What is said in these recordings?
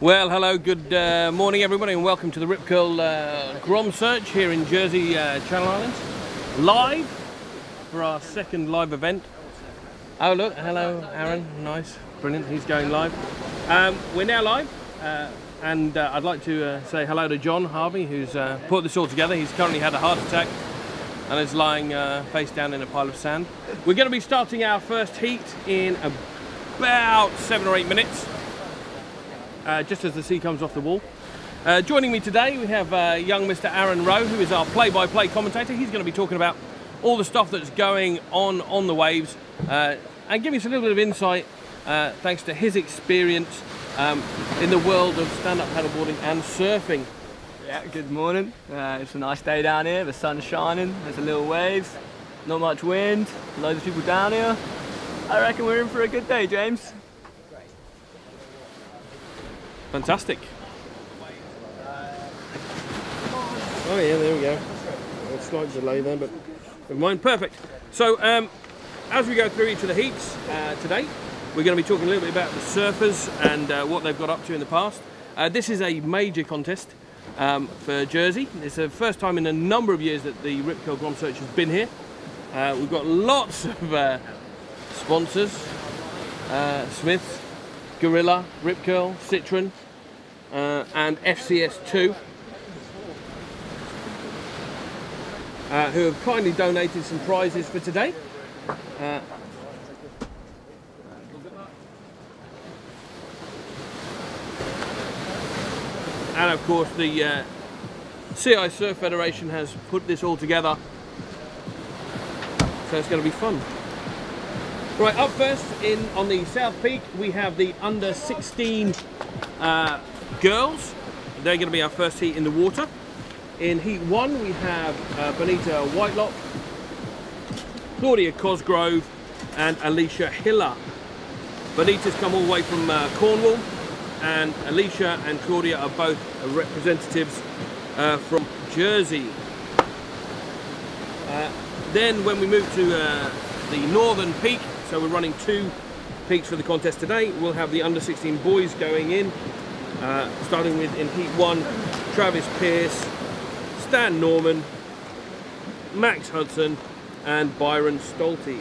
Well, hello, good morning everybody, and welcome to the Rip Curl Grom search here in Jersey, Channel Islands. Live for our second live event. Oh look, hello Aaron, nice, brilliant, he's going live. We're now live, and I'd like to say hello to John Harvey, who's put this all together. He's currently had a heart attack and is lying face down in a pile of sand. We're going to be starting our first heat in about 7 or 8 minutes. Just as the sea comes off the wall. Joining me today we have young Mr. Aaron Rowe, who is our play-by-play commentator. He's going to be talking about all the stuff that's going on the waves and giving us a little bit of insight thanks to his experience in the world of stand-up paddleboarding and surfing. Yeah, good morning. It's a nice day down here, the sun's shining, there's a little waves, not much wind, loads of people down here. I reckon we're in for a good day, James. Fantastic. Oh yeah, there we go. A slight delay there, but never mind. Perfect. So as we go through each of the heats today, we're going to be talking a little bit about the surfers and what they've got up to in the past. This is a major contest for Jersey. It's the first time in a number of years that the Rip Curl Grom Search has been here. We've got lots of sponsors, Smiths, Gorilla, Rip Curl, Citroen, and FCS2, who have kindly donated some prizes for today. And of course the CI Surf Federation has put this all together, so it's going to be fun. Right, up first on the South Peak we have the under 16 girls. They're going to be our first heat in the water. In heat 1 we have Bonita Whitelock, Claudia Cosgrove and Alicia Hiller. Bonita's come all the way from Cornwall, and Alicia and Claudia are both representatives from Jersey. Then when we move to the Northern Peak, so we're running 2 peaks for the contest today, we'll have the under 16 boys going in, starting with in heat 1 Travis Pierce, Stan Norman, Max Hudson and Byron Stolte.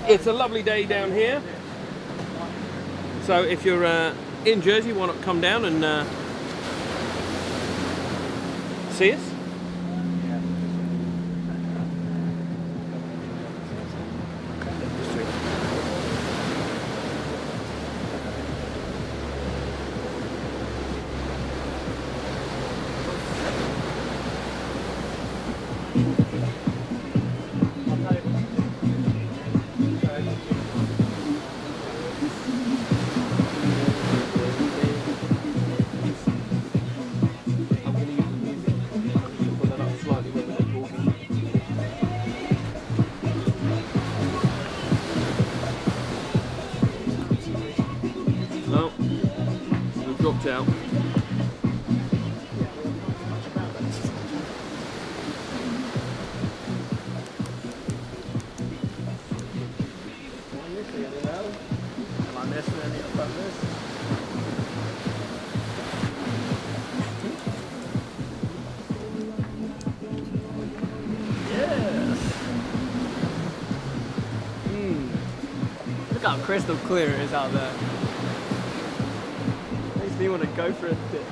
It's a lovely day down here, so if you're in Jersey, why not come down and see us? Oh, we've dropped out. Am I missing any of this? Yes! Look how crystal clear it is out there. Makes me want to go for a dip.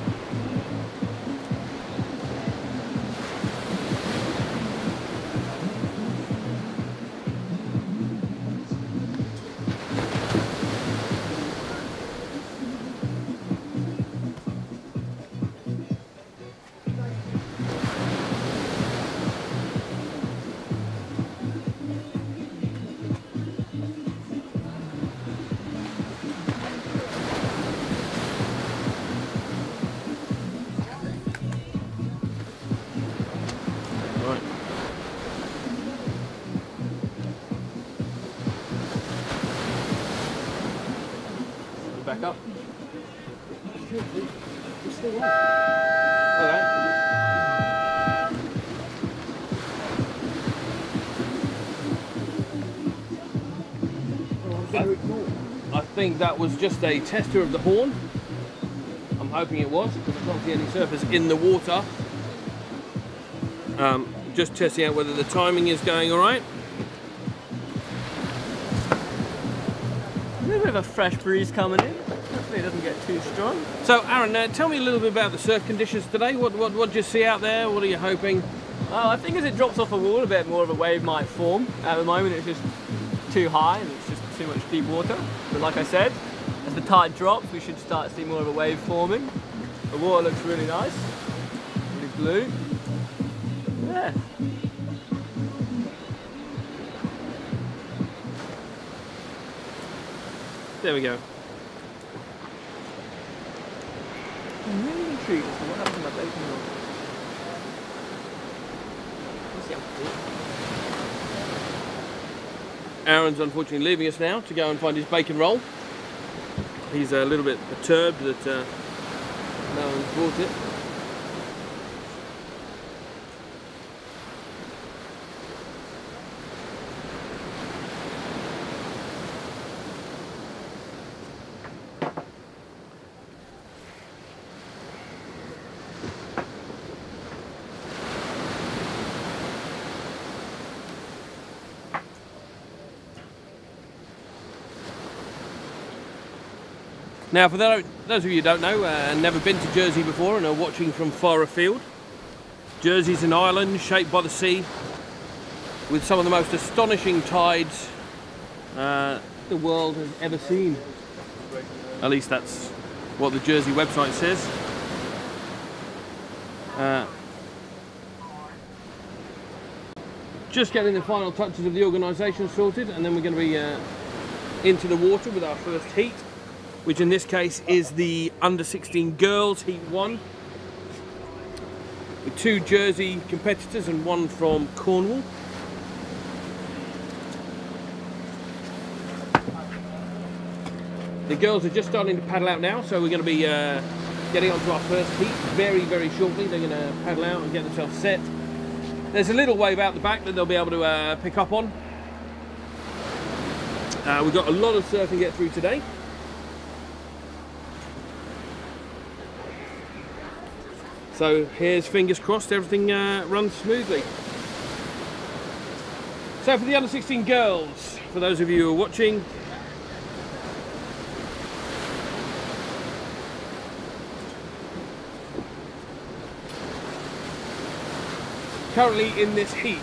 Back up. Alright. I think that was just a tester of the horn. I'm hoping it was, because I can't see any surfers in the water. Just testing out whether the timing is going all right. A little bit of a fresh breeze coming in. Hopefully it doesn't get too strong. So Aaron, tell me a little bit about the surf conditions today. What do you see out there? What are you hoping? I think as it drops off a wall, a bit more of a wave might form. At the moment it's just too high and it's just too much deep water. But like I said, as the tide drops, we should start to see more of a wave forming. The water looks really nice, really blue. Yeah. There we go. I'm really intrigued as to what happens in that bacon roll. Aaron's unfortunately leaving us now to go and find his bacon roll. He's a little bit perturbed that no one's brought it. Now, for those of you who don't know and never been to Jersey before and are watching from far afield, Jersey's an island shaped by the sea with some of the most astonishing tides the world has ever seen. At least that's what the Jersey website says. Just getting the final touches of the organisation sorted, and then we're going to be into the water with our first heat, which in this case is the under-16 girls heat 1, with 2 Jersey competitors and 1 from Cornwall. The girls are just starting to paddle out now, so we're going to be getting onto our first heat very, very shortly. They're going to paddle out and get themselves set. There's a little wave out the back that they'll be able to pick up on. We've got a lot of surf to get through today. So here's fingers crossed everything runs smoothly. So for the under-16 girls, for those of you who are watching, currently in this heat,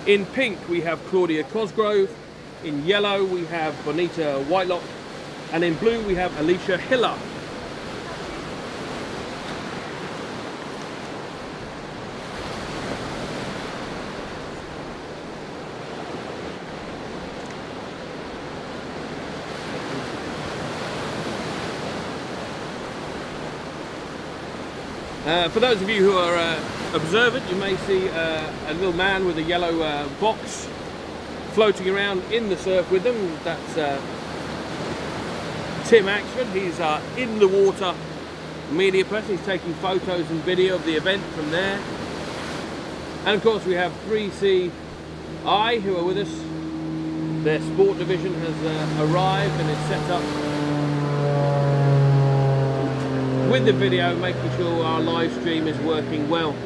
in pink we have Claudia Cosgrove, in yellow we have Bonita Whitelock, and in blue we have Alicia Hiller. For those of you who are observant, you may see a little man with a yellow box floating around in the surf with them. That's Tim Axford. He's in the water media person. He's taking photos and video of the event from there. And of course we have 3CI who are with us. Their sport division has arrived and is set up with the video, making sure our live stream is working well.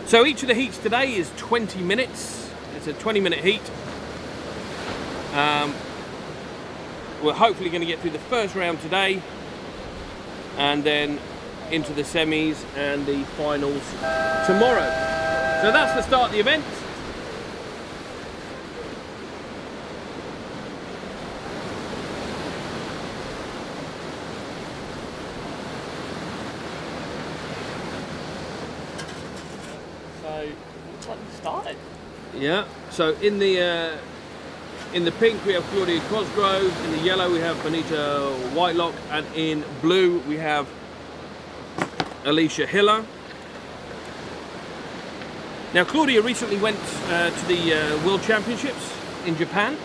So each of the heats today is 20 minutes. It's a 20-minute heat. We're hopefully going to get through the first round today and then into the semis and the finals tomorrow. So that's the start of the event. Started. Yeah, so in the pink we have Claudia Cosgrove, in the yellow we have Bonita Whitelock, and in blue we have Alicia Hiller. Now Claudia recently went to the World Championships in Japan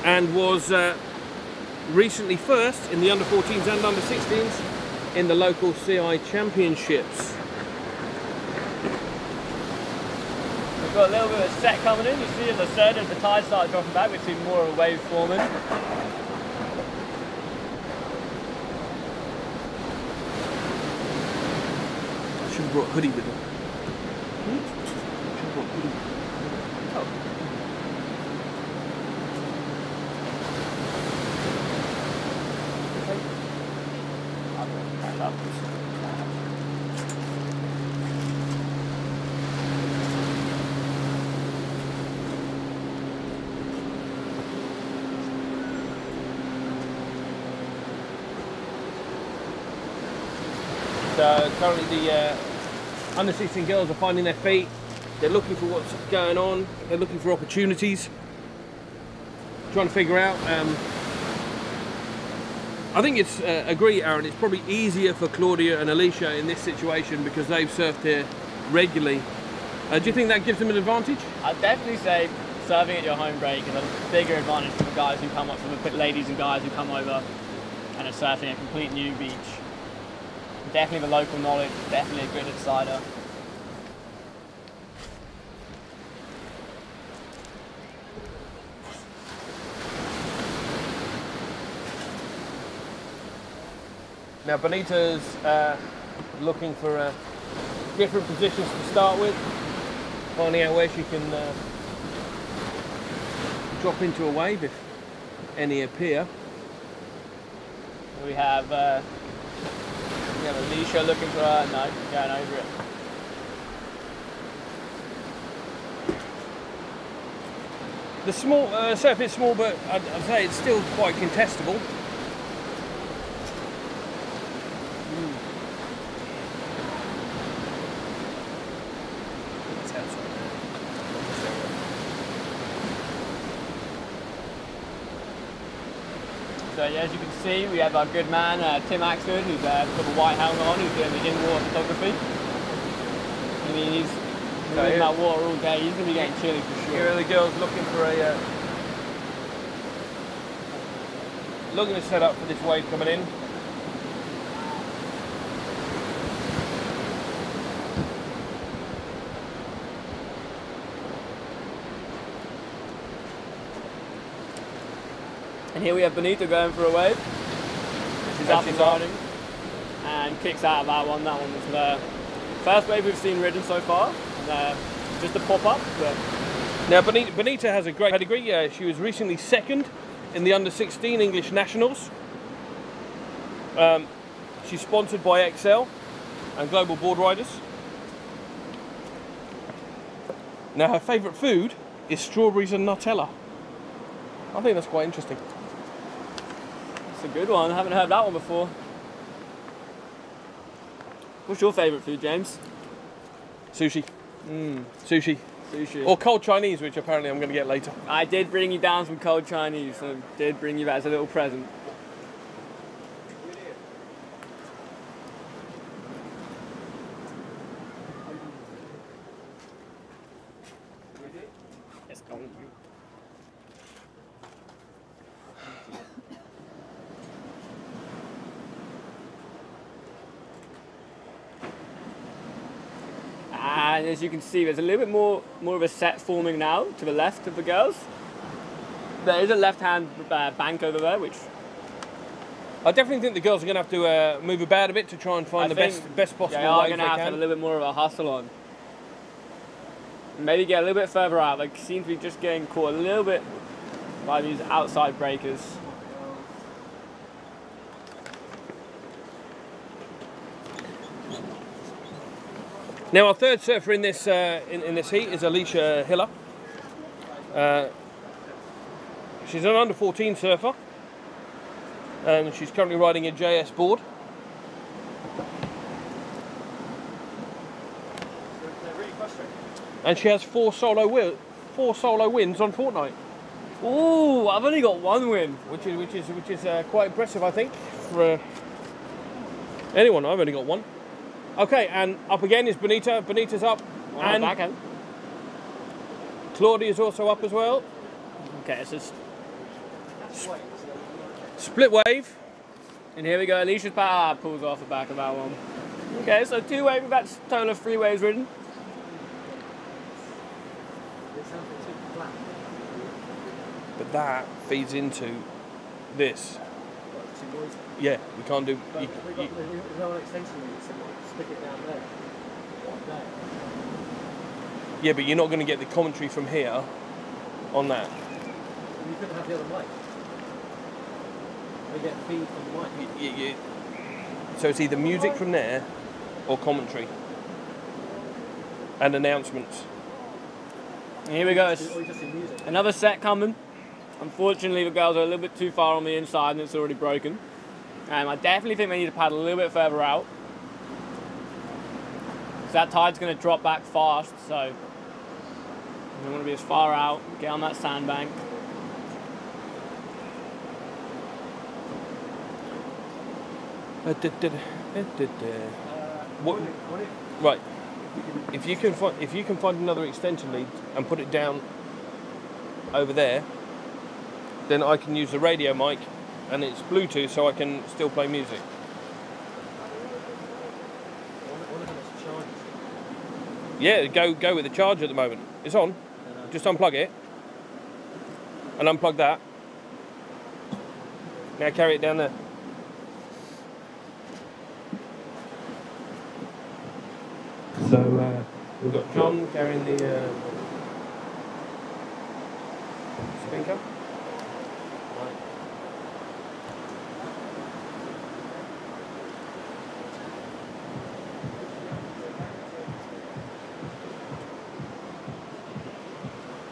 and was recently first in the under-14s and under-16s in the local CI Championships. Got a little bit of a set coming in. You see, as I said, as the tide started dropping back, we've seen more of a wave forming. I should have brought a hoodie with me. Should have brought a hoodie. So currently the under 16 girls are finding their feet. They're looking for what's going on. They're looking for opportunities. Trying to figure out. I think it's, agree Aaron, it's probably easier for Claudia and Alicia in this situation because they've surfed here regularly. Do you think that gives them an advantage? I'd definitely say serving at your home break is a bigger advantage for the guys who come up, for the ladies and guys who come over and are surfing a complete new beach. Definitely the local knowledge, definitely a good insider. Now Bonita's looking for different positions to start with, finding out where she can drop into a wave if any appear. We have Alicia looking for her, no, going over it. The small surf is small, but I'd say it's still quite contestable. So yeah, as you can see, we have our good man, Tim Axford, who's got a white helmet on, who's doing the in-water photography. I mean, he's in that water all day, he's going to be getting chilly for sure. Here are the girls looking for a... looking to set up for this wave coming in. And here we have Bonita going for a wave. She's up and riding and kicks out of that one. That one was the first wave we've seen ridden so far. Just a pop-up. Now Bonita has a great pedigree. She was recently second in the under-16 English Nationals. She's sponsored by XL and Global Board Riders. Now her favourite food is strawberries and Nutella. I think that's quite interesting. It's a good one, I haven't heard that one before. What's your favourite food, James? Sushi. Sushi. Sushi. Or cold Chinese, which apparently I'm going to get later. I did bring you down some cold Chinese, so I did bring you that as a little present. Yes, go on. And as you can see, there's a little bit more of a set forming now to the left of the girls. There is a left-hand bank over there, which I definitely think the girls are going to have to move about a bit to try and find the best possible they are wave going they to have can. a little bit more of a hustle on. Maybe get a little bit further out. They seem to be just getting caught a little bit by these outside breakers. Now our third surfer in this heat is Alicia Hiller. She's an under 14 surfer and she's currently riding a JS board. And she has four solo wins on Fortnite. Ooh, I've only got one win, Which is quite impressive, I think, for anyone. I've only got one. Okay, and up again is Bonita. Bonita's up, and backhand. Claudia's also up as well. Okay, it's just Split wave. and here we go. Alicia's power pulls off the back of that one. Okay, so 2 wave. That's a total of 3 waves ridden. but that feeds into this. Yeah, we can't do. But we've got an extension unit, so we'll stick it down there. Yeah, but you're not going to get the commentary from here on that. You couldn't have the other mic. We get feed from the mic. So it's either music from there or commentary and announcements. Here we go. Another set coming. Unfortunately, the girls are a little bit too far on the inside and it's already broken. I definitely think they need to paddle a little bit further out. Because that tide's going to drop back fast, so we want to be as far out, get on that sandbank. Right. If you can find another extension lead and put it down over there, then I can use the radio mic, and it's Bluetooth, so I can still play music. Yeah, go with the charger at the moment. It's on. Just unplug it and unplug that. Now carry it down there. So we've got John carrying the speaker.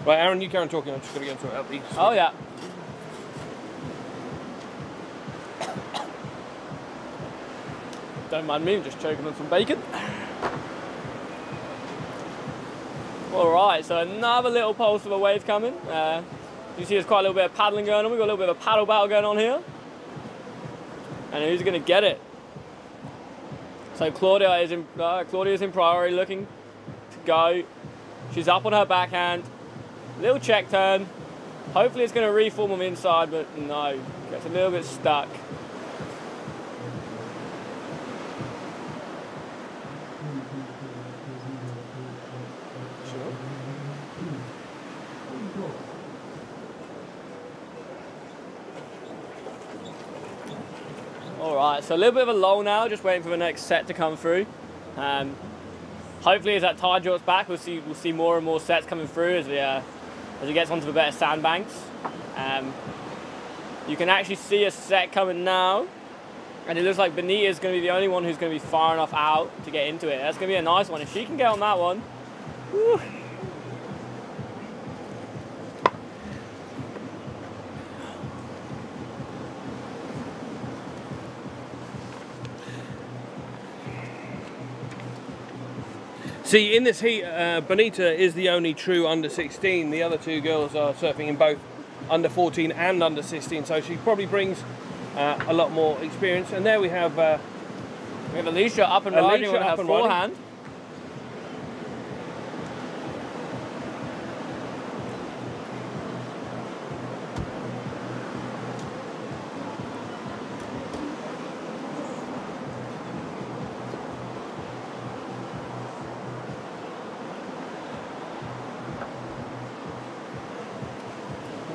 Right, Aaron, you carry on talking. I'm just going to go out these. Oh yeah. Don't mind me, I'm just choking on some bacon. Alright, so another little pulse of a wave coming. You see there's quite a little bit of paddling going on. We've got a little bit of a paddle battle going on here. And who's going to get it? So Claudia's in priority, looking to go. She's up on her backhand. Little check turn. Hopefully it's going to reform on the inside, but no. Gets a little bit stuck. Alright, so a little bit of a lull now, just waiting for the next set to come through. Hopefully as that tide drops back, we'll see more and more sets coming through as it gets onto the better sandbanks. You can actually see a set coming now, and it looks like Benita is going to be the only one who's going to be far enough out to get into it. That's going to be a nice one. If she can get on that one, whew. See, in this heat, Benita is the only true under 16. The other two girls are surfing in both under 14 and under 16, so she probably brings a lot more experience. And there we have Alicia up and riding on her forehand.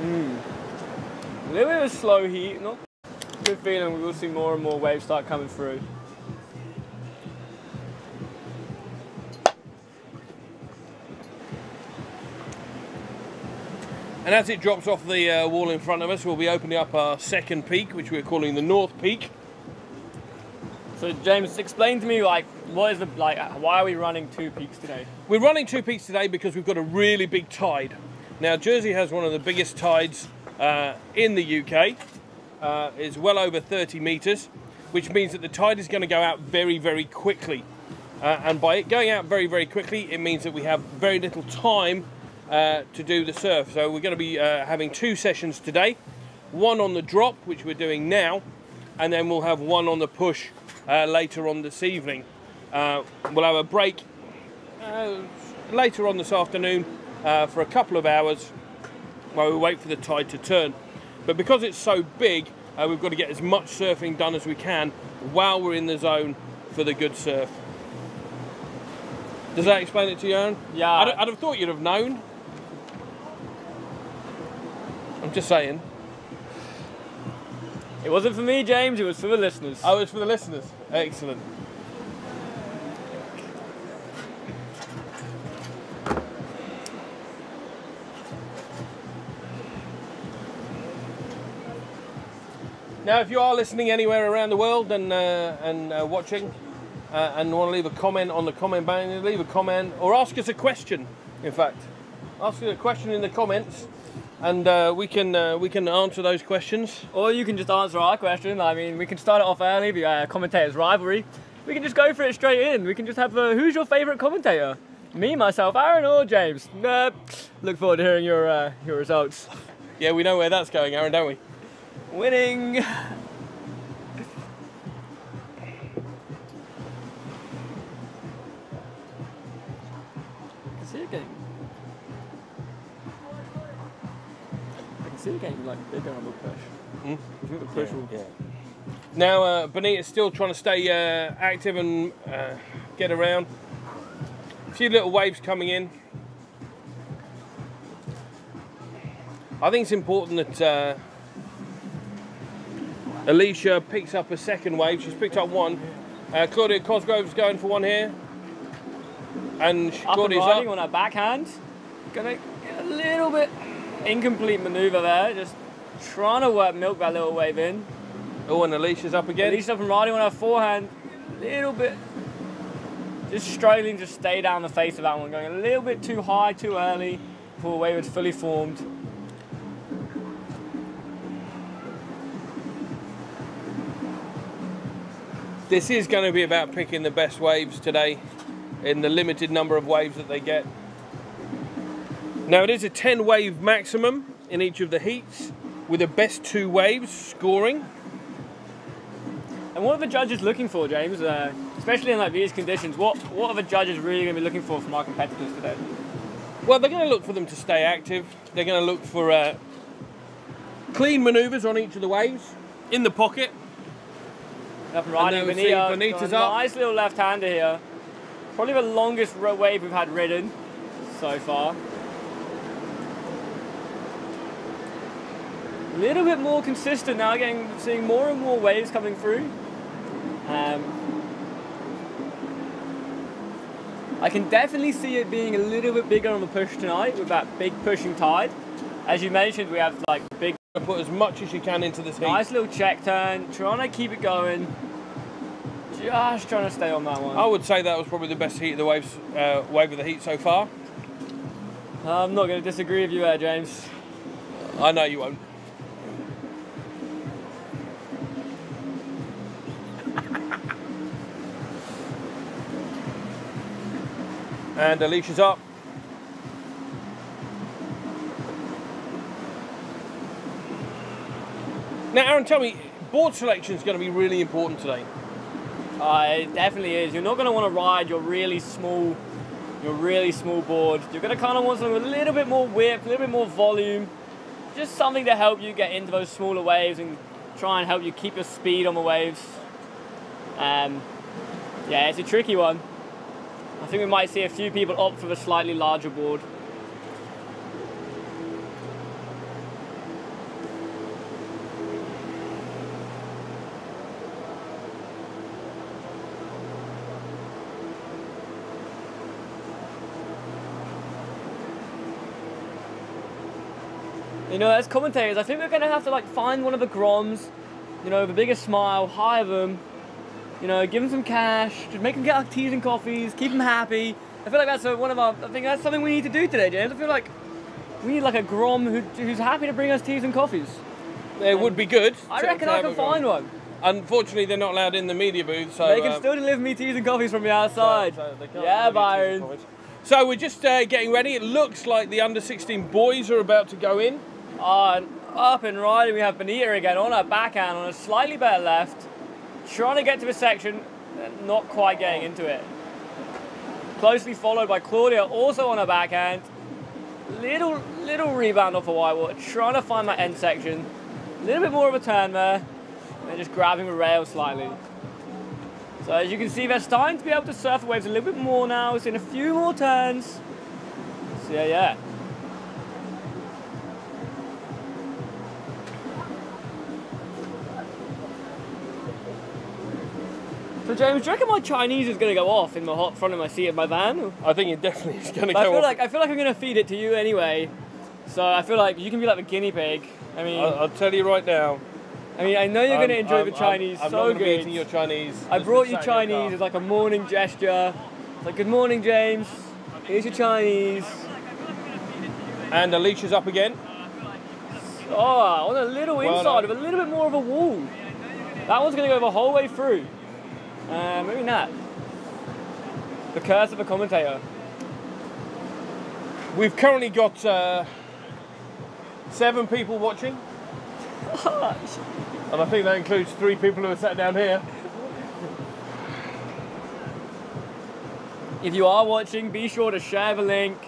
A little bit of a slow heat, not good feeling. We will see more and more waves start coming through. And as it drops off the wall in front of us, we'll be opening up our second peak, which we're calling the North Peak. So James, explain to me, like, why are we running two peaks today? We're running two peaks today because we've got a really big tide. Now, Jersey has one of the biggest tides in the UK. It's well over 30 metres, which means that the tide is going to go out very, very quickly. And by it going out very, very quickly, it means that we have very little time to do the surf. So we're going to be having two sessions today. One on the drop, which we're doing now, and then we'll have one on the push later on this evening. We'll have a break later on this afternoon for a couple of hours while we wait for the tide to turn. But because it's so big, we've got to get as much surfing done as we can while we're in the zone for the good surf. Does that explain it to you, Aaron? Yeah. I'd have thought you'd have known. I'm just saying. It wasn't for me, James, it was for the listeners. Oh, it's for the listeners. Excellent. Now, if you are listening anywhere around the world and watching and want to leave a comment on the comment button, leave a comment or ask us a question. In fact, ask us a question in the comments, and we can answer those questions. Or you can just answer our question. I mean, we can start it off early. The commentators' rivalry. We can just go for it straight in. We can just have who's your favourite commentator? Me, myself, Aaron, or James? Look forward to hearing your results. Yeah, we know where that's going, Aaron, don't we? Winning. I can see it getting. I can see it getting like bigger on the push. I think the push will. Yeah. Now, Bonita's still trying to stay active and get around. A few little waves coming in. I think it's important that Alicia picks up a second wave. She's picked up one. Claudia Cosgrove's going for one here. And Claudia's up on her backhand. Gonna get a little bit incomplete manoeuvre there. Just trying to milk that little wave in. Oh, and Alicia's up again. Alicia's up and riding on her forehand. A little bit. Just struggling to stay down the face of that one. Going a little bit too high, too early before the wave was fully formed. This is going to be about picking the best waves today in the limited number of waves that they get. Now it is a 10 wave maximum in each of the heats with the best 2 waves scoring. And what are the judges looking for, James? Especially in like these conditions, what are the judges really going to be looking for from our competitors today? Well, they're going to look for them to stay active. They're going to look for clean manoeuvres on each of the waves, in the pocket. Up and riding, Bonita's up. Nice little left-hander here. Probably the longest wave we've had ridden so far. A little bit more consistent now, seeing more and more waves coming through. I can definitely see it being a little bit bigger on the push tonight with that big pushing tide. As you mentioned, we have like big. Put as much as you can into this heat. Nice little check turn, trying to keep it going. Just trying to stay on that one. I would say that was probably the best heat of the waves, wave of the heat so far. I'm not going to disagree with you there, James. I know you won't. And Alicia's up. Now, Aaron, tell me, board selection is going to be really important today. It definitely is. You're not going to want to ride your really small board. You're going to kind of want something with a little bit more whip, a little bit more volume, just something to help you get into those smaller waves and try and help you keep your speed on the waves. Yeah, it's a tricky one. I think we might see a few people opt for the slightly larger board. You know, as commentators, I think we're going to have to like find one of the Groms, you know, the biggest smile, hire them, you know, give them some cash, just make them get our teas and coffees, keep them happy. I feel like that's I think that's something we need to do today, James. I feel like we need like a Grom who's happy to bring us teas and coffees. It would be good. I reckon I can find one. Unfortunately, they're not allowed in the media booth, so they can still deliver me teas and coffees from the outside. Yeah, Byron. So we're just getting ready. It looks like the under-16 boys are about to go in. Up and riding, we have Bonita again on her backhand on a slightly better left, trying to get to the section, not quite getting into it. Closely followed by Claudia, also on her backhand. Little rebound off a white water, trying to find that end section. A little bit more of a turn there, and just grabbing the rail slightly. So as you can see, they're starting to be able to surf the waves a little bit more now. We're seeing a few more turns. So yeah. So James, do you reckon my Chinese is going to go off in the hot front of my seat of my van? I think it definitely is going to But go off. I feel like I'm going to feed it to you anyway. So I feel like you can be like the guinea pig. I mean, I'll tell you right now. I mean, I know you're going to enjoy the Chinese I'm so not going to be good. eating your Chinese. I brought you Chinese as like a morning gesture. It's like, good morning, James. Here's your Chinese. And the leash is up again. Oh, on a little inside of a little bit more of a wall. That one's going to go the whole way through. Maybe not. The curse of a commentator. We've currently got 7 people watching. And I think that includes 3 people who are sat down here. If you are watching, be sure to share the link,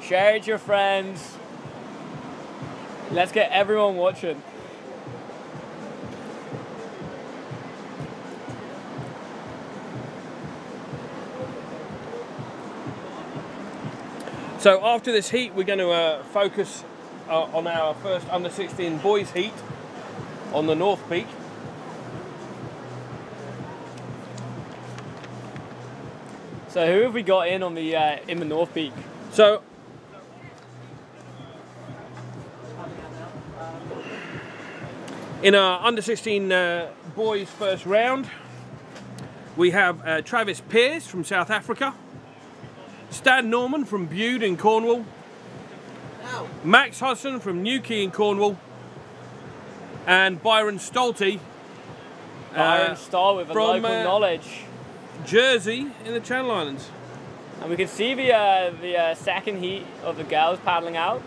share it to your friends. Let's get everyone watching. So after this heat, we're going to focus on our first under-16 boys heat on the North Peak. So who have we got in on the North Peak? So in our under-16 boys first round, we have Travis Pearce from South Africa, Stan Norman from Bude in Cornwall, Max Hudson from Newquay in Cornwall, and Byron Stolte. Byron Stoll with a local knowledge. Jersey in the Channel Islands. And we can see the second heat of the girls paddling out.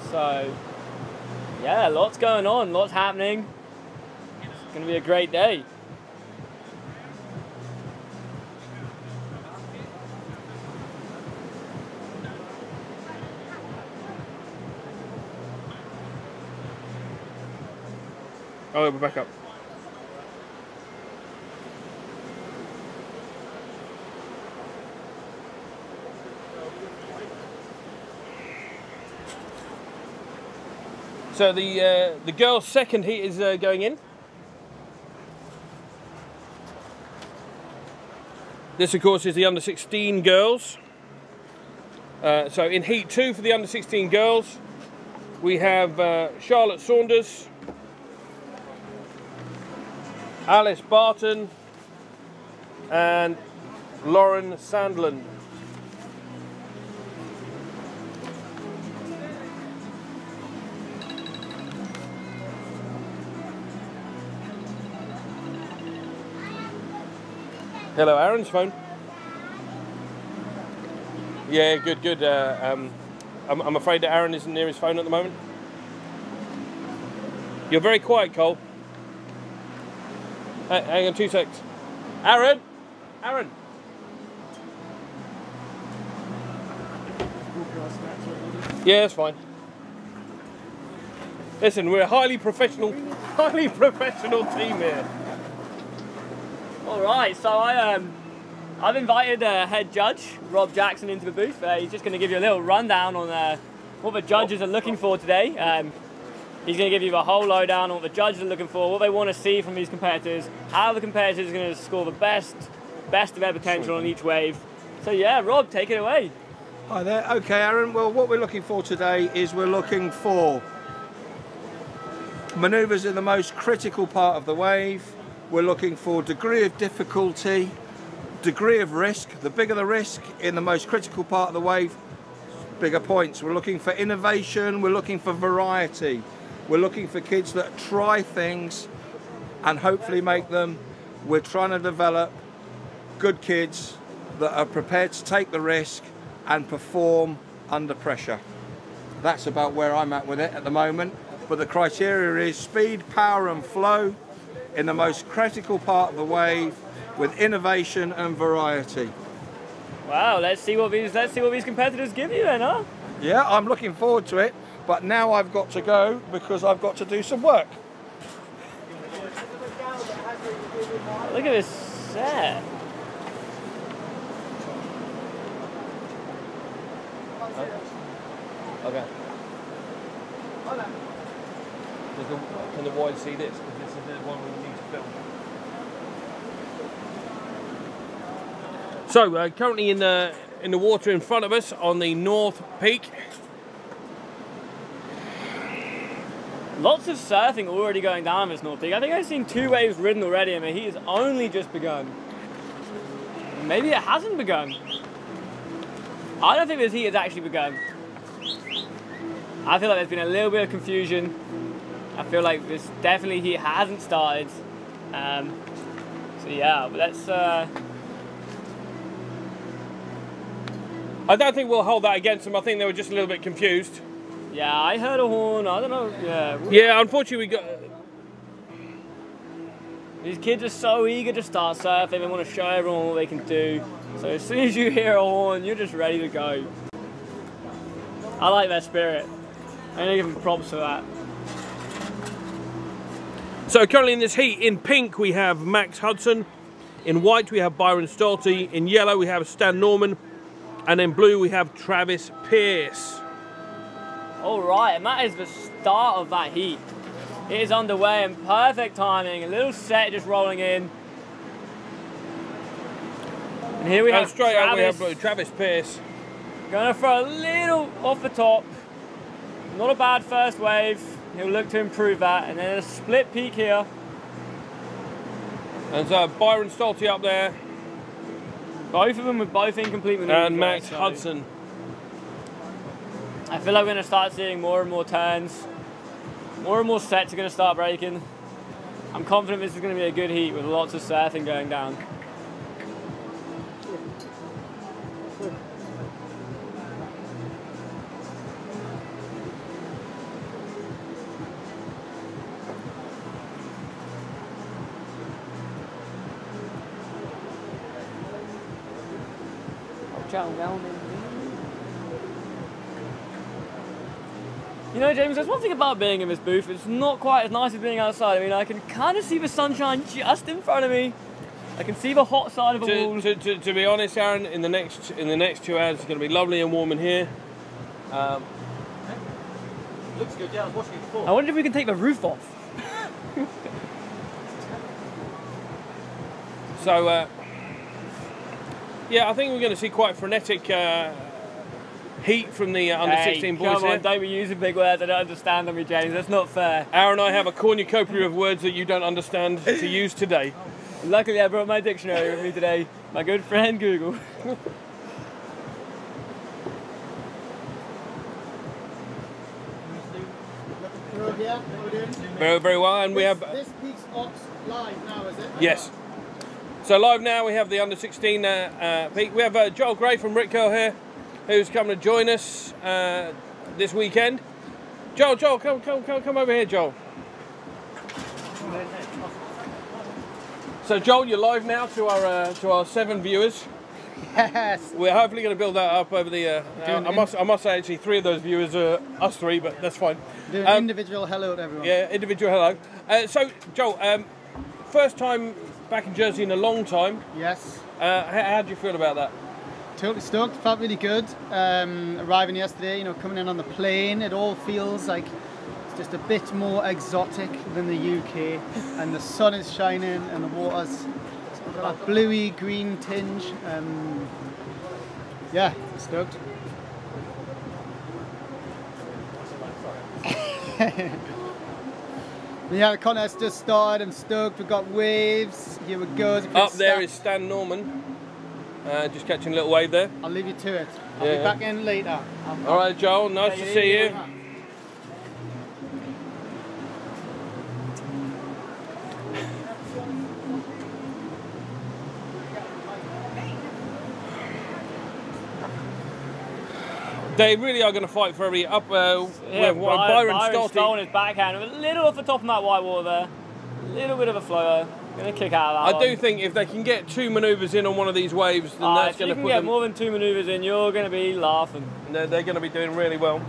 So, yeah, lots going on, lots happening. It's going to be a great day. Oh, we're back up. So the girls' second heat is going in. This, of course, is the under-16 girls. So in heat 2 for the under-16 girls, we have Charlotte Saunders, Alice Barton, and Lauren Sandland. Hello, Aaron's phone. Yeah, good. I'm afraid that Aaron isn't near his phone at the moment. You're very quiet, Cole. Hang on 2 secs. Aaron! Yeah, that's fine. Listen, we're a highly professional team here. All right, so I've invited head judge Rob Jackson into the booth. He's just going to give you a little rundown on what the judges are looking for today. He's going to give you the whole lowdown on what the judges are looking for, what they want to see from these competitors, how the competitors are going to score the best of their potential on each wave. So yeah, Rob, take it away. Hi there. Okay, Aaron. Well, what we're looking for today is we're looking for manoeuvres in the most critical part of the wave. We're looking for degree of difficulty, degree of risk. The bigger the risk in the most critical part of the wave, bigger points. We're looking for innovation. We're looking for variety. We're looking for kids that try things and hopefully make them. We're trying to develop good kids that are prepared to take the risk and perform under pressure. That's about where I'm at with it at the moment. But the criteria is speed, power and flow in the most critical part of the wave with innovation and variety. Wow, let's see what these competitors give you then, huh? Yeah, I'm looking forward to it. But now I've got to go because I've got to do some work. Look at this set. Okay. Can the wide see this? Because this is the one we need to film. So currently in the water in front of us on the North Peak. Lots of surfing already going down this North Peak. I think I've seen 2 waves ridden already, and the heat has only just begun. Maybe it hasn't begun. I don't think this heat has actually begun. I feel like there's been a little bit of confusion. I feel like this definitely heat hasn't started. So yeah, but let's... I don't think we'll hold that against them. I think they were just a little bit confused. Yeah, I heard a horn. I don't know. Yeah. Yeah, unfortunately we got... These kids are so eager to start surfing. They want to show everyone what they can do. So as soon as you hear a horn, you're just ready to go. I like their spirit. I'm going to give them props for that. So currently in this heat, in pink we have Max Hudson. In white we have Byron Stolte. In yellow we have Stan Norman. And in blue we have Travis Pierce. All right, and that is the start of that heat. It is underway and perfect timing. A little set just rolling in. And here we have straight out we have Travis Pierce. Going to throw a little off the top. Not a bad first wave. He'll look to improve that. And then a split peak here. And Byron Stolte up there. Both of them with both incomplete maneuvers. And Max Hudson. I feel like we're going to start seeing more and more turns. More and more sets are going to start breaking. I'm confident this is going to be a good heat with lots of surfing going down. You know, James, there's one thing about being in this booth. It's not quite as nice as being outside. I mean, I can kind of see the sunshine just in front of me. I can see the hot side of the wall. To be honest, Aaron, in the next 2 hours, it's going to be lovely and warm in here. Looks good. Yeah, I was watching it before. I wonder if we can take the roof off. So, yeah, I think we're going to see quite frenetic heat from the under-16 boys come on, here. don't be using big words I don't understand on me, James. That's not fair. Aaron and I have a cornucopia of words that you don't understand to use today. Luckily, I brought my dictionary with me today. My good friend, Google. Very, very well, and we have... This Peaks Ops live now, is it? Yes. So live now, we have the under-16 peak. We have Joel Gray from Rip Curl here, who's coming to join us this weekend. Joel, come over here, Joel. So Joel, you're live now to our 7 viewers. Yes. We're hopefully going to build that up over the. I must say, actually, 3 of those viewers are us 3, but that's fine. Do an individual hello to everyone. Yeah, individual hello. So Joel, first time back in Jersey in a long time. Yes. How do you feel about that? Totally stoked. Felt really good. Arriving yesterday, you know, coming in on the plane, it all feels like it's just a bit more exotic than the UK, and the sun is shining and the water's got a bluey green tinge. Yeah, stoked. Yeah, the contest just started. I'm stoked. We've got waves. Here we go. Up there is Stan Norman. Just catching a little wave there. I'll leave you to it. I'll be back in later. All right, Joel. Nice to see you. They really are going to fight for every up. Yeah, Byron Stolte his backhand, a little off the top of that white water there. A little bit of a floater. Going to kick out of that I do think if they can get 2 manoeuvres in on one of these waves, then that's going to put them... If you can get more than 2 manoeuvres in, you're going to be laughing. They're going to be doing really well.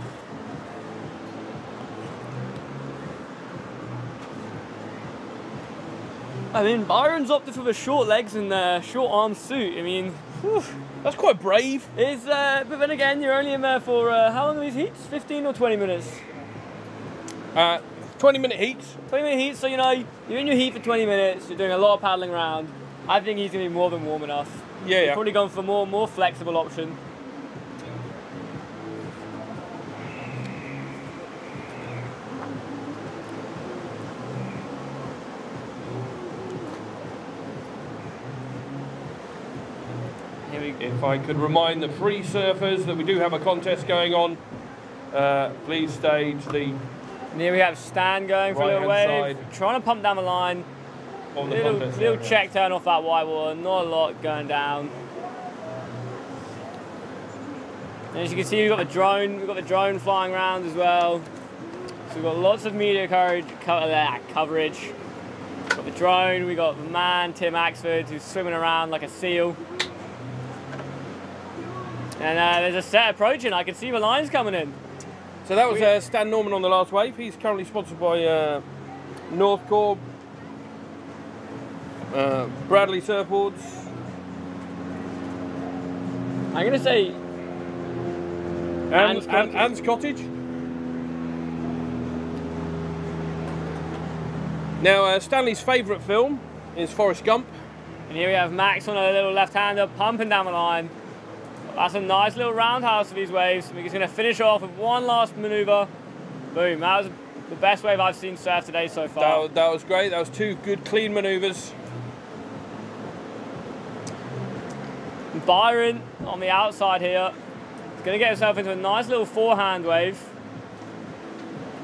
I mean, Byron's opted for the short legs and the short arm suit. I mean, whew. That's quite brave. But then again, you're only in there for how long are these heats? 15 or 20 minutes? 20-minute heats. 20-minute heats, so you know, you're in your heat for 20 minutes, you're doing a lot of paddling around. I think he's going to be more than warm enough. Yeah, We've yeah. probably gone for more flexible option. If I could remind the free surfers that we do have a contest going on, please stay to the And here we have Stan going for a little right-hand wave, trying to pump down the line. of the Little contest area. check turn off that white water, not a lot going down. And as you can see, we've got the drone flying around as well. So we've got lots of media coverage. We've got the drone, we've got the man, Tim Axford, who's swimming around like a seal. And there's a set approaching, I can see the lines coming in. So that was Stan Norman on the last wave. He's currently sponsored by North Corp, Bradley Surfboards. I'm going to say Anne's Cottage. Now, Stanley's favourite film is Forrest Gump. And here we have Max on a little left-hander, pumping down the line. That's a nice little roundhouse for these waves. We're just going to finish off with one last manoeuvre. Boom, that was the best wave I've seen surf today so far. That was great. That was two good, clean manoeuvres. Byron on the outside here. He's going to get himself into a nice little forehand wave.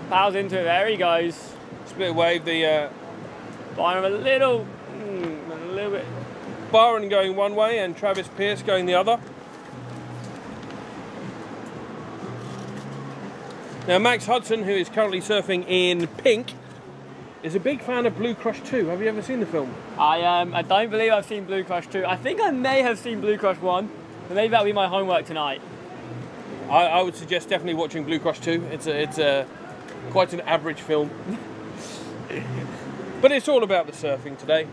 Pows into it, there he goes. Split wave, the Byron a little bit. Byron going one way and Travis Pearce going the other. Now, Max Hudson, who is currently surfing in pink, is a big fan of Blue Crush 2. Have you ever seen the film? I don't believe I've seen Blue Crush 2. I think I may have seen Blue Crush 1, but maybe that'll be my homework tonight. I would suggest definitely watching Blue Crush 2. It's quite an average film. But it's all about the surfing today.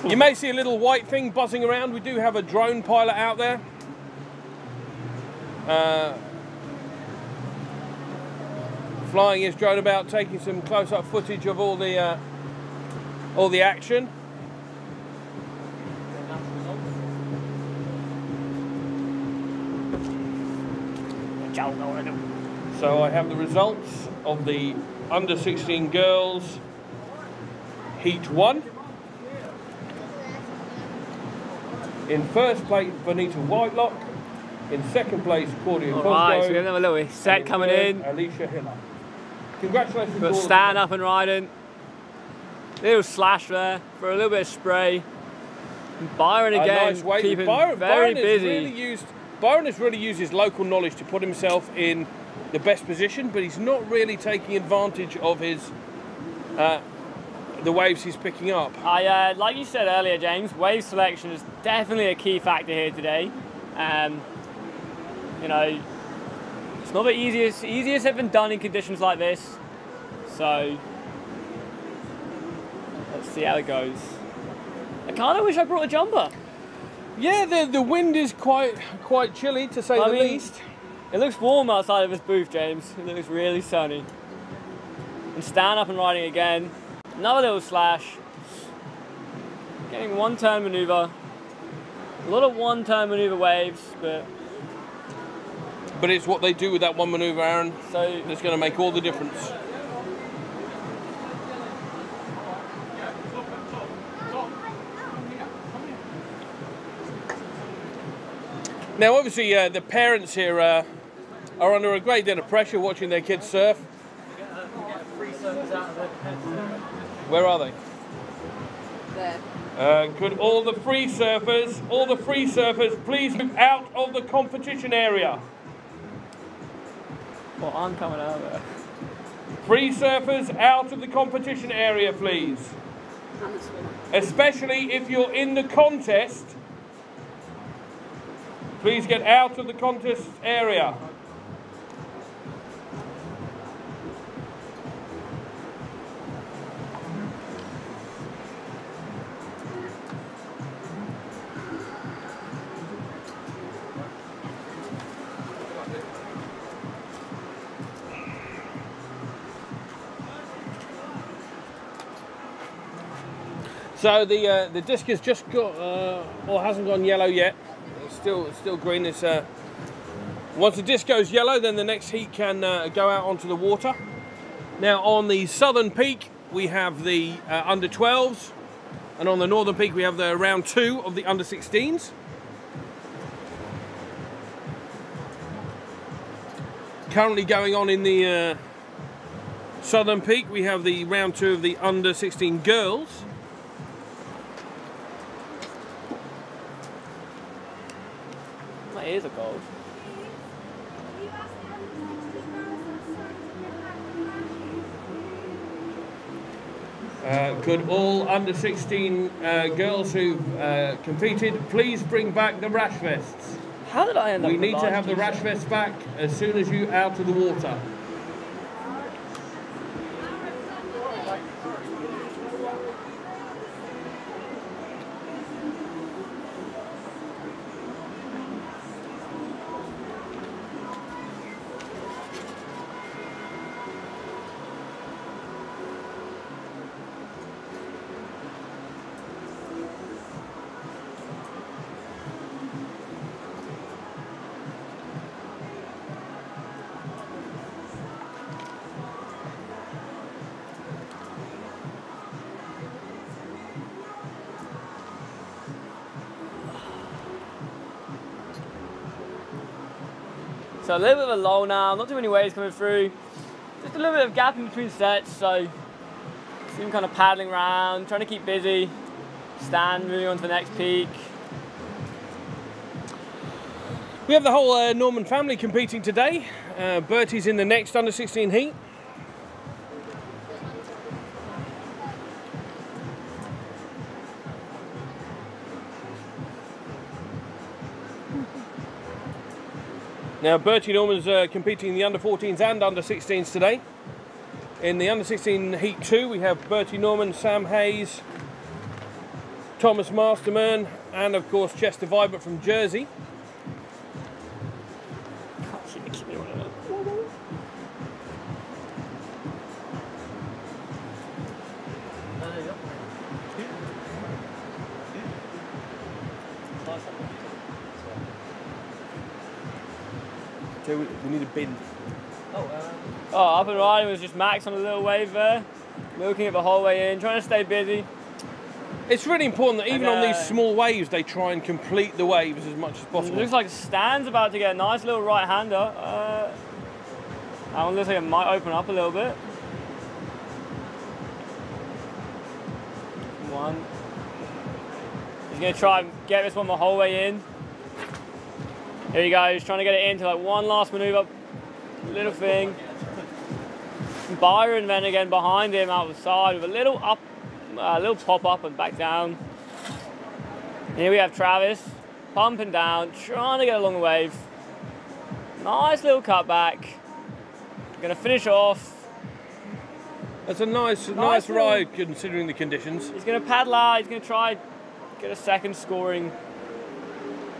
You may see a little white thing buzzing around. We do have a drone pilot out there. Flying his drone about, taking some close-up footage of all the action. So I have the results of the under 16 girls heat 1. In first place, Bonita Whitelock. In second place, Claudia Cosgrove. Alright, so we have a little set coming in. Alicia Hiller. Congratulations to Got all Stan the up and riding. Little slash there for a little bit of spray. And Byron again, nice wave. keeping Byron very has busy. Byron has really used his local knowledge to put himself in the best position, but he's not really taking advantage of his the waves he's picking up. Like you said earlier, James, wave selection is definitely a key factor here today. You know, it's not the easiest have been done in conditions like this. So let's see how it goes. I kind of wish I brought a jumper. Yeah, the wind is quite chilly, to say the least. It looks warm outside of this booth, James. It looks really sunny. And Stan up and riding again. Another little slash. Getting one turn maneuver. A lot of one turn maneuver waves, but it's what they do with that one maneuver, Aaron, so that's going to make all the difference. Now, obviously, the parents here are under a great deal of pressure watching their kids surf. Where are they? There. Could all the free surfers, please move out of the competition area? well, I'm coming out of there. Free surfers out of the competition area, please. I'm a swimmer. Especially if you're in the contest. Please get out of the contest area. So the disc has just got, or hasn't gone yellow yet. It's still green. It's once the disc goes yellow, then the next heat can go out onto the water. Now on the southern peak, we have the under 12s, and on the northern peak, we have the round 2 of the under 16s. Currently going on in the southern peak, we have the round 2 of the under 16 girls. My ears are cold. Could all under 16 girls who've competed please bring back the rash vests? How did I end up? We need to have the rash vests back as soon as you're out of the water. So a little bit of a lull now, not too many waves coming through. Just a little bit of gap in between sets, so see him kind of paddling around, trying to keep busy. Stand, moving on to the next peak. We have the whole Norman family competing today. Bertie's in the next under 16 heat. Now Bertie Norman's competing in the under 14s and under 16s today. In the under 16 heat 2 we have Bertie Norman, Sam Hayes, Thomas Masterman, and of course Chester Vibert from Jersey. So we need a bin. Oh, up and riding was just Max on a little wave there, milking it the whole way in, trying to stay busy. It's really important that even on these small waves, they try and complete the waves as much as possible. It looks like Stan's about to get a nice little right-hander. That one looks like it might open up a little bit. One. He's going to try and get this one the whole way in. Here he goes, trying to get it into like one last manoeuvre, little thing. Byron then again behind him out the side with a little up, little pop up and back down. Here we have Travis pumping down, trying to get along the wave. Nice little cutback. Going to finish off. That's a nice ride considering the conditions. He's going to paddle out. He's going to try get a second scoring.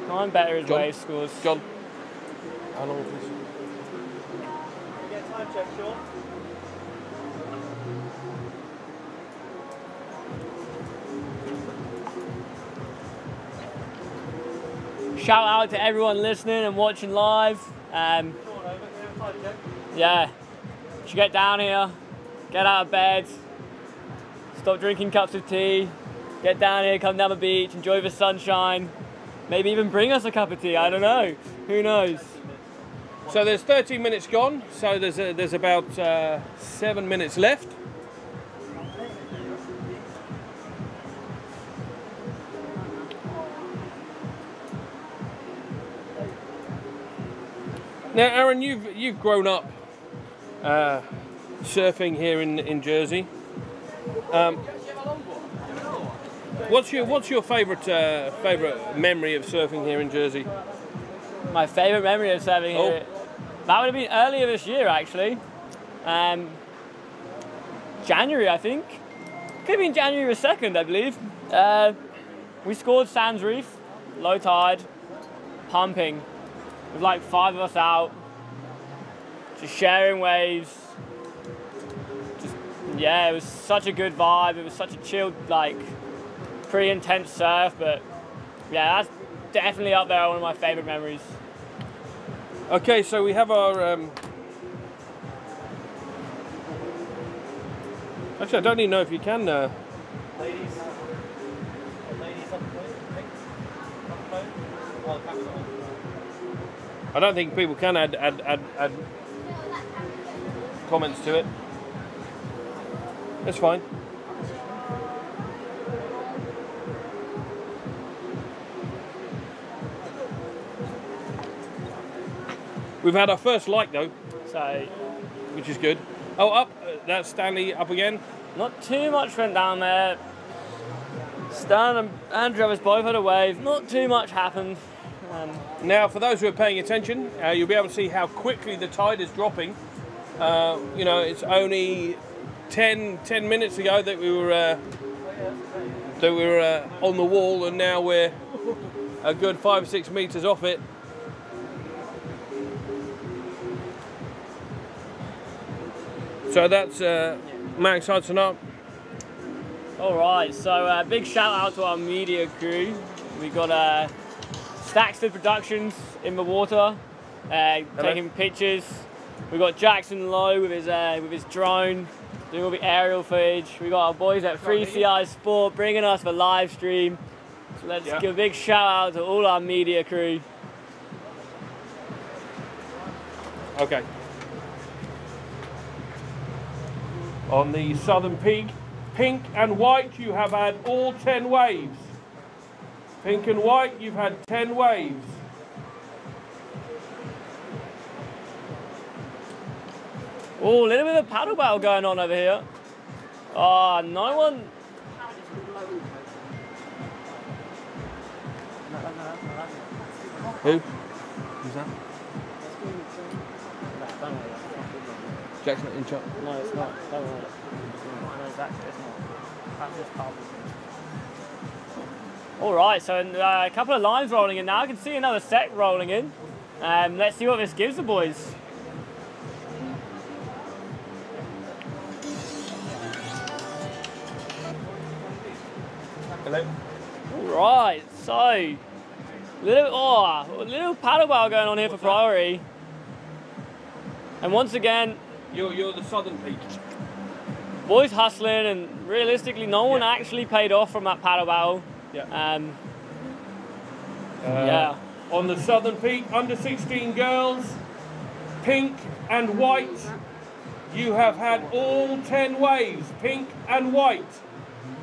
Try and better his wave scores. John, how long is this? Get a time check, Sean. Shout out to everyone listening and watching live. Yeah, you should get down here, get out of bed, stop drinking cups of tea, get down here, come down the beach, enjoy the sunshine, maybe even bring us a cup of tea, I don't know, who knows. So there's 13 minutes gone, so there's about 7 minutes left. Now, Aaron, you've grown up surfing here in Jersey. What's your favourite memory of surfing here in Jersey? My favourite memory of surfing here, that would have been earlier this year actually. January, I think. Could have been January the 2nd, I believe. We scored Sands Reef, low tide, pumping. With like 5 of us out, just sharing waves. Just, yeah, it was such a good vibe. It was such a chilled, like, pretty intense surf, but yeah, that's definitely up there, one of my favourite memories. Okay, so we have our... Actually, I don't even know if you can... Ladies on the phone? Well, the camera's on. I don't think people can add comments to it. That's fine. We've had our first like though, So which is good. Oh, up. That's Stanley up again. not too much went down there. Stan and Travis both had a wave. Not too much happened. Now, for those who are paying attention, you'll be able to see how quickly the tide is dropping. You know, it's only 10 minutes ago that we were on the wall, and now we're a good 5 or 6 meters off it. So that's Max Hudson up. Alright, so big shout out to our media crew. We got Staxford Productions in the water, taking pictures. We got Jackson Lowe with his drone, doing all the aerial footage. We got our boys at 3CI Sport bringing us the live stream. So let's give a big shout out to all our media crew. Okay. On the southern peak, pink and white, you have had all 10 waves. Pink and white, you've had 10 waves. Oh, a little bit of paddle battle going on over here. Oh, no one. Who? Who's that? Jack's not in shot. No, it's not. Don't worry. No, it's not. That's just carbon. All right, so a couple of lines rolling in now. I can see another set rolling in. Let's see what this gives the boys. Hello. All right, so a little paddle battle going on here for priority. And once again, You're the southern peak. boys hustling, and realistically, no one actually paid off from that paddle battle. Yeah. Yeah. On the southern peak, under 16 girls, pink and white, you have had all 10 waves. Pink and white,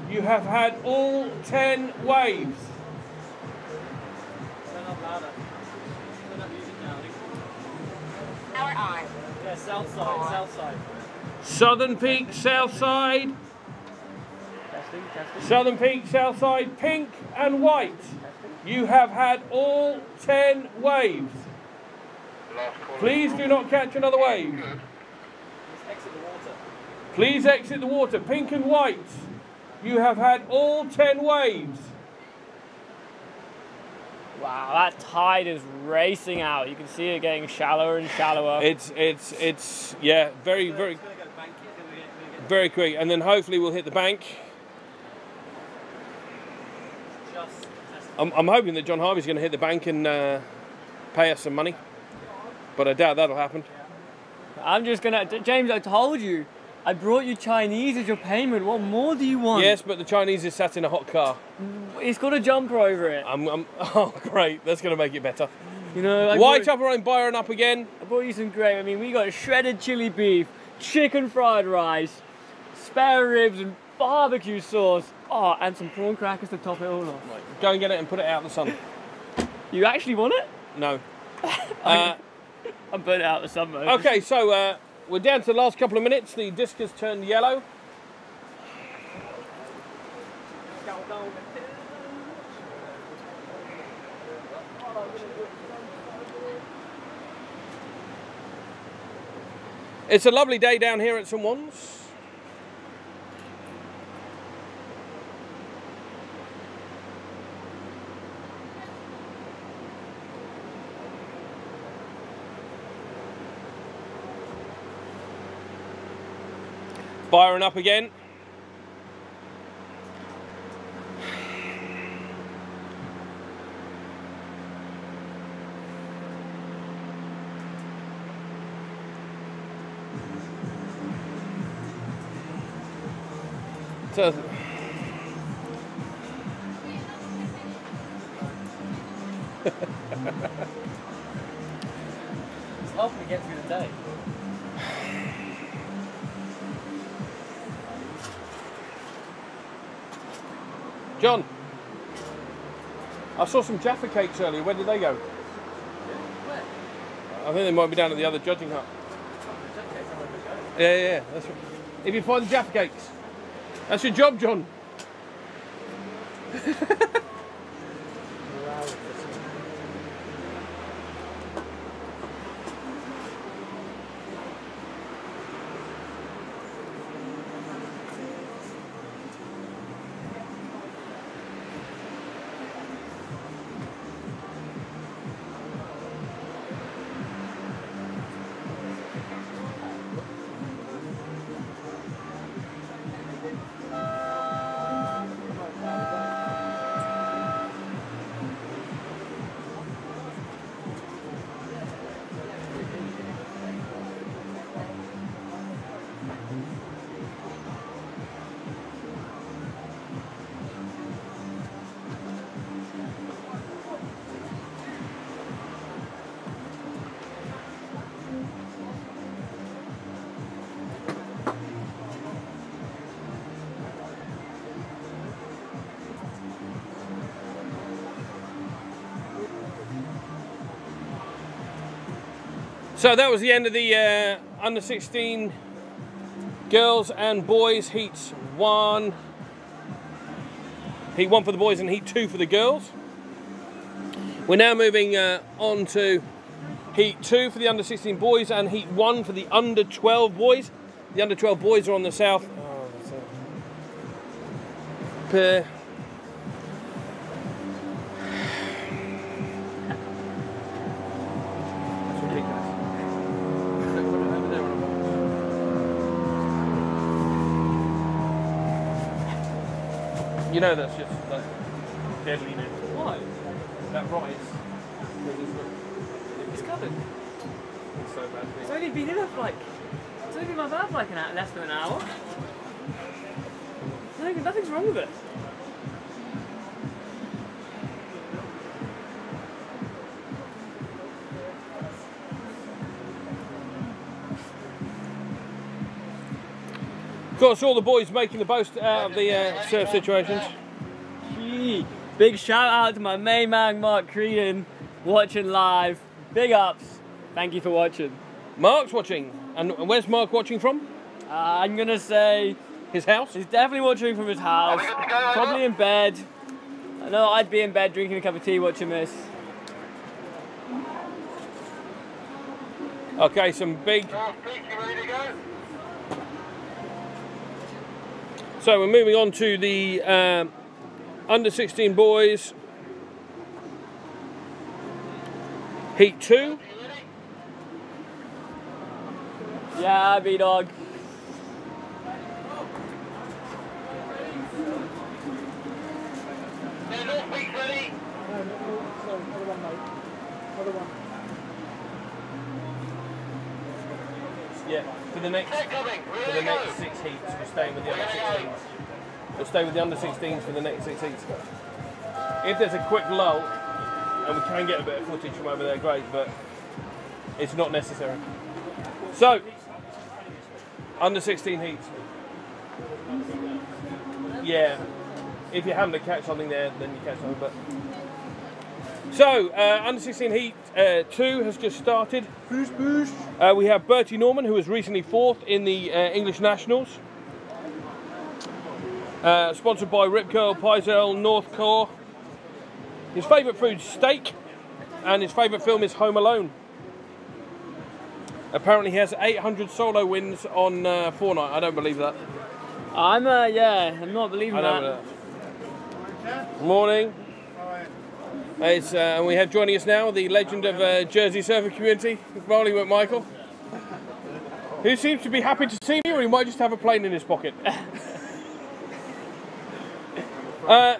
you have had all 10 waves. Power on. Yeah, south side, south side. Southern peak, south side. Testing. Southern peak, south side, pink and white. You have had all 10 waves. Please do not catch another wave. Exit the water. Please exit the water. Pink and white. You have had all 10 waves. Wow, that tide is racing out. You can see it getting shallower and shallower. It's yeah, very quick, and then hopefully we'll hit the bank. I'm hoping that John Harvey's going to hit the bank and pay us some money, but I doubt that'll happen. I'm just gonna, James, I told you, I brought you Chinese as your payment. What more do you want? Yes, but the Chinese is sat in a hot car. It's got a jumper over it. Oh, great, that's going to make it better. You know, White up and Byron up again. I brought you some great. I mean, we got shredded chili beef, chicken fried rice, spare ribs, and barbecue sauce. Oh, and some prawn crackers to top it all off. Right, go and get it and put it out in the sun. You actually want it? No. I'm putting it out in the sun, mate. Okay, so we're down to the last couple of minutes. The disc has turned yellow. It's a lovely day down here at St. Wands. Byron up again. So, It's helping me get through the day. John, I saw some Jaffa cakes earlier. Where did they go? I think they might be down at the other judging hut. Yeah, that's right. If you find the Jaffa cakes, that's your job, John. So that was the end of the under 16 girls and boys heats 1. Heat 1 for the boys and heat 2 for the girls. We're now moving on to heat 2 for the under 16 boys and heat 1 for the under 12 boys. The under 12 boys are on the south. Oh, that's it. You know that's deadly now. Why? That rise. It's covered. It's so bad. It's only been in there for like, it's only been my bath for like less than an hour. Nothing's wrong with it. Of course, all the boys making the most out of the surf situations. Gee, big shout out to my main man Mark Creedon, watching live. Big ups. Thank you for watching. Mark's watching. And where's Mark watching from? I'm gonna say his house? He's definitely watching from his house. Probably in bed. I know I'd be in bed drinking a cup of tea watching this. Okay, some big... So we're moving on to the under 16 boys heat 2. Yeah, B-Dog. Yeah, for the next 6 heats, we're staying with the under 16s. We'll stay with the under 16s for the next 6 heats. If there's a quick lull, and we can get a bit of footage from over there, great, but it's not necessary. So, under 16 heats. Yeah, if you happen to catch something there, then you catch something. But so, under 16 heat 2 has just started. We have Bertie Norman, who was recently 4th in the English Nationals. Sponsored by Rip Curl, Tidal, North Core. His favourite food's steak, and his favourite film is Home Alone. Apparently he has 800 solo wins on Fortnite. I don't believe that. I'm not believing that. Morning. And we have joining us now the legend of Jersey surfer community, Marley McMichael, who seems to be happy to see me, or he might just have a plane in his pocket.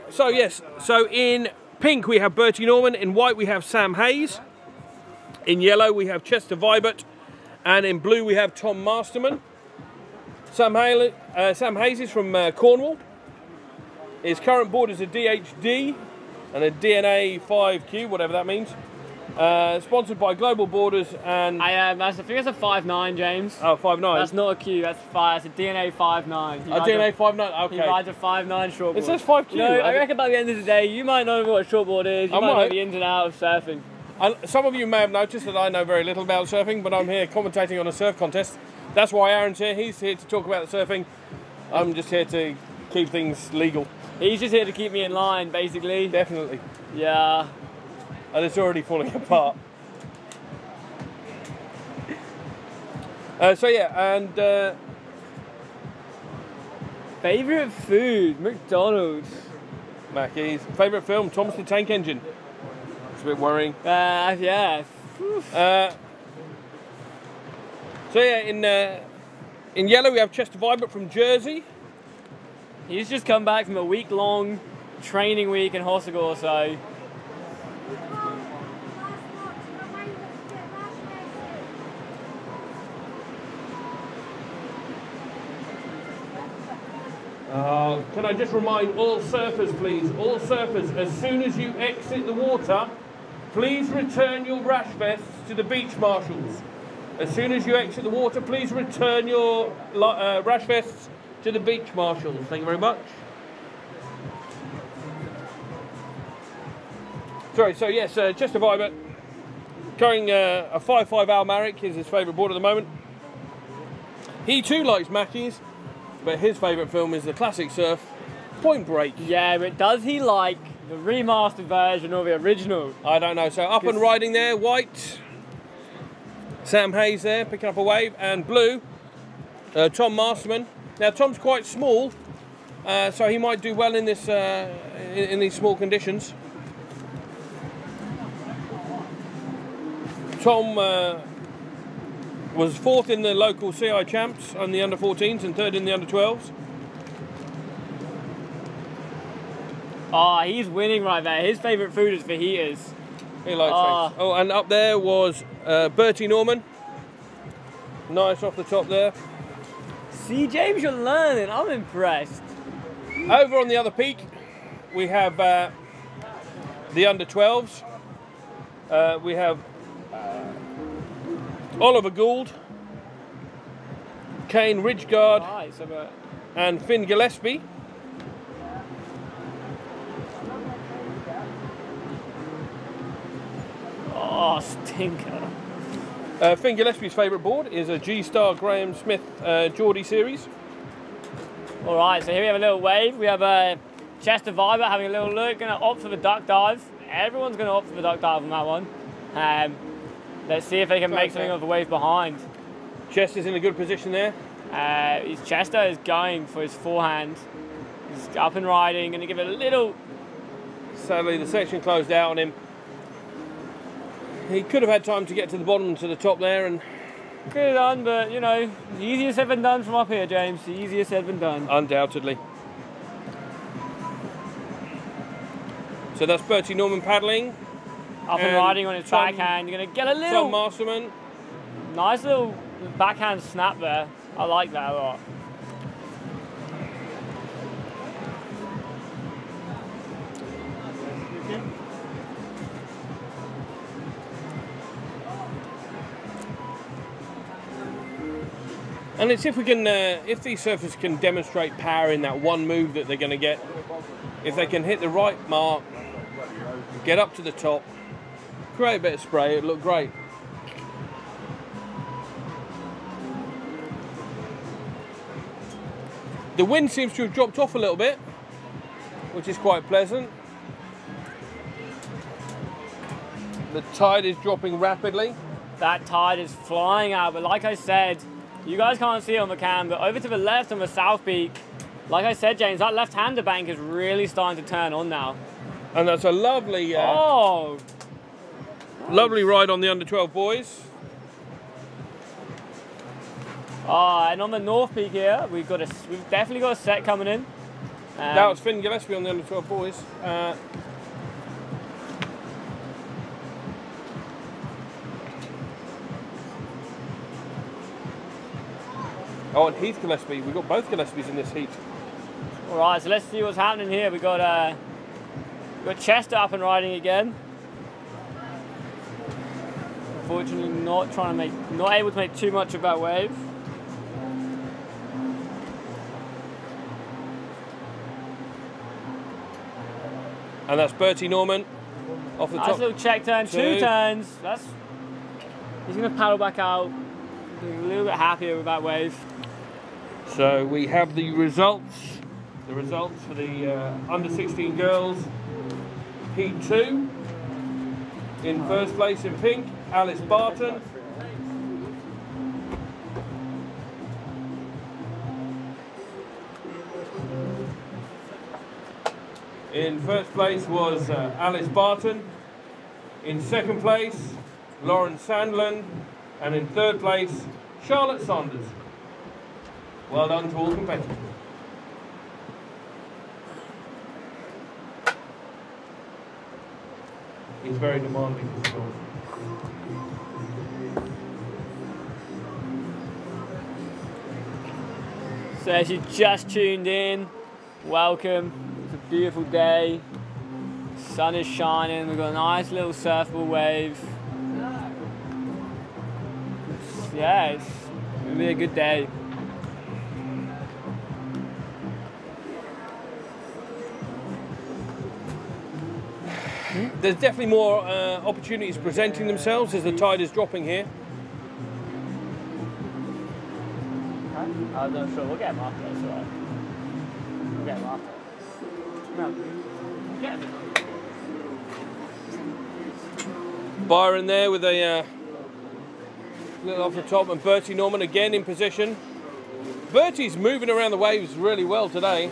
So yes, so in pink we have Bertie Norman, in white we have Sam Hayes, in yellow we have Chester Vibert, and in blue we have Tom Masterman. Sam Hayes is from Cornwall. His current board is a DHD and a DNA 5Q, whatever that means. Sponsored by Global Borders and... I think it's a 5.9, James. Oh, 5.9. That's not a Q, that's a DNA 5.9. A DNA 5.9, okay. He rides a 5.9 shortboard. It says 5Q. You know, I reckon by the end of the day, you might know what a shortboard is, you might know the ins and outs of surfing. Some of you may have noticed that I know very little about surfing, but I'm here commentating on a surf contest. That's why Aaron's here. He's here to talk about the surfing. I'm just here to keep things legal. He's just here to keep me in line, basically. Definitely. Yeah. And it's already falling apart. So yeah, and... Favourite food? McDonald's. Mackey's. Favourite film? Thomas the Tank Engine. It's a bit worrying. Yeah. So yeah, in yellow we have Chester Vibert from Jersey. He's just come back from a week-long training week in Hossegor, so... Can I just remind all surfers, please, all surfers, as soon as you exit the water, please return your rash vests to the beach marshals. As soon as you exit the water, please return your rash vests to the beach marshals. Thank you very much. Sorry, so yes, Chester Vibert, carrying a 5.5 Almaric is his favourite board at the moment. He too likes Mackey's, but his favourite film is the classic surf, Point Break. Yeah, but does he like the remastered version or the original? I don't know. So up and riding there, white, Sam Hayes there, picking up a wave, and blue, Tom Masterman. Now Tom's quite small, so he might do well in this in these small conditions. Tom was 4th in the local CI champs on the under-14s and 3rd in the under-12s. Oh, he's winning right there. His favourite food is fajitas. He likes things. Oh, and up there was Bertie Norman. Nice off the top there. See, James, you're learning. I'm impressed. Over on the other peak, we have the under-12s. We have Oliver Gould, Kane Ridgeguard, and Finn Gillespie. Oh, stinker. Finn Gillespie's favourite board is a G-Star Graham Smith Geordie series. All right, so here we have a little wave. We have Chester Vibert having a little look, going to opt for the duck dive. Everyone's going to opt for the duck dive on that one. Let's see if they can make something of the wave behind. Chester's in a good position there. Chester is going for his forehand. He's up and riding, going to give it a little... Sadly, the section closed out on him. He could have had time to get to the bottom and to the top there, and could have done, but you know, easier said than done from up here, James. Easier said than done. Undoubtedly. So that's Bertie Norman paddling. Up and riding on his backhand. You're going to get a little... Tom Masterman. Nice little backhand snap there. I like that a lot. And it's if we can, if these surfers can demonstrate power in that one move that they're going to get, if they can hit the right mark, get up to the top, create a bit of spray, it'll look great. The wind seems to have dropped off a little bit, which is quite pleasant. The tide is dropping rapidly. That tide is flying out, but like I said, you guys can't see it on the cam, but over to the left on the south peak, like I said, James, that left-hander bank is really starting to turn on now. And that's a lovely, lovely ride on the under-12 boys. And on the north peak here, we've definitely got a set coming in. That was Finn Gillespie on the under-12 boys. Oh, and Heath Gillespie. We've got both Gillespies in this heat. All right, so let's see what's happening here. We got Chester up and riding again. Unfortunately, not able to make too much of that wave. And that's Bertie Norman off the top. Nice little check turn, two turns. He's going to paddle back out. He's a little bit happier with that wave. So we have the results. The results for the under 16 girls. Heat 2. In first place in pink, Alice Barton. In first place was Alice Barton. In second place, Lauren Sandland. And in third place, Charlotte Saunders. Well done to all competitors. He's very demanding. So as you just tuned in, welcome. It's a beautiful day. Sun is shining. We've got a nice little surfable wave. Yeah, it's gonna be a good day. There's definitely more opportunities presenting themselves as the tide is dropping here. I'm not sure. We'll get him after. That's all right. We'll get him after. No, we'll get him. Byron there with a little off the top, and Bertie Norman again in position. Bertie's moving around the waves really well today.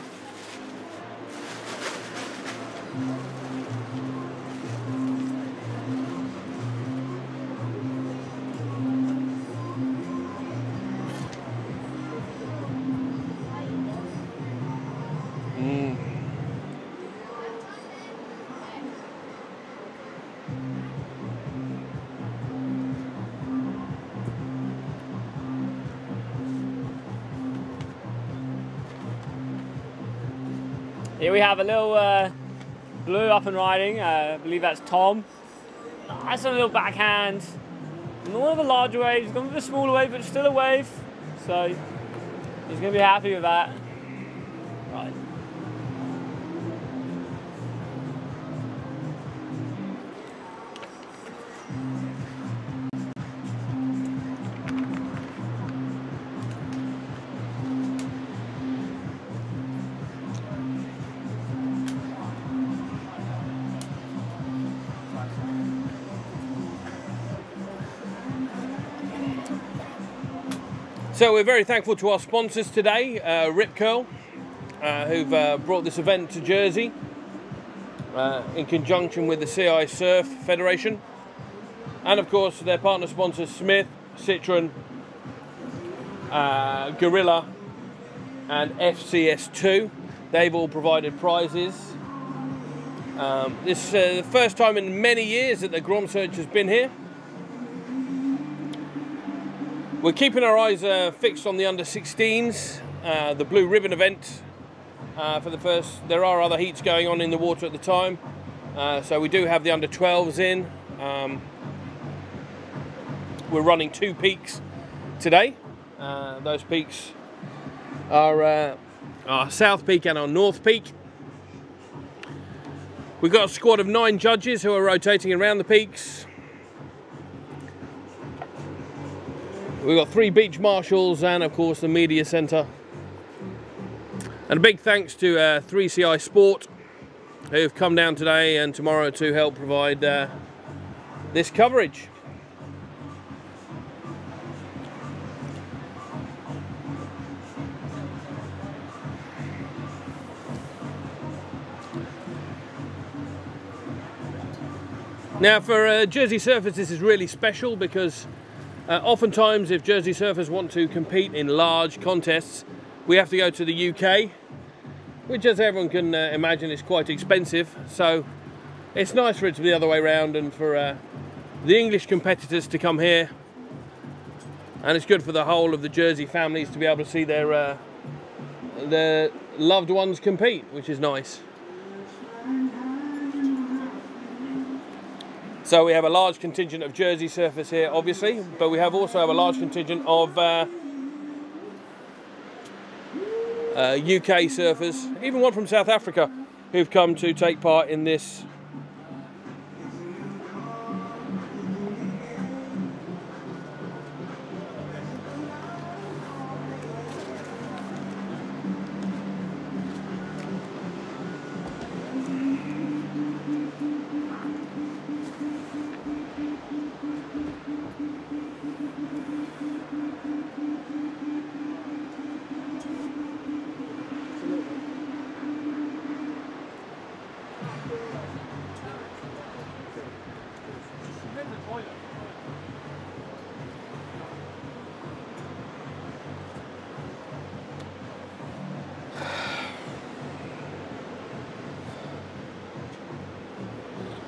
Here we have a little blue up and riding. I believe that's Tom. That's a little backhand. Not one of the larger waves. He's gone with a smaller wave, but still a wave. So he's going to be happy with that. Right. So we're very thankful to our sponsors today, Rip Curl, who've brought this event to Jersey in conjunction with the CI Surf Federation, and of course their partner sponsors Smith, Citron, Gorilla and FCS2. They've all provided prizes. This is the first time in many years that the Grom Search has been here. We're keeping our eyes fixed on the under-16s, the Blue Ribbon event for the first. There are other heats going on in the water at the time, so we do have the under-12s in. We're running 2 peaks today. Those peaks are our South Peak and our North Peak. We've got a squad of 9 judges who are rotating around the peaks. We've got 3 beach marshals and of course the media centre. And a big thanks to 3CI Sport, who've come down today and tomorrow to help provide this coverage. Now for Jersey surfers this is really special because oftentimes if Jersey surfers want to compete in large contests we have to go to the UK, which as everyone can imagine is quite expensive, so it's nice for it to be the other way around and for the English competitors to come here, and it's good for the whole of the Jersey families to be able to see their loved ones compete, which is nice. So we have a large contingent of Jersey surfers here, obviously, but we also have a large contingent of UK surfers, even one from South Africa, who've come to take part in this.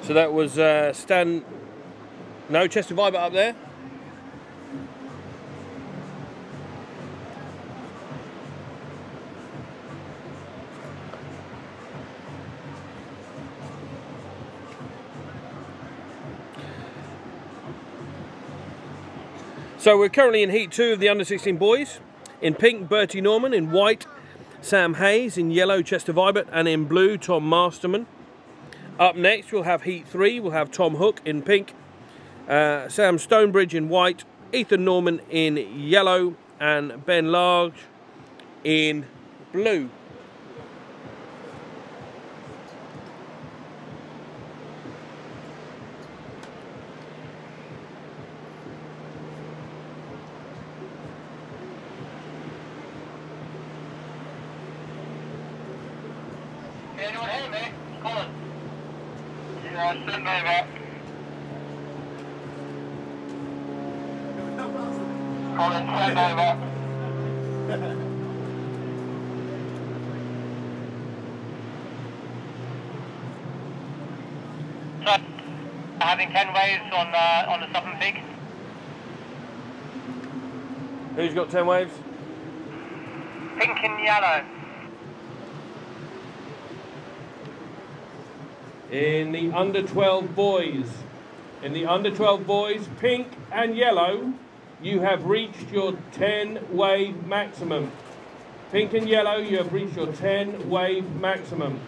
So that was Chester Viber up there. So we're currently in Heat 2 of the under-16 boys. In pink, Bertie Norman. In white, Sam Hayes. In yellow, Chester Vibert. And in blue, Tom Masterman. Up next, we'll have Heat 3. We'll have Tom Hook in pink, Sam Stonebridge in white, Ethan Norman in yellow, and Ben Large in blue. Anyone hear me? Colin. Yeah, send over. Colin, send over. So, having 10 waves on the southern peak. Who's got 10 waves? Pink and yellow. In the under 12 boys. In the under 12 boys, pink and yellow, you have reached your 10 wave maximum. Pink and yellow, you have reached your 10 wave maximum.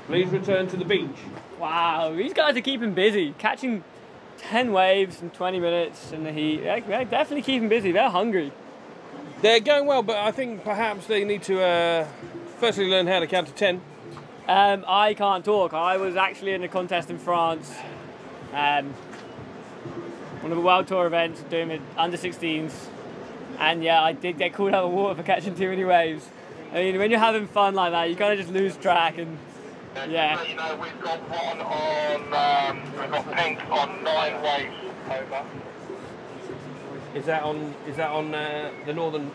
Please return to the beach. Wow, these guys are keeping busy, catching 10 waves in 20 minutes in the heat. They're definitely keeping busy, they're hungry. They're going well, but I think perhaps they need to firstly learn how to count to 10. I can't talk. I was actually in a contest in France, one of the World Tour events, doing the under 16s, and yeah, I did get called out of the water for catching too many waves. I mean, when you're having fun like that, you kind of just lose track, and yeah. You know, we've got one on, we've got pink on 9 waves over. Is that on the northern?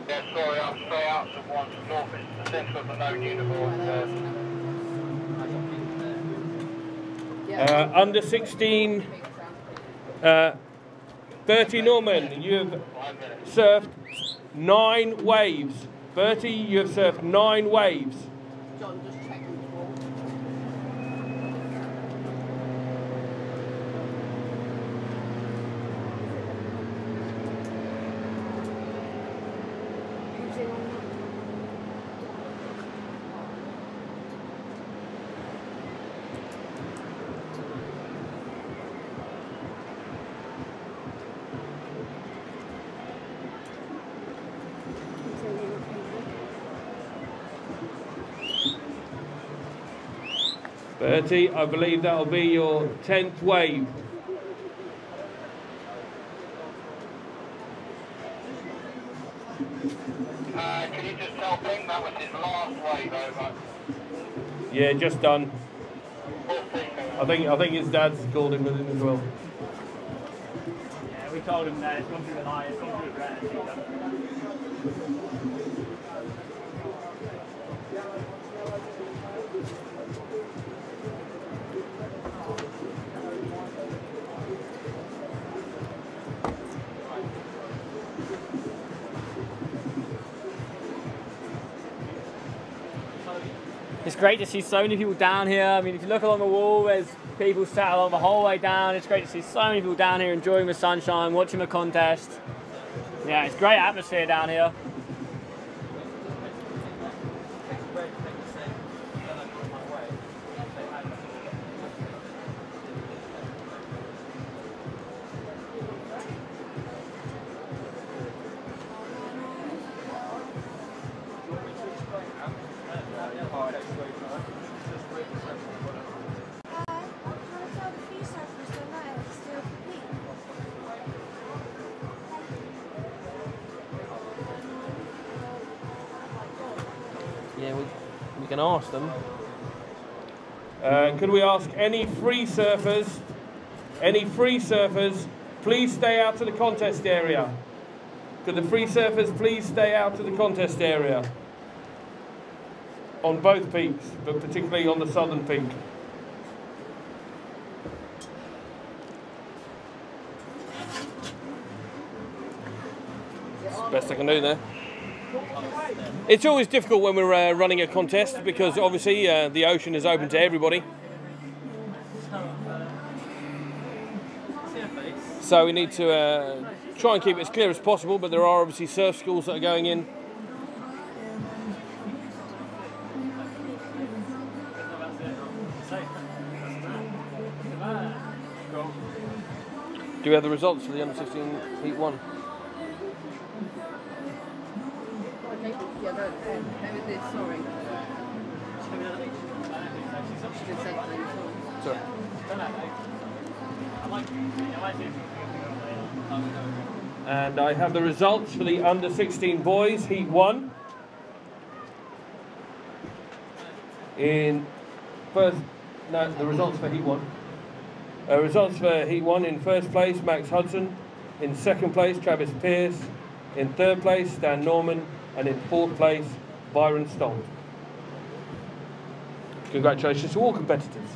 Yeah, sorry, I'm straight out to one north, it's the centre of the known universe. Under 16, Bertie Norman, you have surfed 9 waves. Bertie, you have surfed 9 waves. John, just check. Bertie, I believe that'll be your 10th wave. Can you just tell Pink that was his last wave over? Yeah, just done. I think his dad's called him with him as well. Yeah, we told him that it's gone through the line, it's gone through the red. It's great to see so many people down here. I mean, if you look along the wall, there's people sat along the whole way down. It's great to see so many people down here enjoying the sunshine, watching the contest. Yeah, it's great atmosphere down here. Yeah, we can ask them. Could we ask any free surfers, please stay out to the contest area? Could the free surfers please stay out to the contest area? On both peaks, but particularly on the southern peak. That's the best I can do there. It's always difficult when we're running a contest because obviously the ocean is open to everybody. So we need to try and keep it as clear as possible, but there are obviously surf schools that are going in. Do we have the results for the under 16 heat 1? Yeah, no, this, sorry. She did say Sorry. And I have the results for the under 16 boys, heat 1. In first, no, the results for heat 1. Results for heat 1: in first place, Max Hudson. In second place, Travis Pierce. In third place, Stan Norman. And in fourth place, Byron Stolt. Congratulations to all competitors.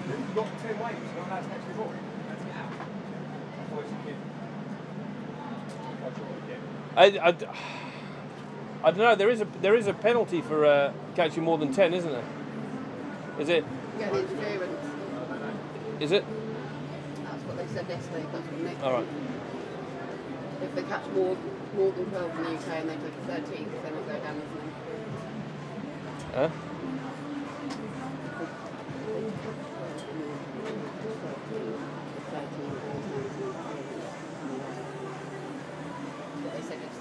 You've got 10 waves, you're allowed to catch before. I don't know. There is a penalty for catching more than 10, isn't there? Is it? Yeah, the interference. Is it? That's what they said yesterday. That's what next. All right. If they catch more than 12 in the UK and they take a 13th, then it'll go down, isn't it? Huh? They said yesterday.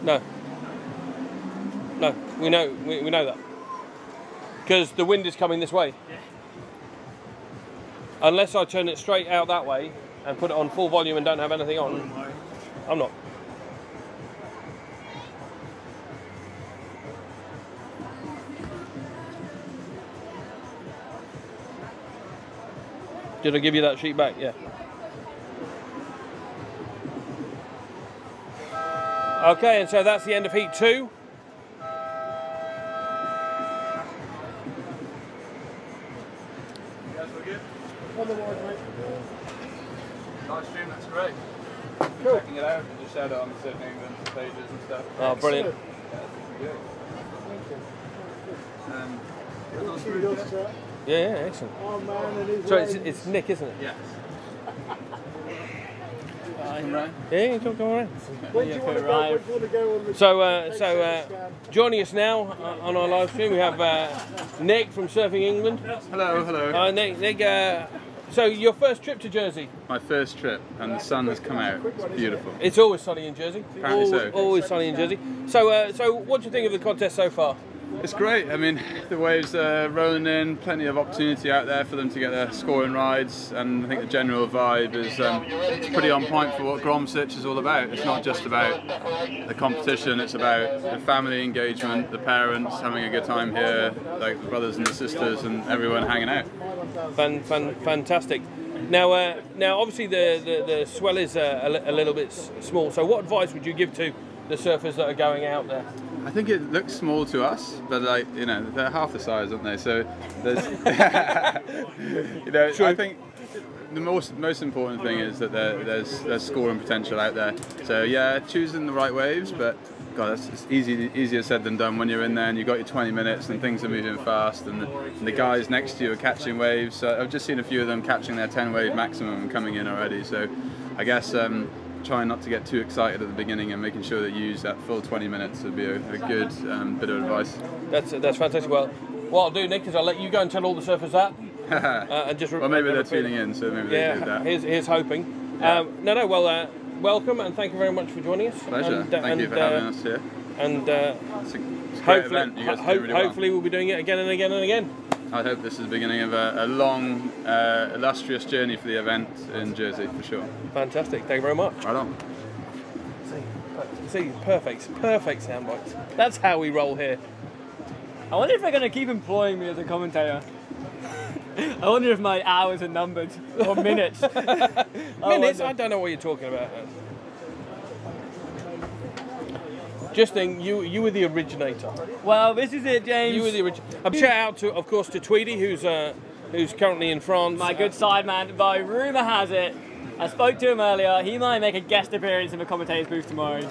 No. No, we know that. Because the wind is coming this way. Yeah. Unless I turn it straight out that way and put it on full volume and don't have anything on, I'm not. Did I give you that sheet back? Yeah. Okay, and so that's the end of heat 2. Live stream, that's great. Cool. Checking it out and just shout it on the Surfing England pages and stuff. Oh, brilliant. Yeah, excellent. Oh man, it is. So it's Nick, isn't it? Yes. Yeah, you can go around. When do you want to go? When do you want to go on the So joining us now on our live stream, we have Nick from Surfing England. Hello, hello. Nick, so your first trip to Jersey? My first trip, and the sun has come out. It's beautiful. It's always sunny in Jersey. Apparently so. Always sunny in Jersey. So what do you think of the contest so far? It's great. I mean, the waves are rolling in, plenty of opportunity out there for them to get their scoring rides, and I think the general vibe is it's pretty on point for what Grom Sitch is all about. It's not just about the competition, it's about the family engagement, the parents having a good time here, like the brothers and the sisters and everyone hanging out. Fantastic. Now, now obviously the swell is a little bit small. So what advice would you give to the surfers that are going out there? I think it looks small to us, but like, you know, they're half the size, aren't they? So there's, you know, I think the most important thing is that there's scoring potential out there. So yeah, choosing the right waves, but God, it's easier said than done when you're in there and you've got your 20 minutes and things are moving fast and the guys next to you are catching waves. So I've just seen a few of them catching their 10 wave maximum and coming in already. So I guess trying not to get too excited at the beginning and making sure that you use that full 20 minutes would be a good bit of advice. That's fantastic. Well, what I'll do, Nick, is I'll let you go and tell all the surfers that. And just well, maybe they're tuning in, so maybe they do that. Here's hoping. Yeah. No, well, welcome and thank you very much for joining us. Pleasure. Thank you for having us here. And it's a great event. You guys do really well. Hopefully we'll be doing it again and again and again. I hope this is the beginning of a long, illustrious journey for the event in Jersey, for sure. Fantastic. Thank you very much. Right on. See, perfect sound bites. That's how we roll here. I wonder if they're going to keep employing me as a commentator. I wonder if my hours are numbered, or minutes. Minutes? I don't know what you're talking about. Just think, you were the originator. Well, this is it, James. You were the originator. A shout out to, of course, to Tweedy, who's currently in France. My good sideman. By rumour has it, I spoke to him earlier. He might make a guest appearance in the commentator's booth tomorrow.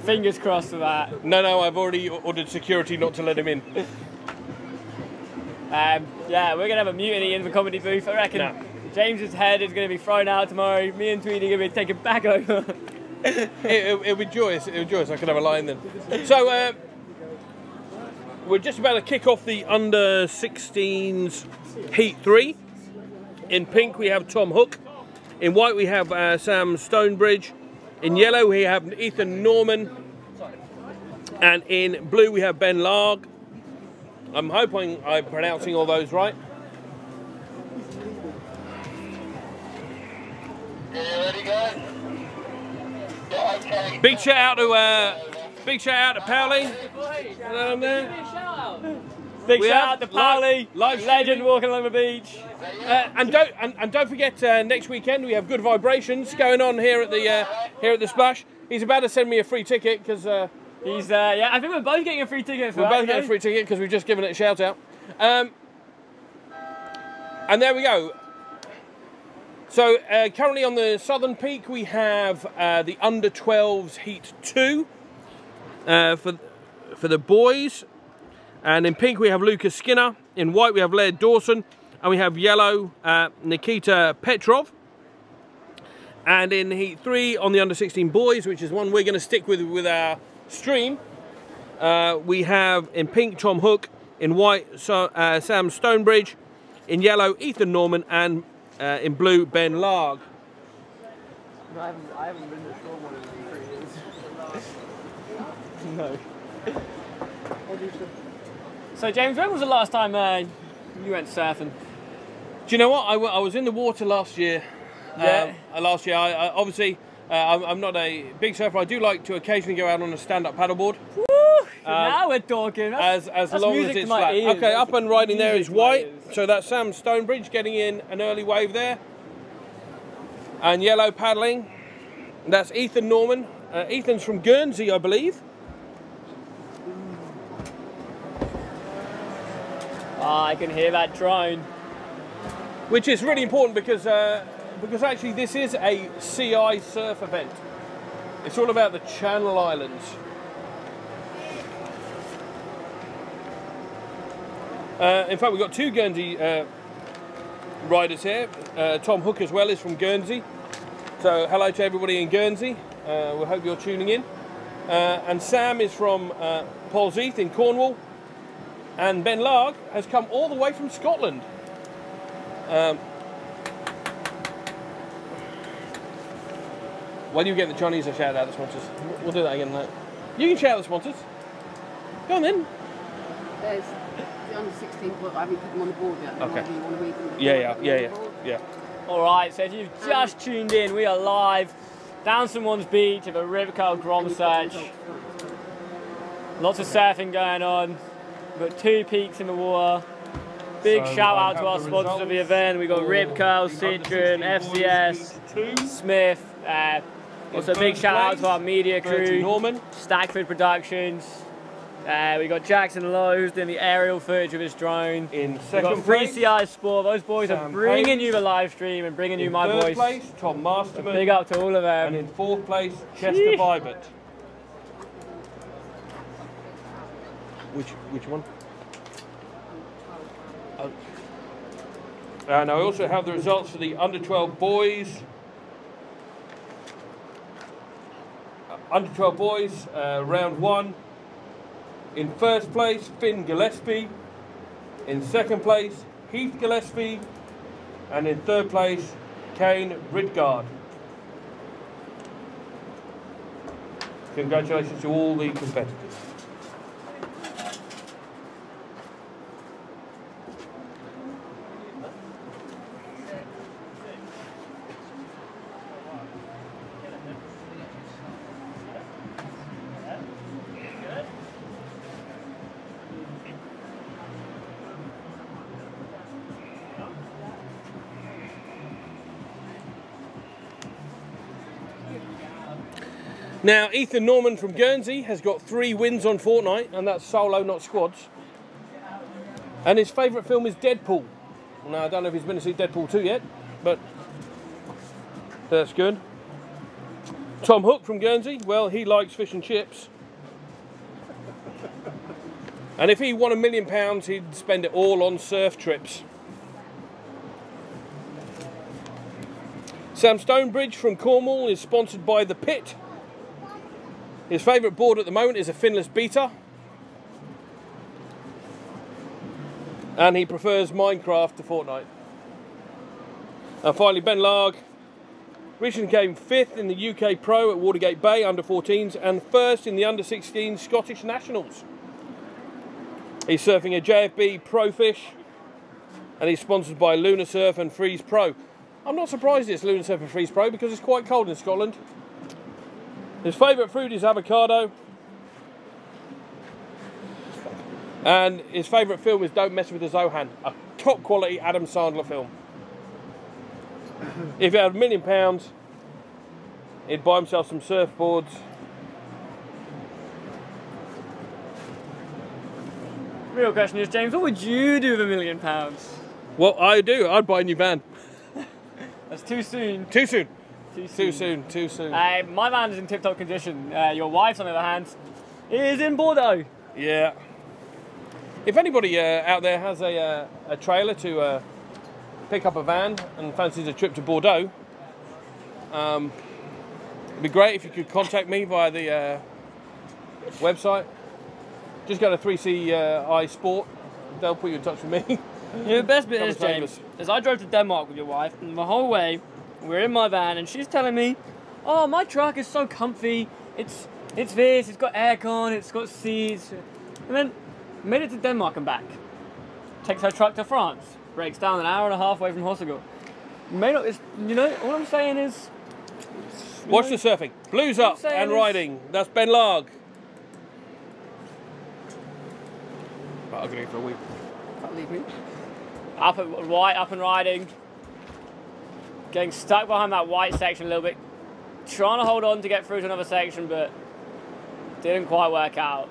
Fingers crossed for that. No, I've already ordered security not to let him in. Yeah, we're going to have a mutiny in the comedy booth. I reckon James's head is going to be thrown out tomorrow. Me and Tweedy are going to be taken back over. It'll be joyous. It'll be joyous. I can have a line then. So we're just about to kick off the under 16s heat 3. In pink we have Tom Hook. In white we have Sam Stonebridge. In yellow we have Ethan Norman. And in blue we have Ben Larg. I'm hoping I'm pronouncing all those right. Ready, guys? Okay. Big shout out to Powley. Hello there. Big shout out to Powley, legend walking along the beach. And don't forget, next weekend we have Good Vibrations going on here at the Splash. He's about to send me a free ticket because he's yeah. I think we're both getting a free ticket. We're both getting a free ticket because we've just given it a shout out. And there we go. So currently on the southern peak we have the under 12s heat 2 for the boys, and in pink we have Lucas Skinner, in white we have Laird Dawson, and we have yellow Nikita Petrov. And in heat 3 on the under 16 boys, which is one we're going to stick with our stream, we have in pink Tom Hook, in white Sam Stonebridge, in yellow Ethan Norman, and in blue, Ben Larg. I haven't been to Stormwater in 3 years. No. So James, when was the last time you went surfing? Do you know what? I was in the water last year. Yeah. Last year, I obviously, I'm not a big surfer. I do like to occasionally go out on a stand-up paddleboard. Woo! Now we're talking. As long as it's flat. Okay, up and riding there is white. So that's Sam Stonebridge getting in an early wave there. And yellow paddling. That's Ethan Norman. Ethan's from Guernsey, I believe. Oh, I can hear that drone. Which is really important because actually this is a CI surf event. It's all about the Channel Islands. In fact, we've got two Guernsey riders here. Tom Hook as well is from Guernsey. So hello to everybody in Guernsey. We hope you're tuning in. And Sam is from Polzeath in Cornwall. And Ben Larg has come all the way from Scotland. While you get the Johnnies a shout out the sponsors. We'll do that again later. You can shout out the sponsors. Go on then. There's the under 16 book. I haven't put them on the board yet. Okay. Do you want to read them? Yeah. Alright, so if you've just tuned in, we are live down St One's Beach at the Rip Curl Grom Search. Lots of surfing going on. We've got 2 peaks in the water. Big So shout I out to have our the sponsors of the results event. We got for Rip Curl, the Citron, under 16 FCS, boys in 2. Smith. Also, big first shout out place, to our media Bertie crew, Norman. Stackford Productions. We got Jackson Lowe who's doing the aerial footage of his drone. In We second got place, 3CI Sport. Those boys are Sam bringing Hayes. you the live stream and bringing you in my third voice. place, Tom Masterman. Big up to all of And them. in fourth place, Chester Sheesh. Vibert. Which one? Oh. And I also have the results for the under 12 boys. Under 12 boys, round 1. In first place, Finn Gillespie. In second place, Heath Gillespie. And in third place, Kane Ridgard. Congratulations to all the competitors. Now, Ethan Norman from Guernsey has got 3 wins on Fortnite, and that's solo, not squads. And his favourite film is Deadpool. Now, I don't know if he's been to see Deadpool 2 yet, but that's good. Tom Hook from Guernsey, well, he likes fish and chips. And if he won £1 million, he'd spend it all on surf trips. Sam Stonebridge from Cornwall is sponsored by The Pit. His favourite board at the moment is a finless beater. And he prefers Minecraft to Fortnite. And finally, Ben Larg recently came 5th in the UK Pro at Watergate Bay under 14s and 1st in the under 16 Scottish Nationals. He's surfing a JFB Pro Fish and he's sponsored by Lunar Surf and Freeze Pro. I'm not surprised it's Lunar Surf and Freeze Pro because it's quite cold in Scotland. His favourite food is avocado. And his favourite film is Don't Mess with the Zohan, a top quality Adam Sandler film. If he had £1 million, he'd buy himself some surfboards. Real question is, James, what would you do with £1 million? Well, I do. I'd buy a new van. That's too soon. Too soon. Too soon. Too soon. My van is in tip-top condition. Your wife's, on the other hand, is in Bordeaux. Yeah. If anybody out there has a trailer to pick up a van and fancies a trip to Bordeaux, it'd be great if you could contact me via the website. Just go to 3CI Sport. They'll put you in touch with me. The best bit is, James, is I drove to Denmark with your wife, and the whole way we're in my van, and she's telling me, "Oh, my truck is so comfy. It's this. It's got aircon. It's got seats." And then made it to Denmark and back. Takes her truck to France. Breaks down an hour and a half away from Horsegård. All I'm saying is, Watch the surfing. Blues up and riding. That's Ben Larg. Right, I'm going to go for a week. Can't leave me. Up and riding. Getting stuck behind that white section a little bit. Trying to hold on to get through to another section, but didn't quite work out.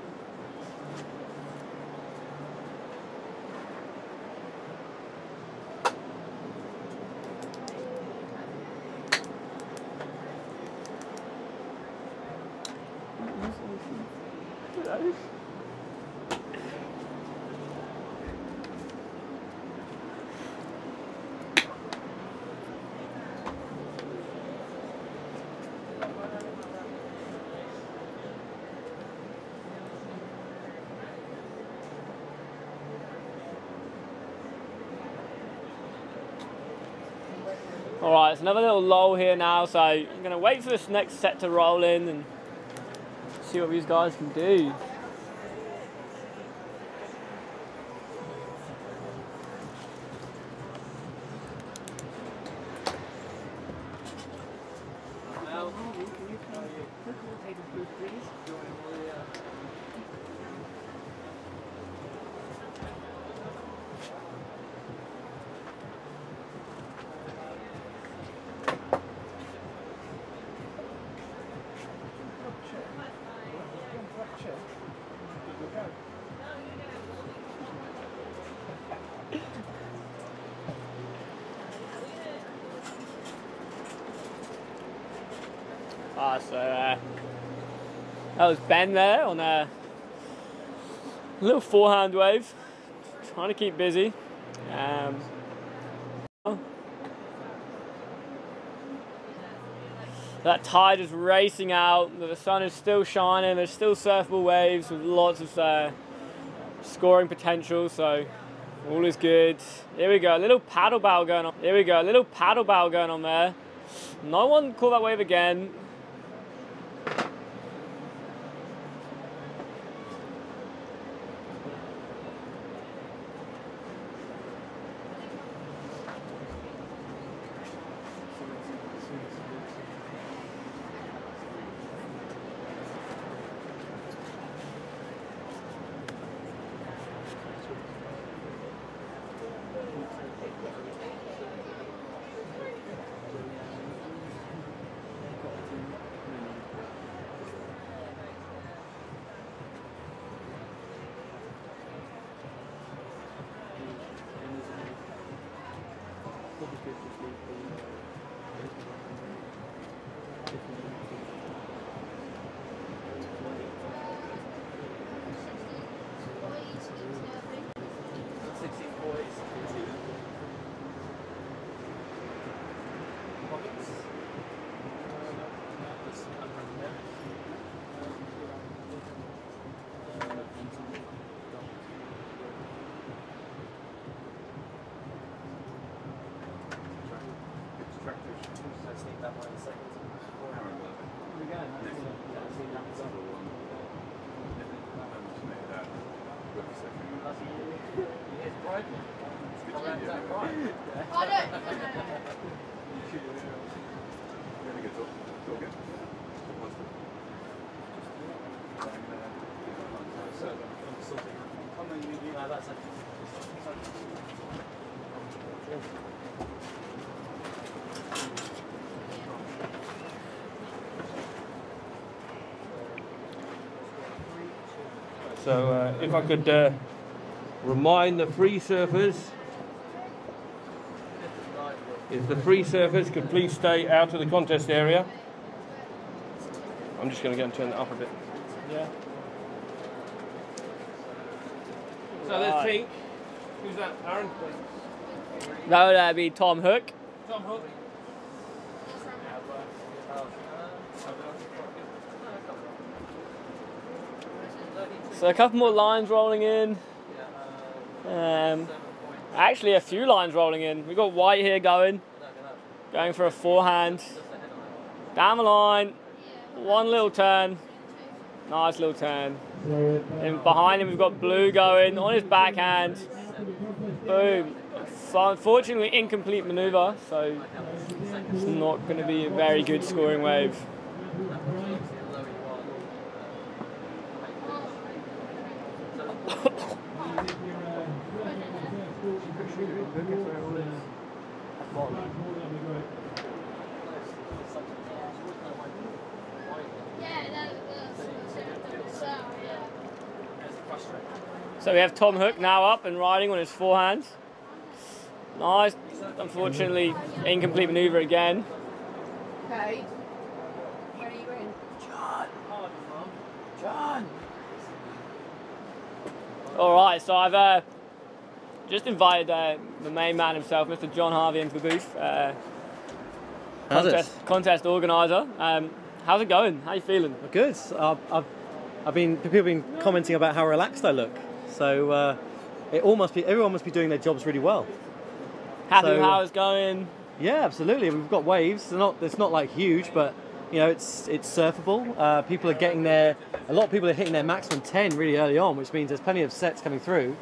Alright, it's another little lull here now, so I'm going to wait for this next set to roll in and see what these guys can do. So that was Ben there on a little forehand wave, trying to keep busy. That tide is racing out, the sun is still shining, there's still surfable waves with lots of scoring potential, so all is good. Here we go, a little paddle bow going on. Here we go, a little paddle bow going on there. No one caught that wave again. So if I could remind the free surfers, if the free surfers could please stay out of the contest area. I'm just going to go and turn that up a bit. Yeah. So there's Pink. Who's that, Aaron? That would be Tom Hook. Tom Hook. So a couple more lines rolling in. Actually a few lines rolling in. We've got White here going for a forehand. Down the line, one little turn. Nice little turn. And behind him we've got Blue going on his backhand. Boom. So unfortunately incomplete manoeuvre, so it's not going to be a very good scoring wave. So we have Tom Hook now up and riding on his forehand. Nice. Unfortunately, incomplete manoeuvre again. Okay. Where are you in? John. All right, so I've just invited the main man himself, Mr. John Harvey, into the booth. Contest organizer. How's it going? How you feeling? Good. People have been commenting about how relaxed I look. So everyone must be doing their jobs really well. Happy with how it's going? Yeah, absolutely. We've got waves. It's not like huge, but you know it's surfable. People are getting there. A lot of people are hitting their maximum 10 really early on, which means there's plenty of sets coming through.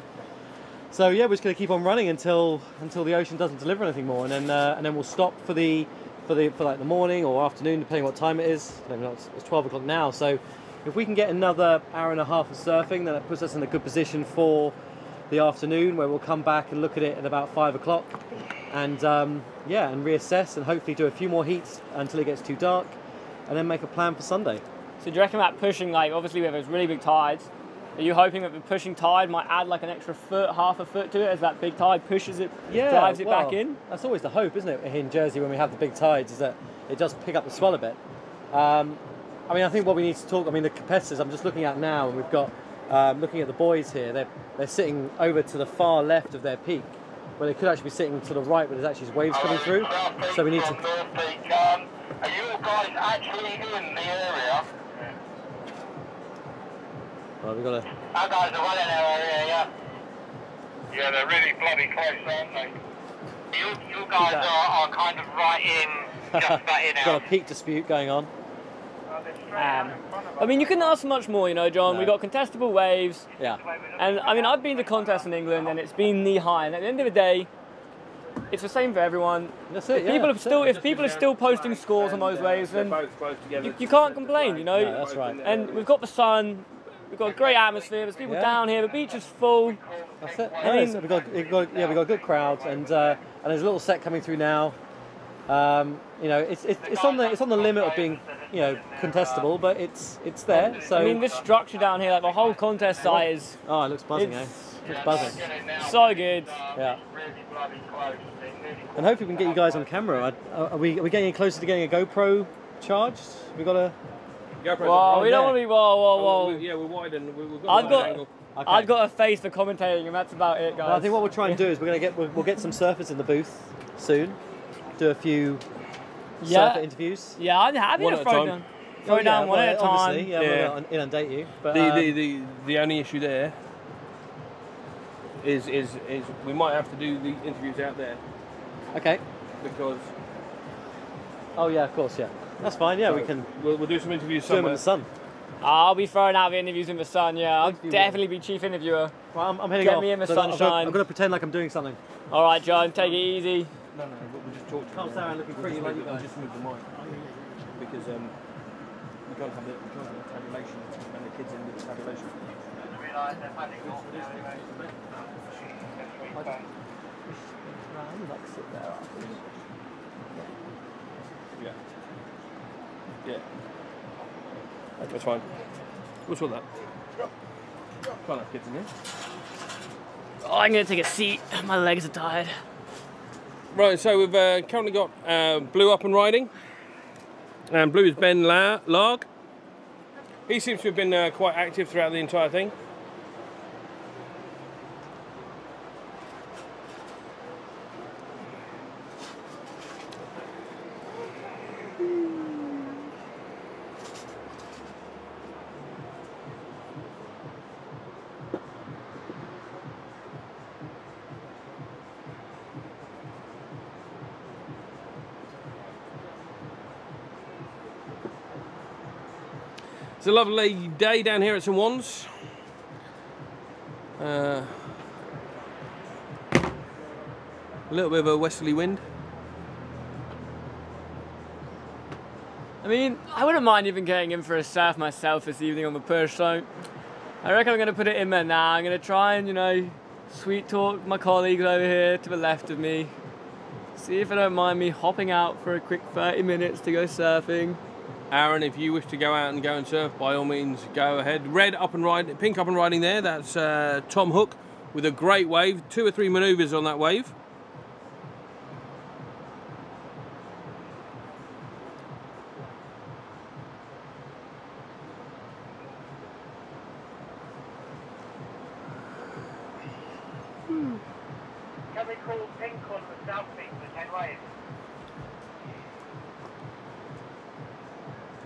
So yeah, we're just going to keep on running until the ocean doesn't deliver anything more, and then we'll stop for like the morning or afternoon, depending what time it is. I don't know, it's 12 o'clock now. So if we can get another hour and a half of surfing, then that puts us in a good position for the afternoon, where we'll come back and look at it at about 5 o'clock, and and reassess and hopefully do a few more heats until it gets too dark, and then make a plan for Sunday. So do you reckon that pushing, like obviously we have those really big tides, are you hoping that the pushing tide might add like an extra foot, half a foot to it as that big tide pushes it, drives it back in? That's always the hope, isn't it, in Jersey when we have the big tides, is that it does pick up the swell a bit. I mean, I think what we need to talk. I mean, the competitors I'm just looking at now, and we've got looking at the boys here. They're sitting over to the far left of their peak, where they could actually be sitting to the right, where there's actually waves coming through. So we need to. Are you guys actually in the area? Well, we've got to. Our guys are running our area, yeah. Yeah, they're really bloody close, aren't they? You guys are kind of right in, just that in Got a peak dispute going on. I mean, you couldn't ask for much more, you know, John. No. We got contestable waves. Yeah. And I mean, I've been to contests in England, and it's been knee high. And at the end of the day, it's the same for everyone. That's it. If people are still posting scores on those waves, then you can't complain, you know. No, that's right. And we've got the sun. We've got a great atmosphere. There's people down here. The beach is full. That's it. I mean, we've got a good crowd, and there's a little set coming through now. You know, it's on the limit of being, you know, contestable, but it's there. So I mean, this structure down here, like the whole contest site is. Oh, it looks buzzing, eh? It's buzzing. So good. Yeah. And hopefully we can get you guys on camera. Are we getting any closer to getting a GoPro charged? We got a. Whoa, we don't want to be whoa. Yeah, we're wide and we've got a wide angle. Okay. I've got a face for commentating, and that's about it, guys. Well, I think what we'll try and do is we'll get some surfers in the booth soon. Do a few surfer interviews. Yeah, I'm happy One to at a throw time. down one at a time. Obviously, yeah, we're not inundate you. But The only issue there is we might have to do the interviews out there okay. because. Oh yeah, of course, yeah. That's fine. Yeah, So we can We'll do some interviews do them somewhere. in the sun. I'll be throwing out the interviews in the sun, yeah. I'll definitely be chief interviewer. Well, I'm heading Get off. me in the so sunshine. I'm going to pretend like I'm doing something. All right, John, take it easy. No, we'll just talk to Can't stay around looking pretty like you We'll guys. just move the mic because we can't have the tabulation and the kids in the tabulation. Yeah. That's fine. We'll sort that. Can't have kids in here. Oh, I'm going to take a seat. My legs are tired. Right, so we've currently got Blue up and riding. And Blue is Ben Larg. He seems to have been quite active throughout the entire thing. It's a lovely day down here at St Wands. A little bit of a westerly wind. I mean, I wouldn't mind even getting in for a surf myself this evening on the push, so I reckon I'm going to put it in there now. I'm going to try and, you know, sweet talk my colleagues over here to the left of me. See if they don't mind me hopping out for a quick 30 minutes to go surfing. Aaron, if you wish to go out and go and surf, by all means, go ahead. Red up and riding, pink up and riding there. That's Tom Hook with a great wave. 2 or 3 manoeuvres on that wave. Can we call pink on the south peak for 10 waves?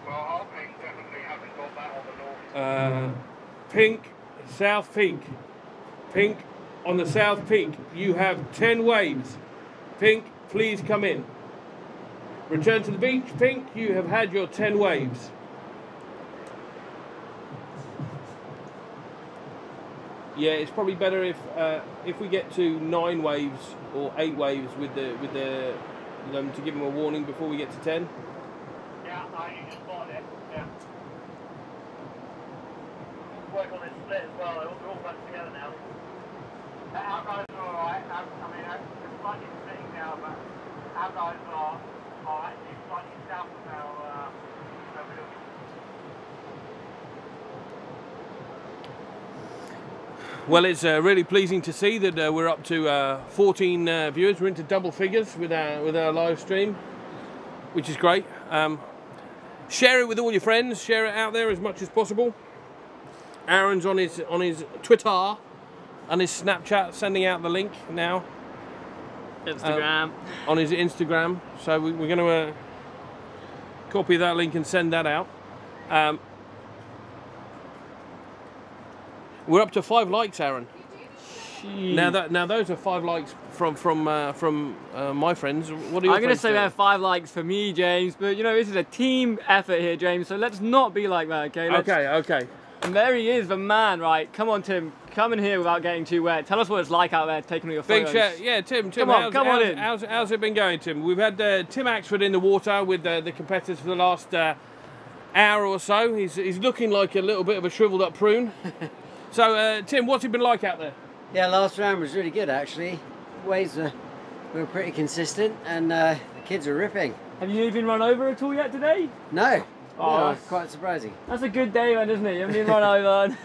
Well, our pink definitely haven't got that on the north. Pink, South Peak. Pink on the South Peak. You have 10 waves. Pink, please come in. Return to the beach. Pink, you have had your 10 waves. Yeah, it's probably better if we get to 9 waves or 8 waves with them to give them a warning before we get to 10. Yeah, you just spotted it. Yeah. Work on this split as well. They're all back together now. Our guys are alright. I mean, they're slightly splitting now, but our guys are actually slightly south of our middle. Well, it's really pleasing to see that we're up to 14 viewers. We're into double figures with our live stream, which is great. Share it with all your friends. Share it out there as much as possible. Aaron's on his Twitter and his Snapchat, sending out the link now. Instagram. On his Instagram. So we're going to copy that link and send that out. We're up to 5 likes, Aaron. Jeez. Now those are 5 likes from my friends. What are your I'm going to say we have 5 likes for me, James, but you know, this is a team effort here, James, so let's not be like that, okay? Okay. And there he is, the man, right? Come on, Tim. Come in here without getting too wet. Tell us what it's like out there taking all your Big photos. yeah, Tim, Come on in. How's it been going, Tim? We've had Tim Axford in the water with the competitors for the last hour or so. He's looking like a little bit of a shriveled up prune. So, Tim, what's it been like out there? Yeah, last round was really good actually. Waves were pretty consistent and the kids are ripping. Have you even run over at all yet today? No. Oh, No, that's quite surprising. That's a good day, man, isn't it? You haven't even run over.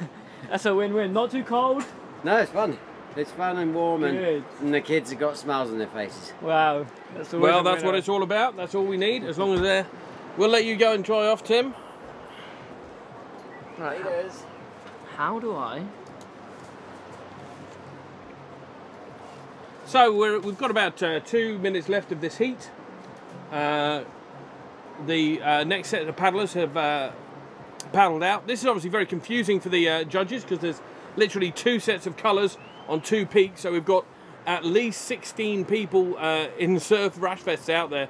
That's a win-win. Not too cold? No, it's fun. It's fun and warm Good. and the kids have got smiles on their faces. Wow. That's Well, that's what it's all about. That's all we need. As long as we'll let you go and dry off, Tim. Right. How do I? So we've got about 2 minutes left of this heat. The next set of paddlers have paddled out. This is obviously very confusing for the judges because there's literally 2 sets of colours on 2 peaks. So we've got at least 16 people in surf rash vests out there.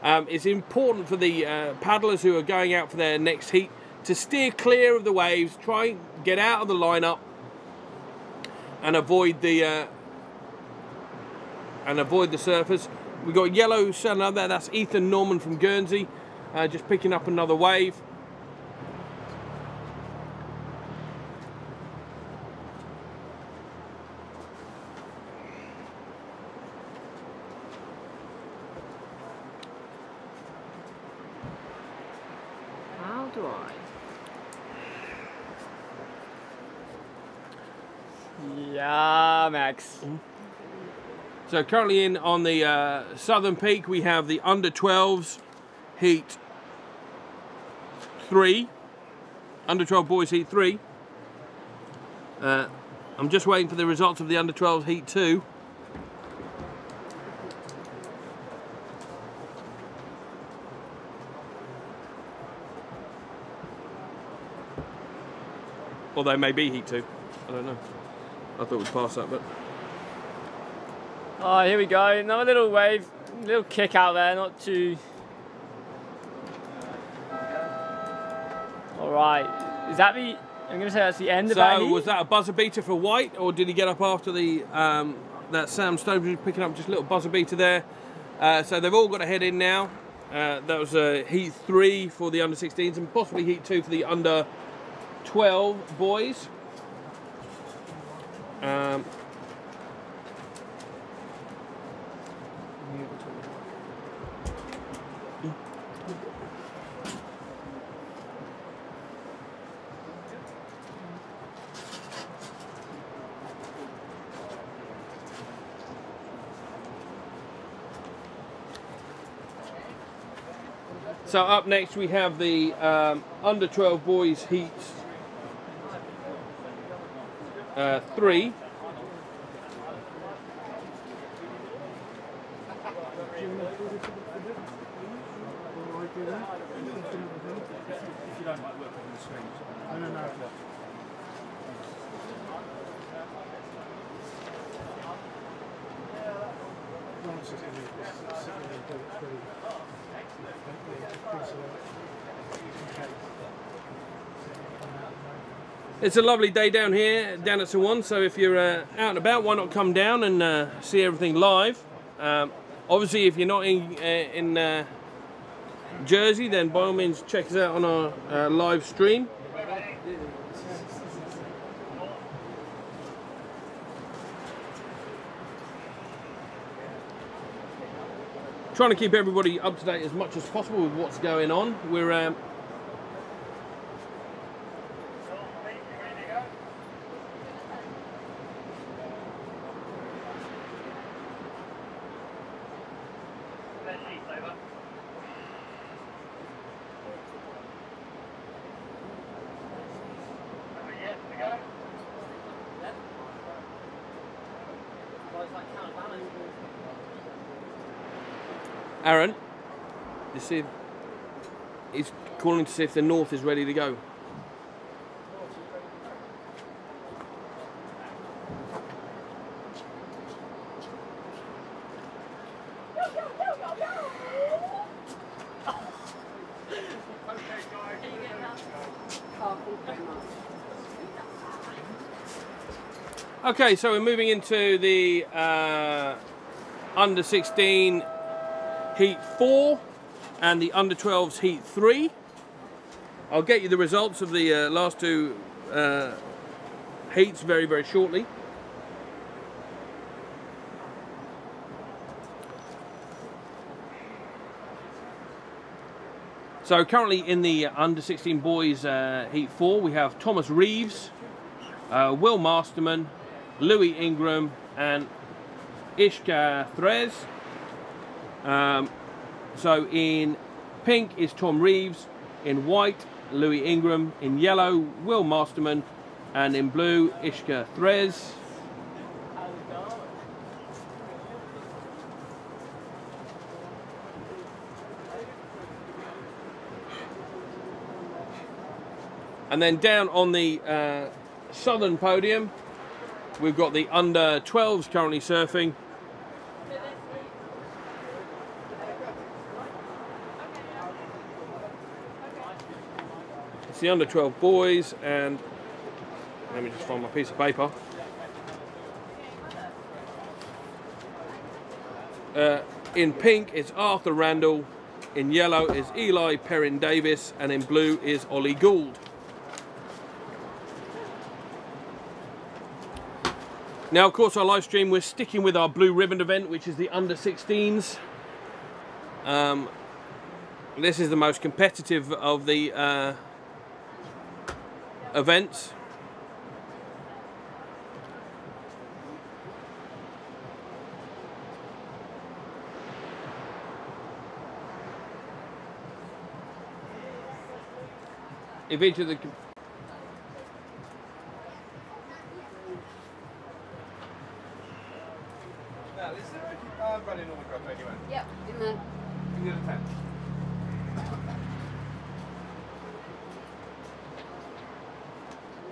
It's important for the paddlers who are going out for their next heat to steer clear of the waves, try and get out of the lineup, and avoid the surfers. We've got yellow sun out there. That's Ethan Norman from Guernsey, just picking up another wave. How do I? Yeah, Max. So currently in on the southern peak, we have the under 12s heat 3, under 12 boys heat 3. I'm just waiting for the results of the under 12s heat 2. Or they may be heat 2. I don't know. I thought we'd pass that, but. Oh, here we go. Another little wave, little kick out there, not too. All right, is that the? I'm gonna say that's the end of that. So heat? was that a buzzer beater for White, or did he get up after the that Sam Stone was picking up just a little buzzer beater there? So they've all got to head in now. That was heat 3 for the under 16s and possibly heat 2 for the under 12 boys. So up next we have the under 12 boys heat 3. It's a lovely day down here, down at Swan, so if you're out and about, why not come down and see everything live. Obviously, if you're not in Jersey, then by all means check us out on our live stream. Trying to keep everybody up to date as much as possible with what's going on. We're Aaron, you see, he's calling to see if the north is ready to go. Okay, so we're moving into the under 16 heat 4 and the under 12s heat 3. I'll get you the results of the last two heats very, very shortly. So currently in the under 16 boys heat 4 we have Thomas Reeves, Will Masterman, Louis Ingram and Ishka Threz. So in pink is Tom Reeves, in white Louis Ingram, in yellow Will Masterman, and in blue Ishka Threz. And then down on the southern podium we've got the under 12s currently surfing. It's the under 12 boys, and let me just find my piece of paper. In pink is Arthur Randall, in yellow is Eli Perrin Davis, and in blue is Ollie Gould. Now, of course, our live stream, we're sticking with our blue ribbon event, which is the under 16s. This is the most competitive of the events. If each of the running all the grub anyway. Yep, in there. In the other tent.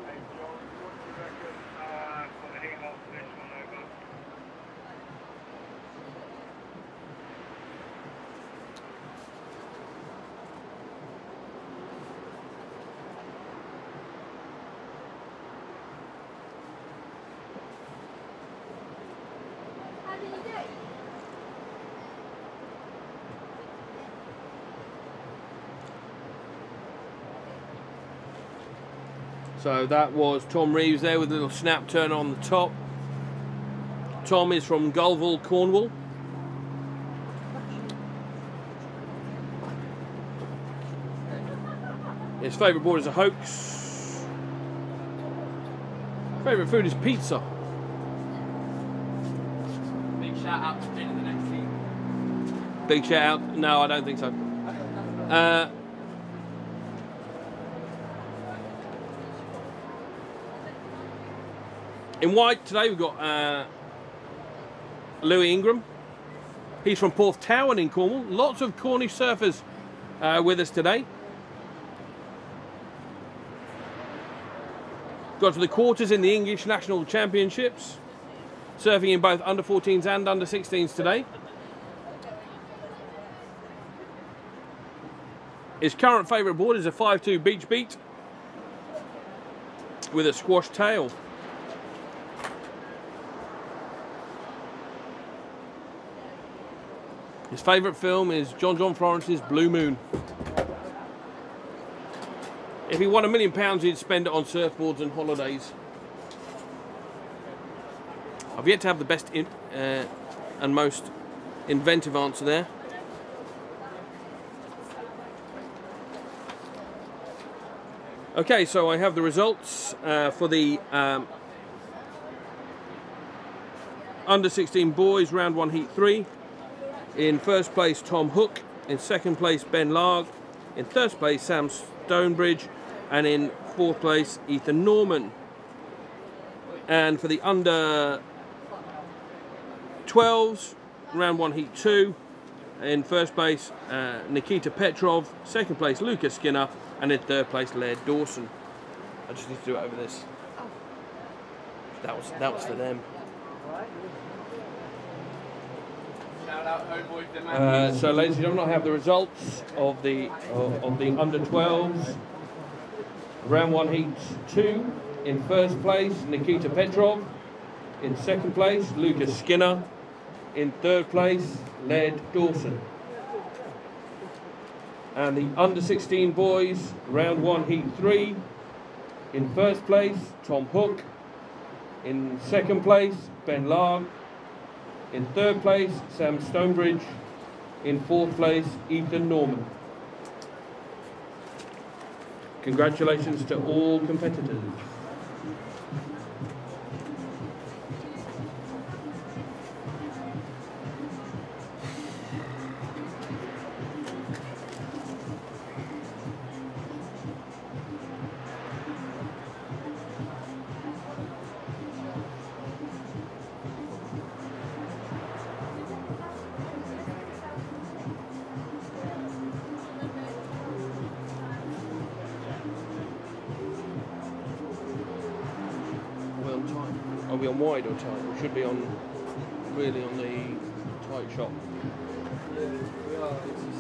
Hey John, what do you reckon for the heat off this one over? How did you do? So that was Tom Reeves there with a little snap turn on the top. Tom is from Gulville, Cornwall. His favourite board is a hoax. Favourite food is pizza. Big shout out to Finn in the next team. Big shout out. No, I don't think so. In white today we've got Louis Ingram. He's from Porthtowan in Cornwall. Lots of Cornish surfers with us today. Got to the quarters in the English National Championships. Surfing in both under 14s and under 16s today. His current favourite board is a 5.2 Beach Beat with a squash tail. His favourite film is John Florence's Blue Moon. If he won £1 million, he'd spend it on surfboards and holidays. I've yet to have the best and most inventive answer there. Okay, so I have the results for the under 16 boys round 1 heat 3. In first place Tom Hook, in second place Ben Larg, in third place Sam Stonebridge, and in fourth place Ethan Norman. And for the under 12s round 1 heat 2, In first place, Nikita Petrov. Second place, Lucas Skinner. And in third place, Laird Dawson. I just need to do it over this. That was for them. So, ladies and gentlemen, I have the results of the under 12s. Round 1, heat 2. In first place, Nikita Petrov. In second place, Lucas Skinner. In third place, Laird Dawson. And the under 16 boys, round 1, heat 3. In first place, Tom Hook. In second place, Ben Larg. In third place, Sam Stonebridge. In fourth place, Ethan Norman. Congratulations to all competitors. Are we on wide or tight? We should be on, really on the tight shot. Yeah, we are. It's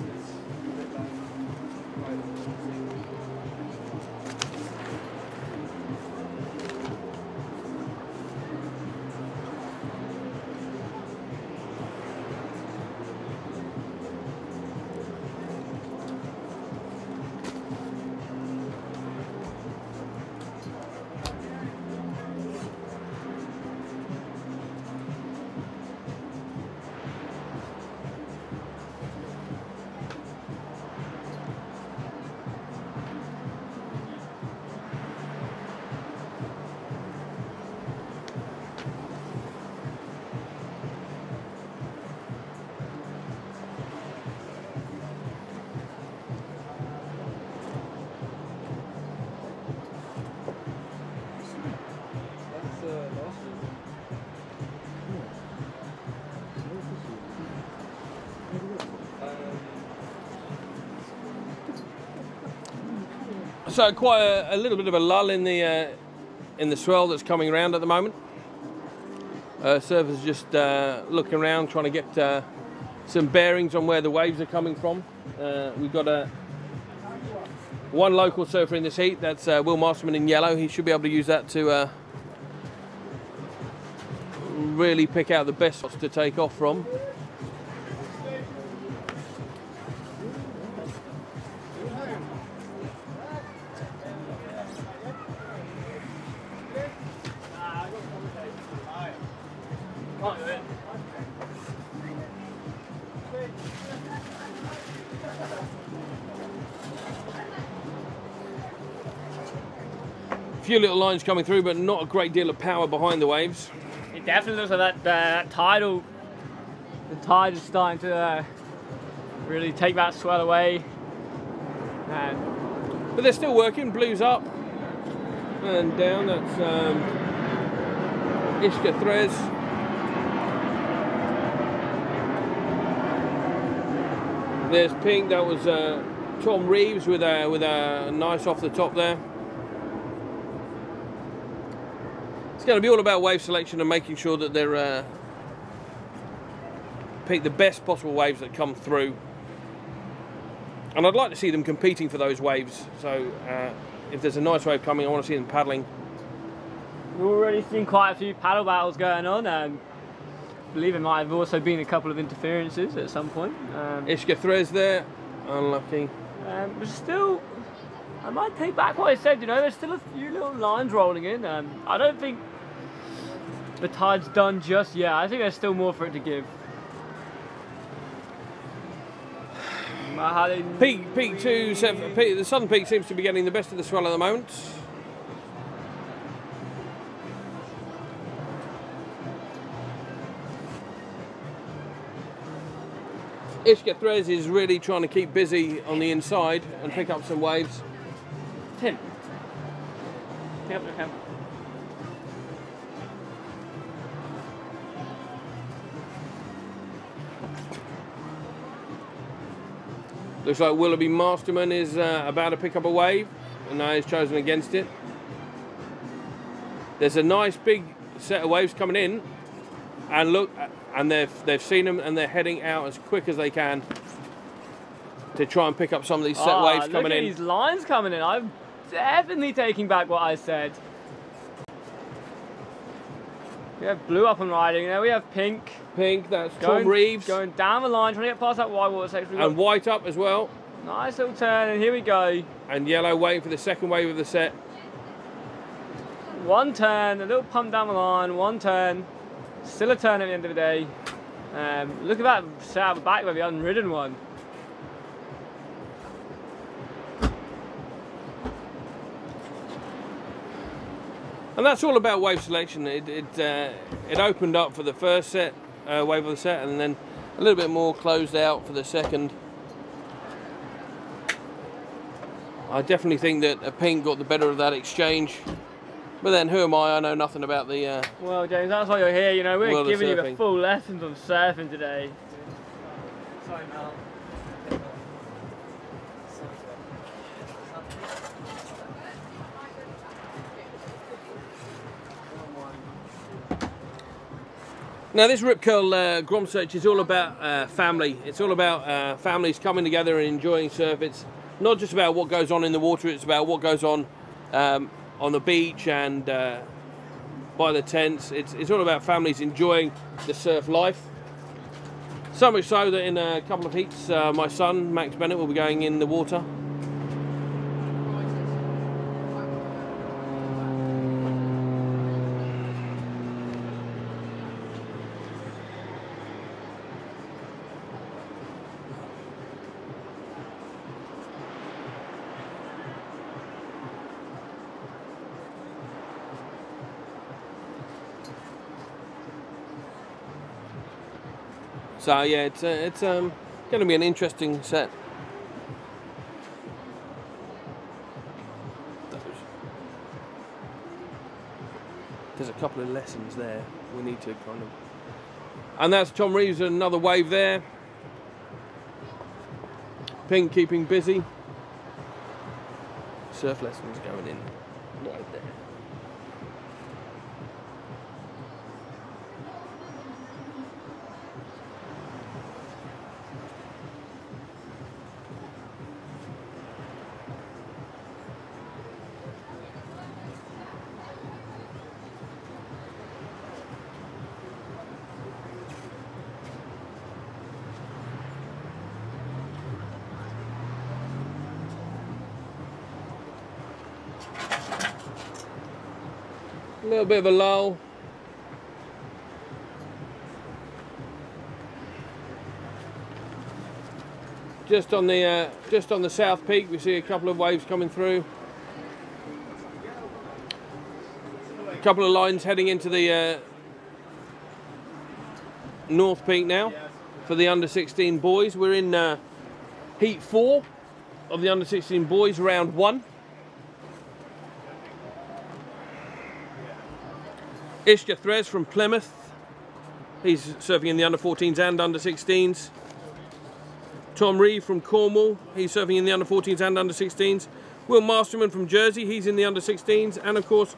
So quite a little bit of a lull in the swell that's coming around at the moment. Surfers just looking around, trying to get some bearings on where the waves are coming from. We've got one local surfer in this heat. That's Will Masterman in yellow. He should be able to use that to really pick out the best spots to take off from. A few little lines coming through, but not a great deal of power behind the waves. It definitely looks like that tidal, the tide is starting to really take that swell away. But they're still working. Blues up and down. That's Ishka Threz. There's pink. That was Tom Reeves with a nice off the top there. It's going to be all about wave selection and making sure that they're pick the best possible waves that come through. And I'd like to see them competing for those waves. So if there's a nice wave coming, I want to see them paddling. We've already seen quite a few paddle battles going on. I believe there might have also been a couple of interferences at some point. Ishka Threz there, unlucky. But still, I might take back what I said, you know, there's still a few little lines rolling in. I don't think the tide's done just yet. I think there's still more for it to give. Peak 2, the Southern Peak seems to be getting the best of the swell at the moment. Ishka Threz is really trying to keep busy on the inside and pick up some waves. Tim, pick up the camera. Looks like Willoughby Masterman is about to pick up a wave, and now he's chosen against it. There's a nice big set of waves coming in, and look, and they've seen them, and they're heading out as quick as they can to try and pick up some of these set waves coming in. Look at these lines coming in. I'm definitely taking back what I said. We have blue up and riding. Now we have pink. Pink, that's Tom Reeves. Going down the line, trying to get past that white water section. And white up as well. Nice little turn, and here we go. And yellow waiting for the second wave of the set. One turn, a little pump down the line, one turn. Still a turn at the end of the day. Look at that set out the back by the unridden one. And that's all about wave selection. It opened up for the first set, wave of the set, and then a little bit more closed out for the second. I definitely think that a pink got the better of that exchange. But then who am I? I know nothing about the... well, James, that's why you're here. You know, we're giving you the surfing. full lessons on surfing today. Sorry, Mel. Now this Rip Curl Grom search is all about family. It's all about families coming together and enjoying surf. It's not just about what goes on in the water, it's about what goes on the beach and by the tents. It's all about families enjoying the surf life. So much so that in a couple of heats, my son, Max Bennett, will be going in the water. So yeah, it's going to be an interesting set. There's a couple of lessons there we need to kind of... And that's Tom Reeves, another wave there. Pink keeping busy. Surf lessons going in right there. A little bit of a lull. Just on the south peak, we see a couple of waves coming through. A couple of lines heading into the north peak now for the under 16 boys. We're in heat 4 of the under 16 boys, round 1. Ishka Threz from Plymouth, he's surfing in the under 14s and under 16s. Tom Reeve from Cornwall, he's surfing in the under 14s and under 16s. Will Masterman from Jersey, he's in the under 16s. And of course,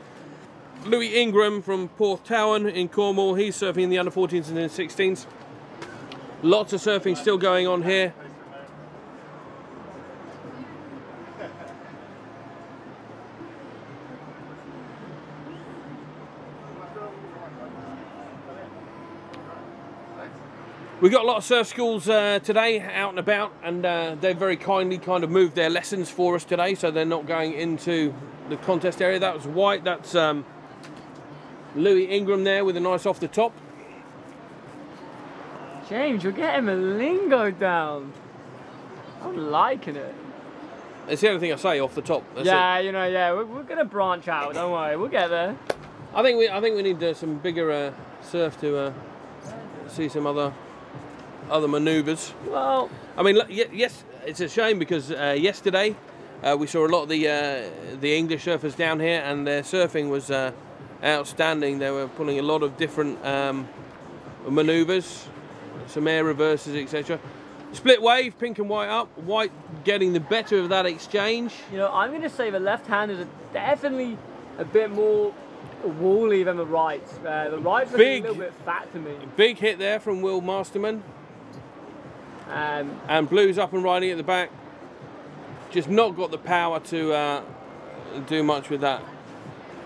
Louis Ingram from Porthtowan in Cornwall, he's surfing in the under 14s and the 16s. Lots of surfing still going on here. We've got a lot of surf schools today out and about, and they've very kindly kind of moved their lessons for us today, so they're not going into the contest area. That was white. That's Louis Ingram there with a nice off the top. James, you're getting the lingo down. I'm liking it. It's the only thing I say off the top. That's yeah, it. you know, yeah, we're gonna branch out. Don't worry, we'll get there. I think we need some bigger surf to see some other manoeuvres. Well, I mean, yes, it's a shame because yesterday we saw a lot of the English surfers down here, and their surfing was outstanding. They were pulling a lot of different manoeuvres, some air reverses, etc. Split wave, pink and white up. White getting the better of that exchange. You know, I'm going to say the left-handers are definitely a bit more woolly than the rights. The rights are a little bit fat to me. Big hit there from Will Masterman. And Blue's up and riding at the back. Just not got the power to do much with that.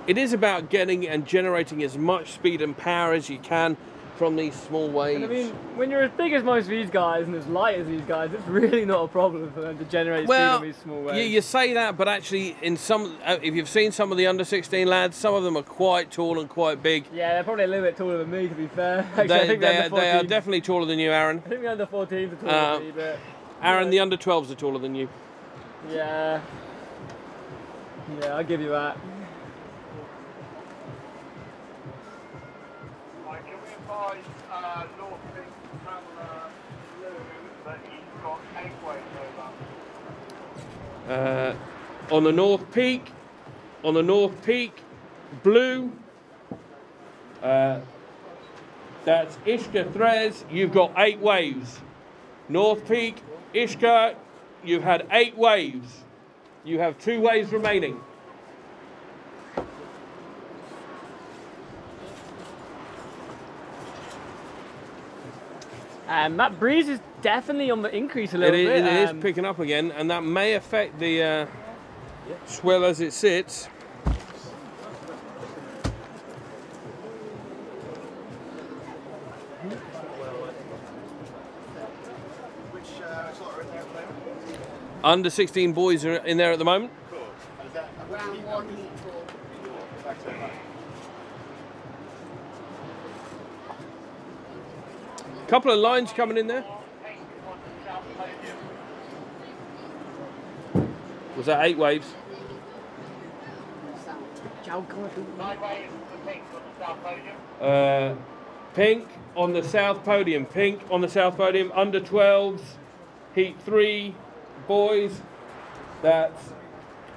It is about getting and generating as much speed and power as you can from these small waves. And I mean, when you're as big as most of these guys and as light as these guys, it's really not a problem for them to generate speed on these small waves. You say that, but actually, in some, if you've seen some of the under 16 lads, some of them are quite tall and quite big. Yeah, they're probably a little bit taller than me, to be fair. Actually, they, I think they are definitely taller than you, Aaron. I think the under 14s are taller than me, but Aaron, the under 12s are taller than you. Yeah, I'll give you that. North Peak Traveller Blue that he's got 8 waves over. On the North Peak, Blue, that's Ishka Threz, you've got 8 waves. North Peak, Ishka, you've had 8 waves. You have 2 waves remaining. That breeze is definitely on the increase a little bit. It is picking up again, and that may affect the swell as it sits. Under 16 boys are in there at the moment. Round 1, heat 4. Couple of lines coming in there. Was that 8 waves? Pink on the south podium. Pink on the south podium. Under 12s. Heat 3 boys. That's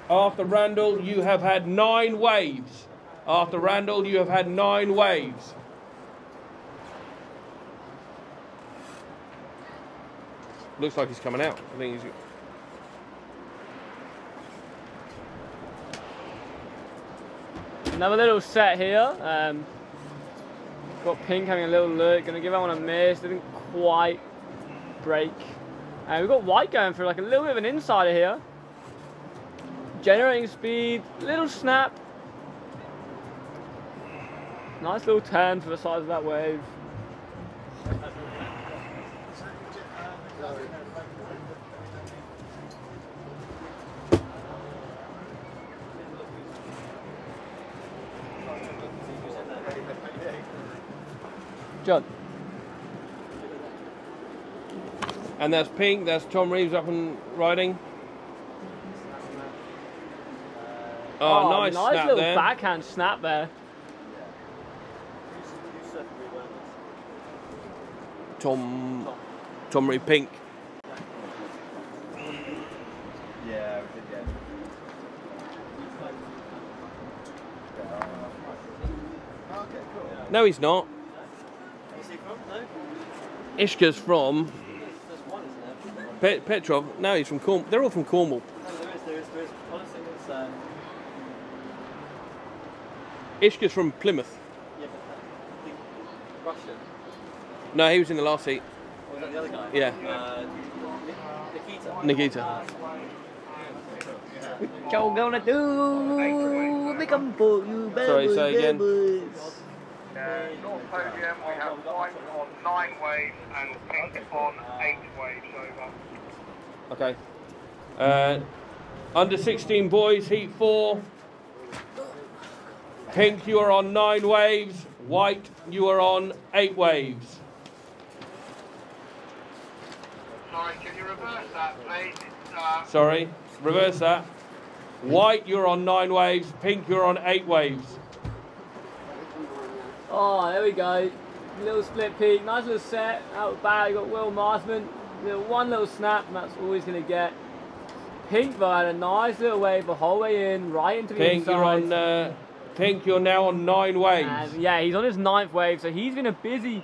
Arthur Randall. You have had 9 waves. Arthur Randall, you have had 9 waves. Looks like he's coming out. I think he's. Another little set here. Got Pink having a little look. Gonna give that one a miss. Didn't quite break. And we've got White going for like a little bit of an insider here. Generating speed. Little snap. Nice little turn for the size of that wave. John. And that's Pink, that's Tom Reeves up and riding. Oh, nice snap little there. Backhand snap there. Tom Reeves, Pink. Yeah, we did, yeah. Okay, cool. No, he's not. Where's he from? No? Ishka's from There's one, isn't there? Petrov. No, he's from Cornwall. They're all from Cornwall. No, there is. Honestly, it's Ishka's from Plymouth. yeah, but Russian. No, he was in the last heat. Or was that the other guy? Yeah. Nikita. Nikita. What y'all gonna do? They come for you, Sorry, say again. North podium, we have White on 9 waves and Pink on 8 waves over. Okay. Under 16 boys, heat 4. Pink, you are on 9 waves. White, you are on 8 waves. Sorry, can you reverse that, please? Sorry, reverse that. White, you're on 9 waves. Pink, you're on 8 waves. Oh, there we go. Little split peak, nice little set. Out the back, you got Will Marsman. One little snap, and that's all he's going to get. Pink, though, had a nice little wave the whole way in, right into the Pink, inside. you're on. Pink, you're now on 9 waves. And yeah, he's on his 9th wave, so he's been a busy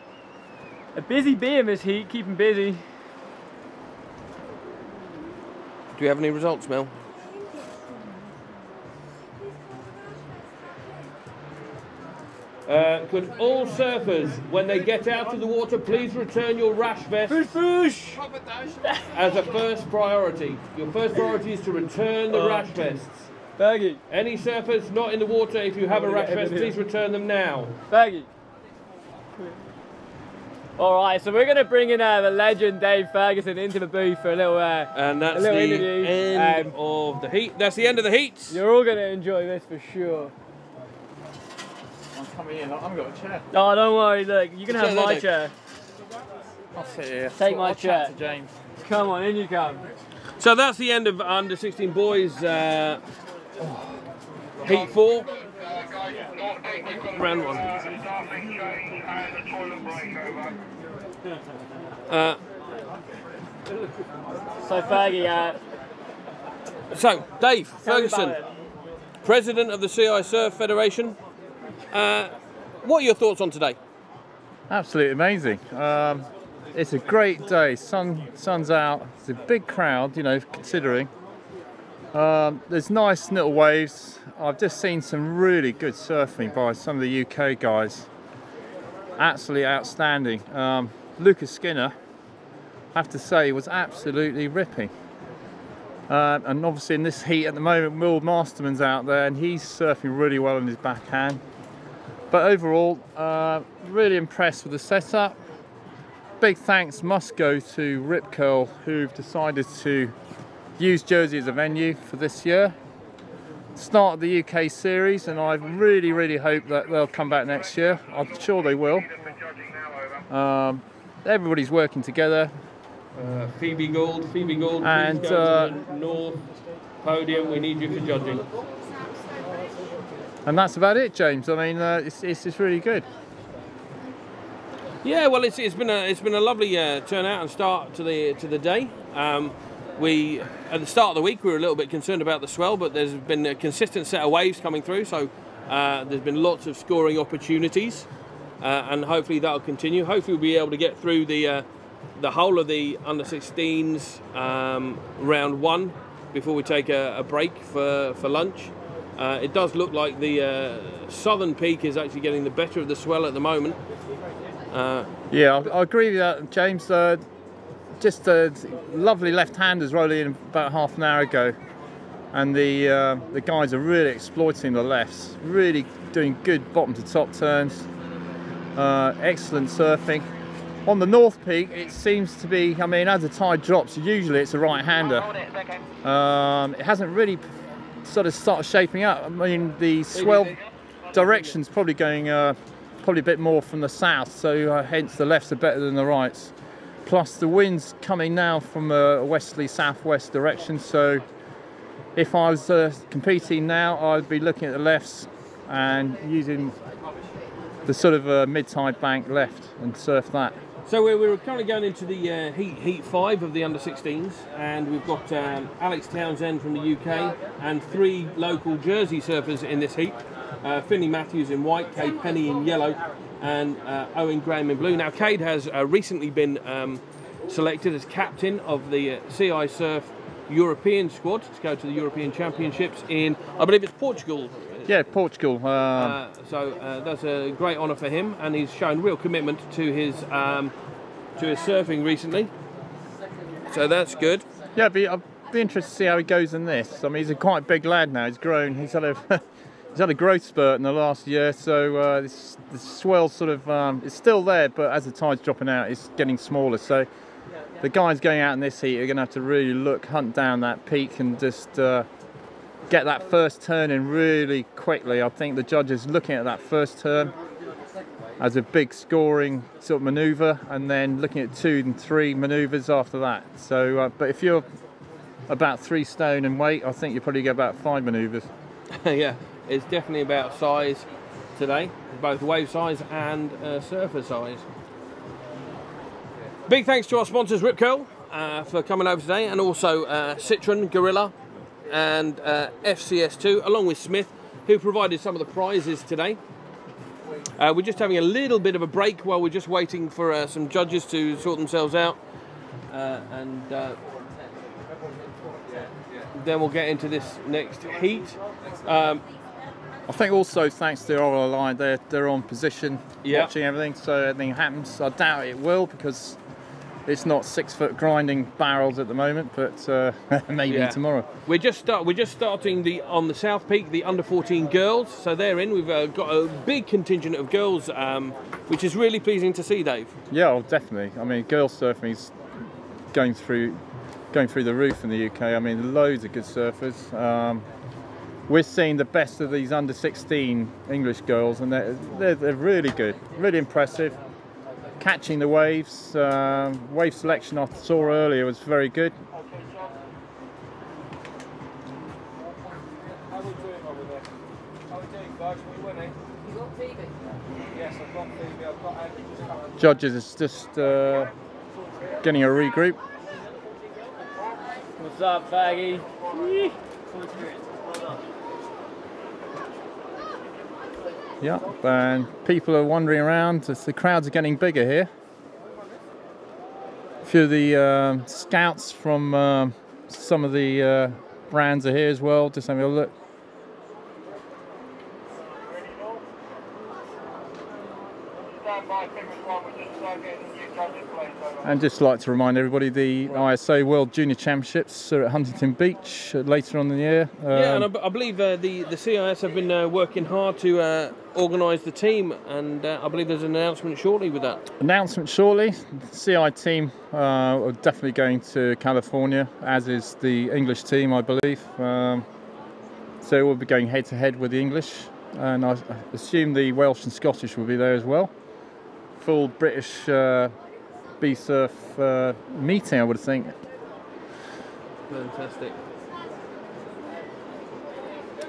bee in this heat, keeping busy. we have any results, Mel? Could all surfers, when they get out of the water, please return your rash vests as a first priority. Your first priority is to return the rash vests. Fergie. Any surfers not in the water, if you have a rash vest, please return them now. Fergie. All right, so we're going to bring in the legend Dave Ferguson into the booth for a little and that's the interview. End of the heat. That's the end of the heats. You're all going to enjoy this for sure. I'm coming in. I haven't got a chair. Oh, don't worry. Look, you can have my chair. I'll sit here. Take my chair. Chat to James. Come on, in you come. So that's the end of under 16 boys heat 4. Round 1. So Fergie, so Dave Ferguson, President of the CI Surf Federation. What are your thoughts on today? Absolutely amazing. It's a great day. Sun's out. It's a big crowd, you know, considering. There's nice little waves. I've just seen some really good surfing by some of the UK guys. Absolutely outstanding. Lucas Skinner, I have to say, was absolutely ripping. And obviously in this heat at the moment, Will Masterman's out there and he's surfing really well on his backhand. But overall, really impressed with the setup. Big thanks must go to Rip Curl, who've decided to use Jersey as a venue for this year. Start of the UK series, and I really hope that they'll come back next year. I'm sure they will. Everybody's working together. Phoebe Gould, and please go to the North podium. We need you for judging. And that's about it, James. I mean, it's really good. Yeah, well, it's been a lovely turnout and start to the day. We at the start of the week we were a little bit concerned about the swell, but there's been a consistent set of waves coming through, so there's been lots of scoring opportunities, and hopefully that'll continue. Hopefully we'll be able to get through the whole of the under 16s round 1 before we take a break for lunch. It does look like the southern peak is actually getting the better of the swell at the moment. Yeah, I agree with that, James. Just lovely left-handers rolling in about half an hour ago, and the guys are really exploiting the lefts, really doing good bottom to top turns. Excellent surfing. On the North Peak, it seems to be, I mean, as the tide drops, usually it's a right-hander. It hasn't really sort of started shaping up. I mean, the swell direction's probably going probably a bit more from the south, so hence the lefts are better than the rights. Plus the wind's coming now from a westerly southwest direction, so if I was competing now, I'd be looking at the lefts and using the sort of mid-tide bank left and surf that. So we're currently going into the heat 5 of the under 16s, and we've got Alex Townsend from the UK and 3 local Jersey surfers in this heat. Finley Matthews in white, Cade Penny in yellow, and Owen Graham in blue. Now Cade has recently been selected as captain of the CI Surf European squad to go to the European Championships in, I believe it's Portugal. Yeah, Portugal. So that's a great honour for him, and he's shown real commitment to his surfing recently. So that's good. Yeah, I'd be interested to see how he goes in this. I mean, he's a quite big lad now. He's grown. He's had a growth spurt in the last year, so the swell sort of it's still there, but as the tide's dropping out, it's getting smaller. So the guys going out in this heat are going to have to really hunt down that peak and just get that first turn in really quickly. I think the judges looking at that first turn as a big scoring sort of manoeuvre, and then looking at 2 and 3 manoeuvres after that. So, but if you're about 3 stone in weight, I think you probably get about 5 manoeuvres. Yeah. It's definitely about size today, both wave size and surfer size. Big thanks to our sponsors Rip Curl for coming over today, and also Citroen, Gorilla and FCS2, along with Smith, who provided some of the prizes today. We're just having a little bit of a break while we're just waiting for some judges to sort themselves out. Then we'll get into this next heat. I think also thanks to our line, they're on position, watching everything, so anything happens. I doubt it will because it's not 6 foot grinding barrels at the moment, but maybe tomorrow. We're just starting on the South Peak, the under 14 girls. So they're in. We've got a big contingent of girls, which is really pleasing to see, Dave. Yeah, well, definitely. I mean, girls surfing is going through the roof in the UK. I mean, loads of good surfers. We're seeing the best of these under 16 English girls, and they're really good, really impressive. Catching the waves, wave selection I saw earlier was very good. How are we doing over there? How are we doing, guys? We winning? You got Phoebe? Yes, I've got Phoebe. I've got Andy just coming. Judges is just getting a regroup. What's up, faggy? Yeah, and people are wandering around as the crowds are getting bigger here. A few of the scouts from some of the brands are here as well, just having a look. And just like to remind everybody, the ISA World Junior Championships are at Huntington Beach later on in the year. Yeah, and I believe the CIS have been working hard to organise the team, and I believe there's an announcement shortly with that. Announcement shortly. The CI team are definitely going to California, as is the English team, I believe. So we'll be going head to head with the English, and I assume the Welsh and Scottish will be there as well. Full British B-Surf meeting, I would think. Fantastic.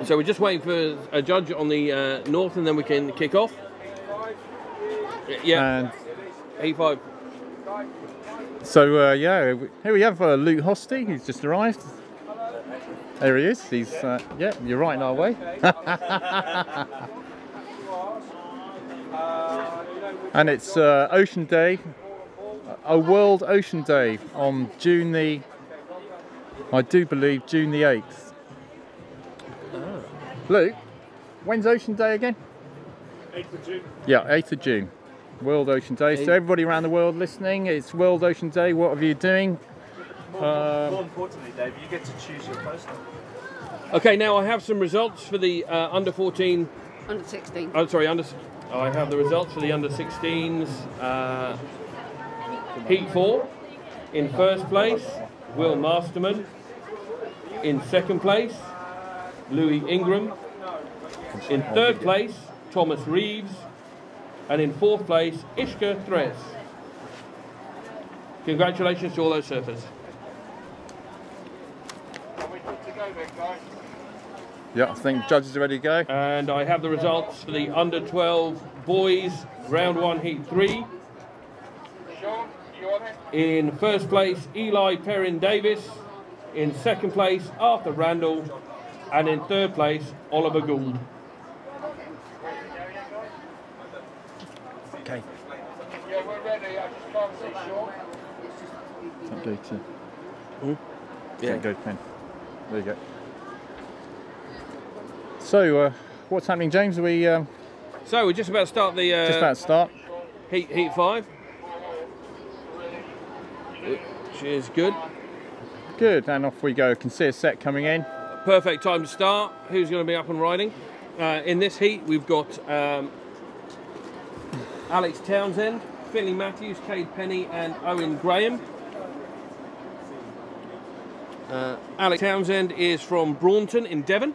So we're just waiting for a judge on the north, and then we can kick off. Yeah. And Heat 5. So yeah, here we have Luke Hosty, who's just arrived. There he is. He's yeah, you're right in our way. And it's Ocean Day, a World Ocean Day on June the, I do believe, June the 8th. Oh. Luke, when's Ocean Day again? 8th of June. Yeah, 8th of June. World Ocean Day. So everybody around the world listening, it's World Ocean Day. What are you doing? More importantly, Dave, you get to choose your poster. Okay, now I have some results for the under 14. Under 16. Oh, sorry, I have the results for the under 16s. Heat 4. In first place, Will Masterman. In second place, Louis Ingram. In third place, Thomas Reeves. And in fourth place, Ishka Thres. Congratulations to all those surfers. Yeah, I think judges are ready to go. And I have the results for the under 12 boys, round 1, heat 3. In first place, Eli Perrin Davis. In second place, Arthur Randall. And in third place, Oliver Gould. Okay. Yeah, we're ready. I just can't see Sean. Go to. Yeah. Go pen. There you go. So, what's happening, James? Are we? So we're just about to start the. Just about to start. Heat 5. Which is good. Good, and off we go. Can see a set coming in. Perfect time to start. Who's going to be up and riding? In this heat, we've got Alex Townsend, Finley Matthews, Cade Penny, and Owen Graham. Alex Townsend is from Braunton in Devon.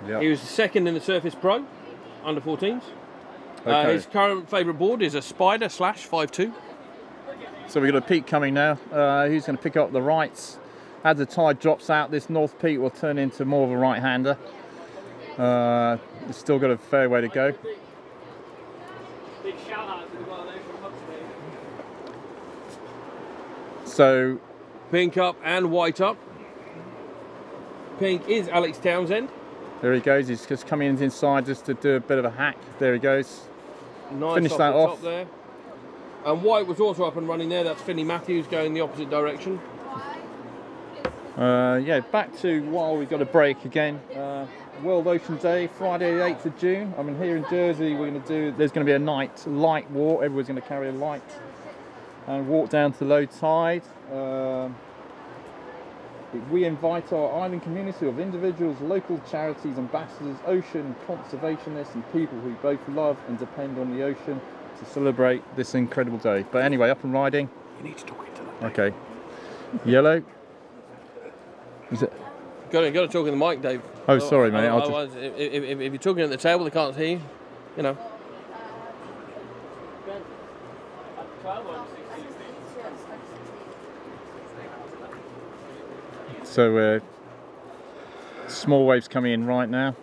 Yep. He was second in the Surface Pro, under 14s. Okay. His current favourite board is a Spider / 5.2. So we've got a peak coming now. Who's going to pick up the rights? As the tide drops out, this north peak will turn into more of a right-hander. It's still got a fair way to go. Big shout out to the guy there from Huxley. So, Pink up and white up. Pink is Alex Townsend. there he goes. He's just coming inside just to do a bit of a hack. There he goes. Nice finish off that the off. top there. And white was also up and running there. That's Finney Matthews going the opposite direction. Yeah, back to while we've got a break again. World Ocean Day, Friday the 8th of June. I mean, here in Jersey, there's going to be a night light walk. Everyone's going to carry a light and walk down to low tide. We invite our island community of individuals, local charities, ambassadors, ocean conservationists, and people who both love and depend on the ocean to celebrate this incredible day. But anyway, up and riding. You need to talk into that. Okay. Yellow. Is it? Got to talk in the mic, Dave. Oh, sorry, mate. If you're talking at the table, they can't hear you. You know. So, small waves coming in right now.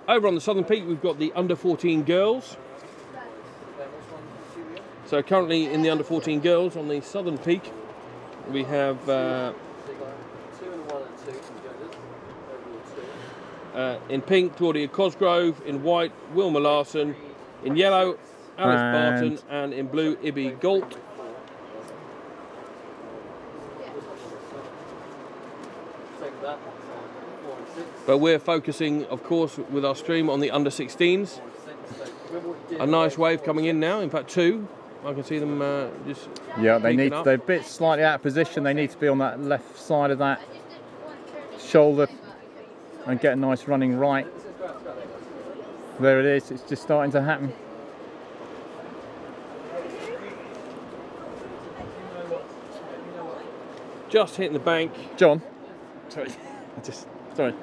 Over on the Southern Peak, we've got the under 14 girls. So currently in the under 14 girls on the Southern Peak, we have in pink, Claudia Cosgrove; in white, Wilma Larson; in yellow, Alice Barton; and in blue, Ibby Galt. But we're focusing, of course, with our stream on the under 16s. A nice wave coming in now, in fact 2. I can see them just. Yeah, they're a bit slightly out of position. They need to be on that left side of that shoulder and get a nice running right. There it is, it's just starting to happen. Just hitting the bank. John, sorry, sorry.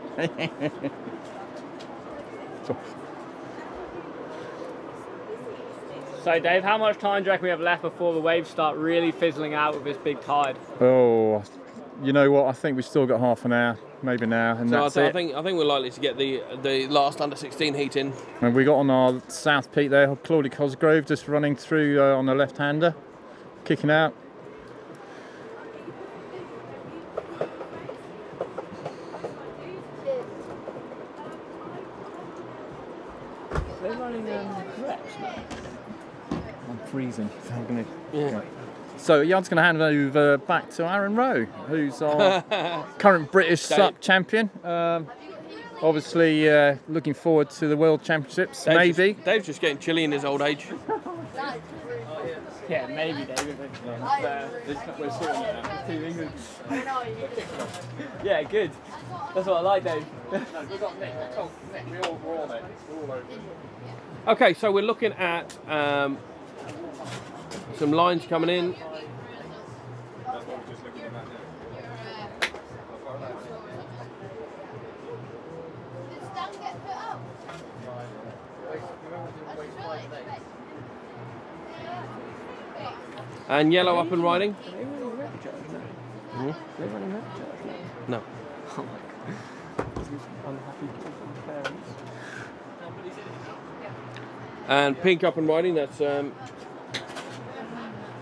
So Dave, how much time do you reckon we have left before the waves start really fizzling out with this big tide? Oh, you know what? I think we've still got half an hour, maybe an hour, and that's it. I think we're likely to get the last under 16 heat in. And we got on our South Peak there, Claudia Cosgrove just running through on the left-hander, kicking out. They're running reps now. I'm freezing. So I'm gonna. Yeah. So Jan's going to hand over back to Aaron Rowe, who's our current British SUP champion. Obviously, looking forward to the World Championships. Dave's just getting chilly in his old age. Yeah, maybe David. We're sorting it out. Team England. Yeah, good. That's what I like, Dave. We've got Nick. We're all on it. We're all over. Okay, so we're looking at some lines coming in. And yellow up and riding. No. Oh my God. Unhappy parents. And pink up and riding, that's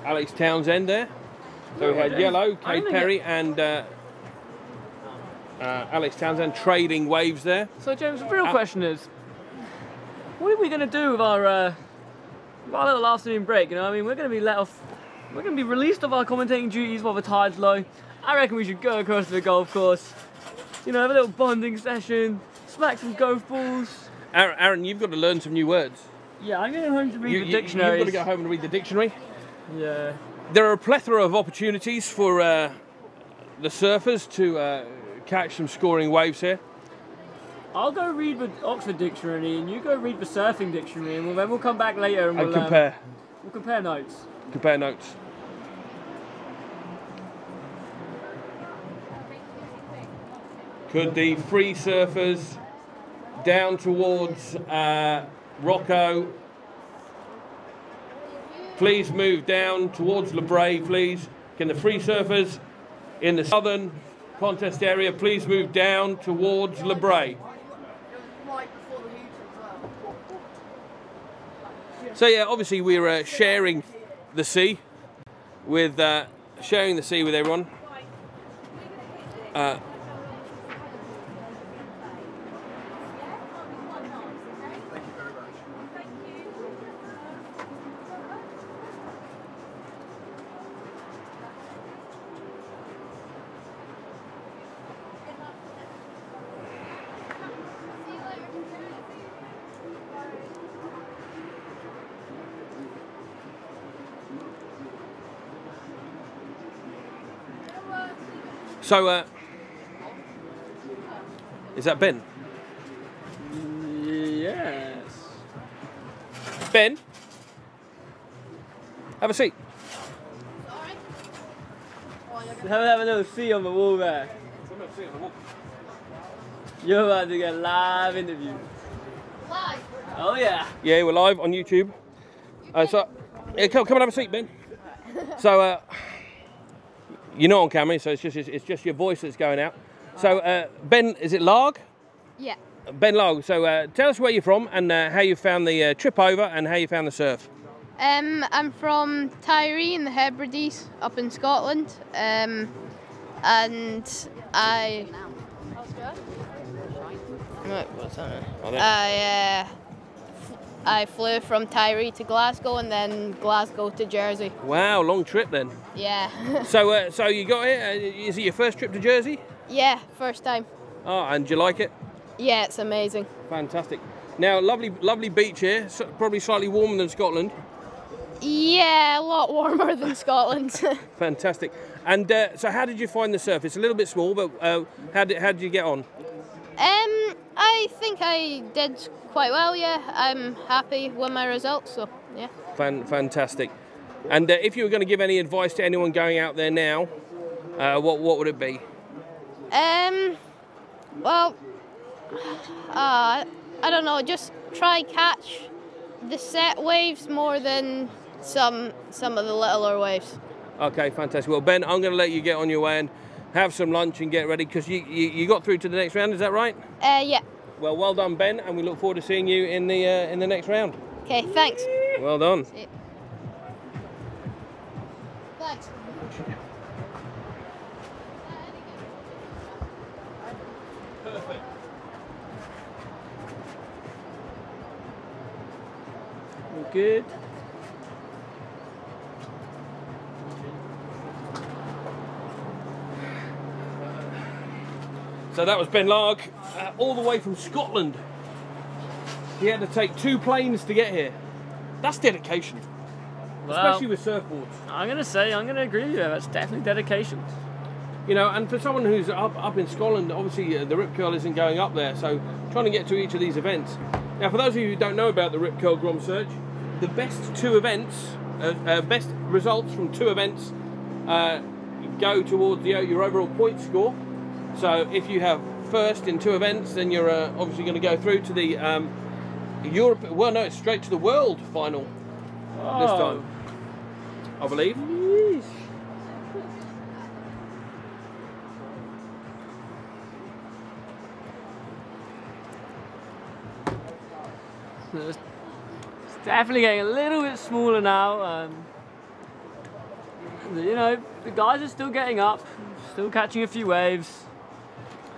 Alex Townsend there. So we had yellow, Kate Perry, and Alex Townsend trading waves there. So James, the real question is, what are we going to do with our little afternoon break? You know, I mean, we're going to be let off. We're going to be released of our commentating duties while the tide's low. I reckon we should go across to the golf course, you know, have a little bonding session, smack some golf balls. Aaron, you've got to learn some new words. Yeah, I'm going home to read the dictionary. You've got to go home and read the dictionary. Yeah. There are a plethora of opportunities for the surfers to catch some scoring waves here. I'll go read the Oxford Dictionary and you go read the Surfing Dictionary, and then we'll come back later and we'll compare. We'll compare notes. Compare notes. Could the free surfers down towards Rocco please move down towards Le Bray, please? Can the free surfers in the southern contest area please move down towards Le Bray? So yeah, obviously we're sharing the sea with everyone. So, is that Ben? Yes. Ben, have a seat. Have a little seat on the wall there. You're about to get live interviews. Live? Oh yeah. Yeah, we're live on YouTube. So, yeah, come and have a seat, Ben. So, you're not on camera, so it's just your voice that's going out. So, Ben, is it Larg? Yeah. Ben Larg. So, tell us where you're from and how you found the trip over and how you found the surf. I'm from Tiree in the Hebrides, up in Scotland, and I flew from Tiree to Glasgow and then Glasgow to Jersey. Wow, long trip then. Yeah. So you got here. Is it your first trip to Jersey? Yeah, first time. Oh, and do you like it? Yeah, it's amazing. Fantastic. Now, lovely beach here. Probably slightly warmer than Scotland. Yeah, a lot warmer than Scotland. Fantastic. And so, how did you find the surf? It's a little bit small, but how did you get on? I think I did quite well. Yeah, I'm happy with my results. So yeah. Fantastic. And if you were going to give any advice to anyone going out there now, what would it be? Well, I don't know. Just try catch the set waves more than some of the littler waves. Okay, fantastic. Well, Ben, I'm going to let you get on your way and have some lunch and get ready because you got through to the next round. Is that right? Yeah. Well done, Ben, and we look forward to seeing you in the next round. Okay, thanks. Well done. Thanks. Perfect. Good. So that was Ben Larg, all the way from Scotland. He had to take 2 planes to get here. That's dedication, especially with surfboards. I'm gonna agree with you. That's definitely dedication. You know, and for someone who's up in Scotland, obviously the Rip Curl isn't going up there, so trying to get to each of these events. Now, for those of you who don't know about the Rip Curl Grom Search, the best 2 events, best results from 2 events go towards your overall point score. So if you have first in 2 events, then you're obviously going to go through to the Europe. Well, no, it's straight to the World Final this time, I believe. Jeez. It's definitely getting a little bit smaller now. You know, the guys are still getting up, still catching a few waves.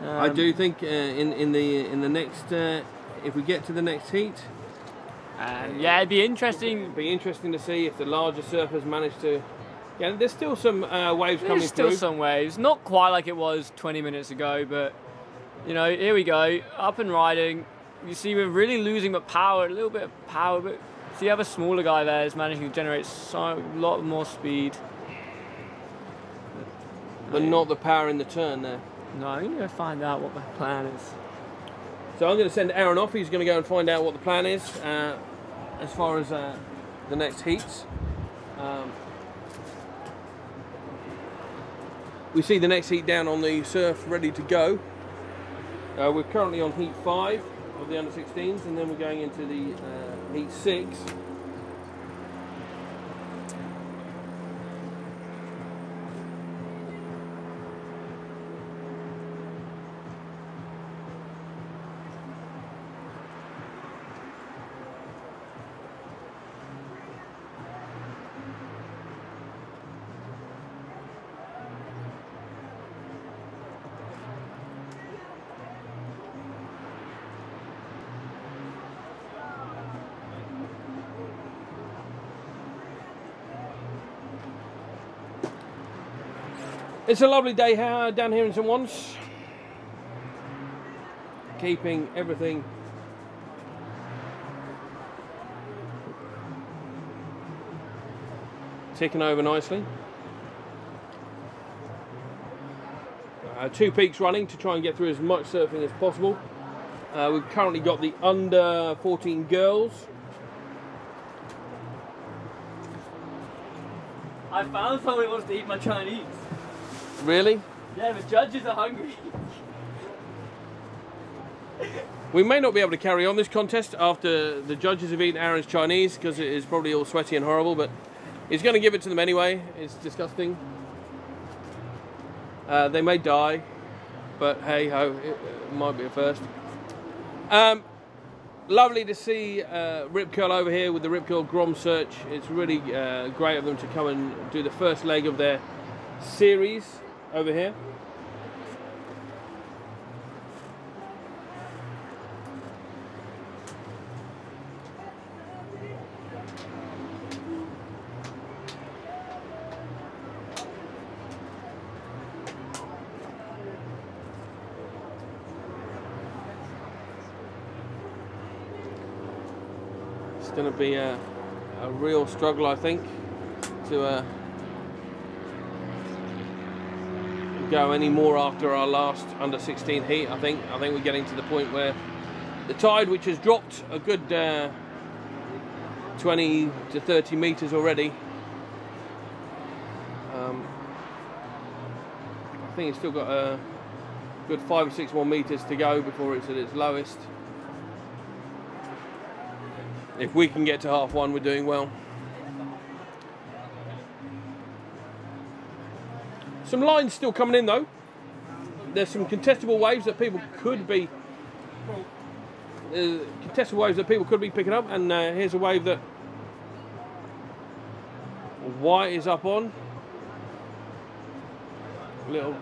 I do think in the next, if we get to the next heat, yeah, it'd be interesting. It'd be interesting to see if the larger surfers manage to. Yeah, there's still some waves coming through. There's still some waves, not quite like it was 20 minutes ago, but you know, here we go, up and riding. You see, we're really losing the power, a little bit of power, but see, the other smaller guy there is managing to generate a lot more speed. But not the power in the turn there. No, I'm going to go find out what the plan is. So I'm going to send Aaron off. He's going to go and find out what the plan is as far as the next heats. We see the next heat down on the surf ready to go. We're currently on heat 5 of the under-16s, and then we're going into the heat 6. It's a lovely day down here in St. Wan's. Keeping everything ticking over nicely. 2 peaks running to try and get through as much surfing as possible. We've currently got the under 14 girls. I found someone who wants to eat my Chinese. Really? Yeah, the judges are hungry. We may not be able to carry on this contest after the judges have eaten Aaron's Chinese, because it is probably all sweaty and horrible, but he's going to give it to them anyway. It's disgusting. They may die, but hey ho, it might be a first. Lovely to see Rip Curl over here with the Rip Curl Grom search. It's really great of them to come and do the first leg of their series over here. It's going to be a real struggle, I think, to go any more after our last under 16 heat. I think we're getting to the point where the tide, which has dropped a good 20 to 30 meters already, I think it's still got a good 5 or 6 more meters to go before it's at its lowest. If we can get to half one, we're doing well. Some lines still coming in though. There's some contestable waves that people could be picking up, and here's a wave that White is up on. Little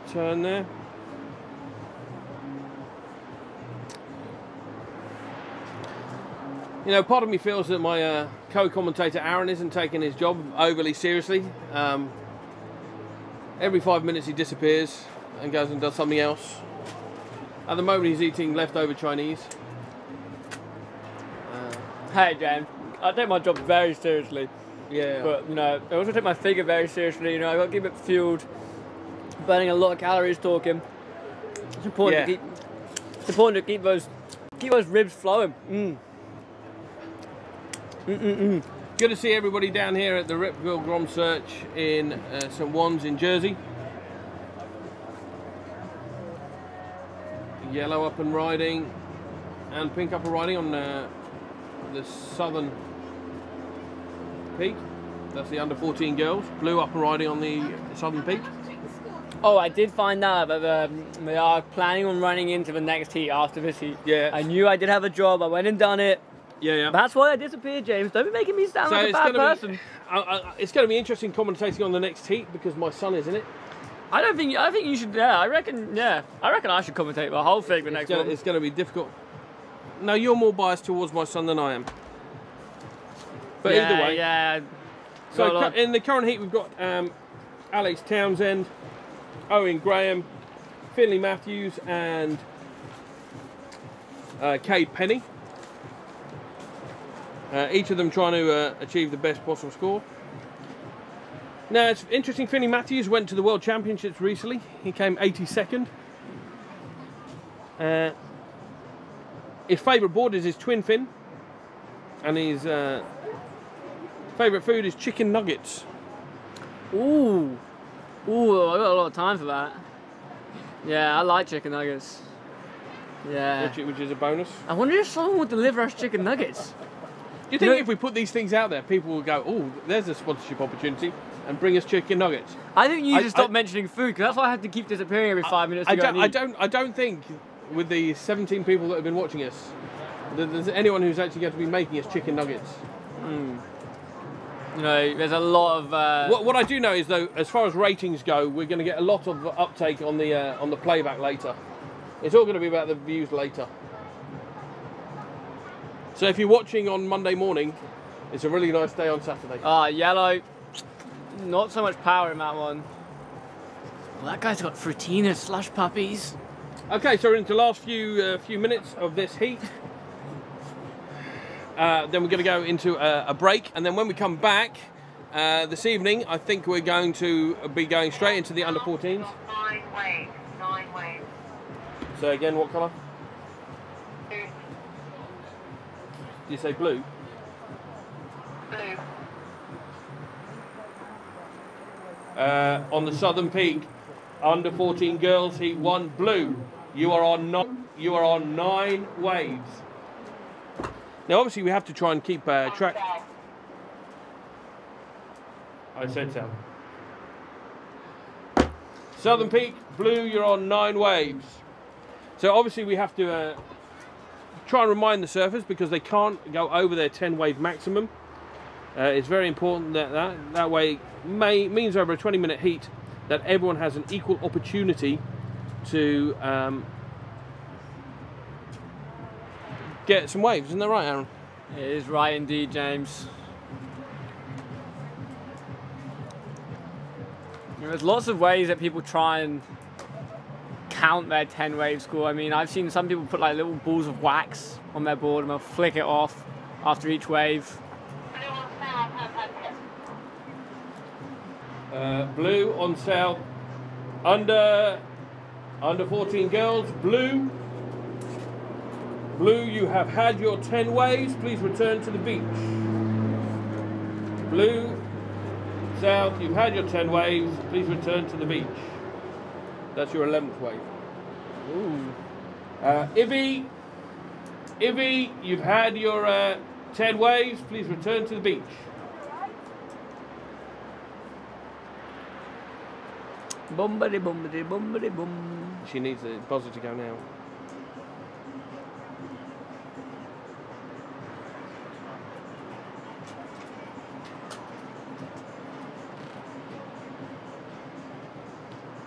turn there. You know, part of me feels that my co-commentator Aaron isn't taking his job overly seriously. Every 5 minutes he disappears and goes and does something else. At the moment he's eating leftover Chinese. Hey James, I take my job very seriously. Yeah. But you know, I also take my figure very seriously. You know, I've got to keep it fueled, burning a lot of calories talking. It's important to keep. It's important to keep those ribs flowing. Good to see everybody down here at the Rip Curl Grom Search in St. Juan's in Jersey. Yellow up and riding, and pink up and riding on the southern peak. That's the under 14 girls. Blue up and riding on the southern peak. Oh, I did find out that they are planning on running into the next heat after this heat. Yeah. I knew I did have a job. I went and done it. Yeah. That's why I disappeared, James. Don't be making me sound like a bad person. It's going to be interesting commentating on the next heat because my son is in it. I think you should. Yeah, I reckon I should commentate the whole thing the next one. It's going to be difficult. No, you're more biased towards my son than I am. But either way. Yeah. So in the current heat, we've got Alex Townsend, Owen Graham, Finley Matthews, and Cade Penny. Each of them trying to achieve the best possible score. Now it's interesting, Finley Matthews went to the World Championships recently. He came 82nd. His favourite board is his twin fin, and his favourite food is chicken nuggets. Ooh, I got a lot of time for that. Yeah, I like chicken nuggets. Yeah. Which is a bonus. I wonder if someone would deliver us chicken nuggets. Do you think if we put these things out there, people will go, oh, there's a sponsorship opportunity, and bring us chicken nuggets? I think you need to stop mentioning food, because that's why I have to keep disappearing every 5 minutes to go and eat. I don't think, with the 17 people that have been watching us, that there's anyone who's actually going to be making us chicken nuggets. You know, there's a lot of... What I do know is, though, as far as ratings go, we're going to get a lot of uptake on the playback later. It's all going to be about the views later. So if you're watching on Monday morning, it's a really nice day on Saturday. Yellow. Not so much power in that one. Well, that guy's got fruitinas slush puppies. Okay, so we're into the last few minutes of this heat. Then we're going to go into a break, and then when we come back, this evening, I think we're going to be going straight into the under 14s. 9 waves, 9 waves. So again, what colour? Blue. Did you say blue? Blue. On the Southern Peak, under 14 girls, heat 1, blue. You are on 9 waves. Now, obviously, we have to try and keep track. I said so. Southern Peak, blue, you're on 9 waves. So obviously we have to try and remind the surfers, because they can't go over their 10 wave maximum. It's very important that way means over a 20-minute heat that everyone has an equal opportunity to get some waves. Isn't that right, Aaron? It is right indeed, James. There's lots of ways that people try and count their 10 wave score. I mean, I've seen some people put like little balls of wax on their board and they'll flick it off after each wave. Blue on south, under 14 girls, blue. Blue, you have had your 10 waves, please return to the beach. Blue, south, you've had your 10 waves, please return to the beach. That's your 11th wave. Ooh. Ivy, you've had your 10 waves, please return to the beach. Bombity bombity bombity boom. She needs the buzzer to go now.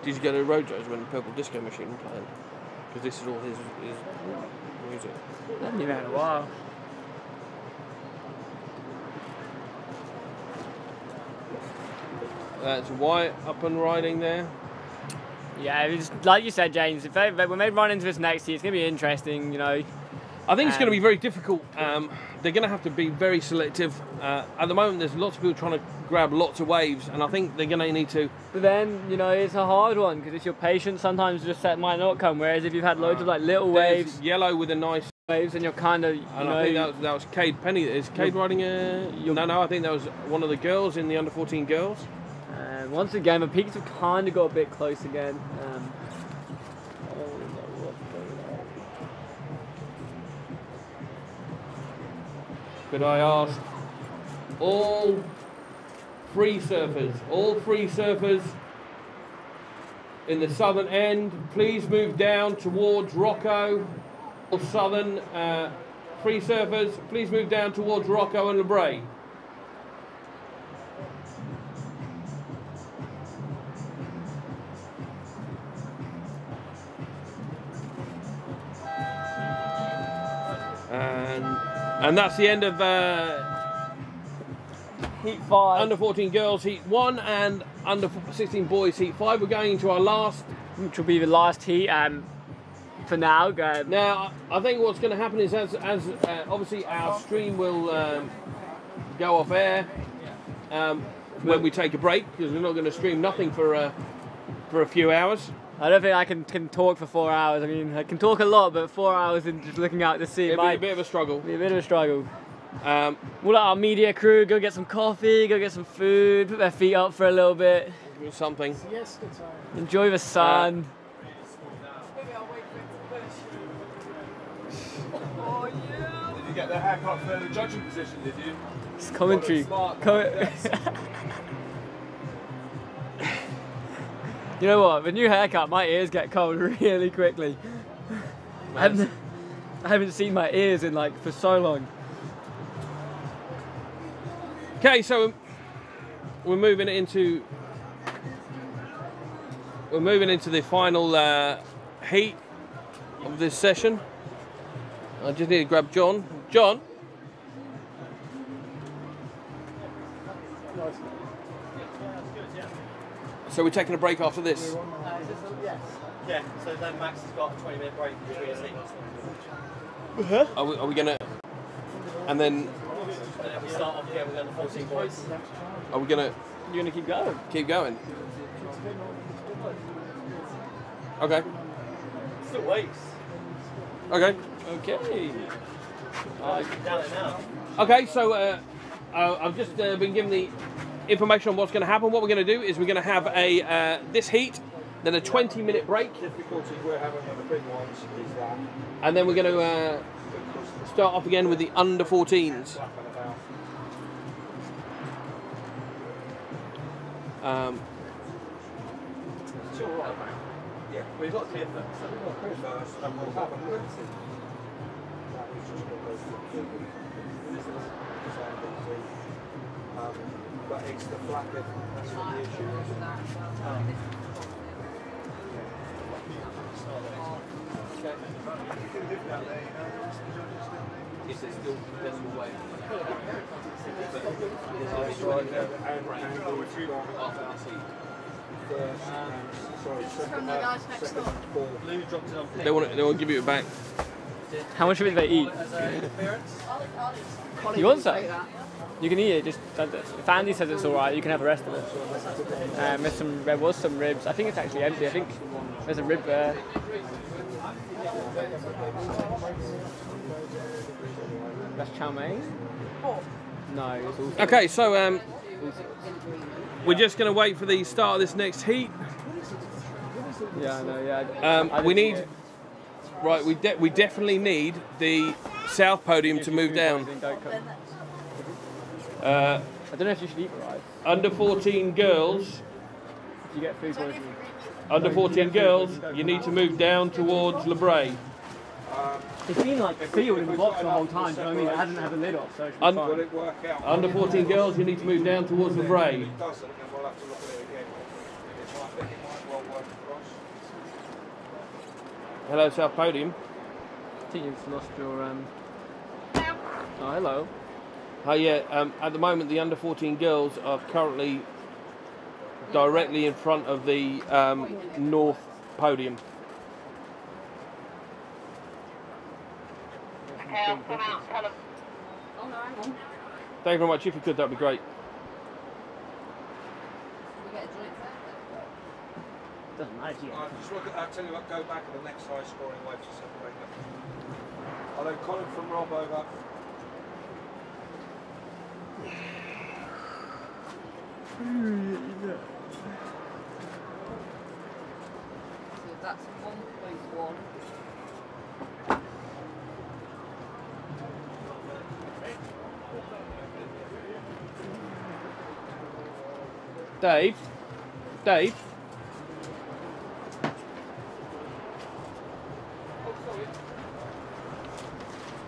Did you go to Rojo's when the Purple Disco Machine was playing? Because this is all his music. I haven't been there in a while. That's White up and riding there. Yeah, it's like you said, James, when they run into this next year, it's going to be interesting, you know. I think it's going to be very difficult. They're going to have to be very selective. At the moment, there's lots of people trying to grab lots of waves, and I think they're going to need to. But then, you know, it's a hard one, because if you're patient, sometimes the set might not come. Whereas if you've had loads of like little waves, yellow with a nice waves, and you're kind of, and I think that was Cade Penny. Is Cade riding a? No, I think that was one of the girls in the under 14 girls. And once again, the peaks have kind of got a bit close again. Could I ask all free surfers in the southern end, please move down towards Rocco. All southern free surfers, please move down towards Rocco and LeBray. And that's the end of Heat 5. Under 14 girls Heat 1 and under 16 boys Heat 5. We're going into our last, which will be the last heat for now. Now, I think what's going to happen is as obviously our stream will go off air when we take a break, because we're not going to stream nothing for a few hours. I don't think I can talk for 4 hours. I mean, I can talk a lot, but 4 hours and just looking out to sea It'll be a bit of a struggle. Be a bit of a struggle. We'll let our media crew go get some coffee, go get some food, put their feet up for a little bit. Something. Enjoy the sun. Did you get the haircut for the judging position, did you? It's commentary. You know what? The new haircut, my ears get cold really quickly. I haven't seen my ears in like for so long. Okay, so we're moving into the final heat of this session. I just need to grab John. John. So we're taking a break after this. Yes. Yeah. So then Max has got a 20-minute break between his heats. Are we gonna? And then We start off again with the under 14 boys. Are we gonna? You're gonna keep going. Keep going. Okay. Still weights. Okay. Okay. Down it now. Okay, so I've just been given the information on what's going to happen. What we're going to do is we're going to have a this heat, then a 20-minute break. Difficulties we're having on the big ones is that. And then we're going to start off again with the under 14s. It's all right, mate. Yeah, we've got to clear first. We've got to clear first, and we'll have a look. That was just one of those but it's the flapping, that's what the issue is. Is there still decimal wave? They want to give you it back. How much of it do they eat? You want some? You can eat it. Just if Andy says it's all right, you can have the rest of it. There was some ribs. I think it's actually empty. I think there's a rib there. That's chow mein? No, it's all. Okay, so we're just going to wait for the start of this next heat. Yeah, I know. Yeah. We need. Right, we definitely need the south podium to move down. I don't know if you should eat the rice. Under 14 girls. If you get food poisoning. Under 14 girls, you need to move down towards Le Bray. It's been like sealed in the box the whole time, do you know what I mean? It hasn't had the lid off, so it should be fine. Under 14 girls, you need to move down towards Le Bray. Hello, south podium. I think you've lost your. Oh, hello. Oh yeah. At the moment, the under 14 girls are currently directly in front of the north podium. Okay, I'll come out. Tell them. Oh no, hang on. Thank you very much. If you could, that'd be great. We get a joint set. Doesn't matter. Just look at that. Tell you what, go back to the next high scoring wave to separate them. I'll then Colin from Rob over. So that's 1.1. Dave.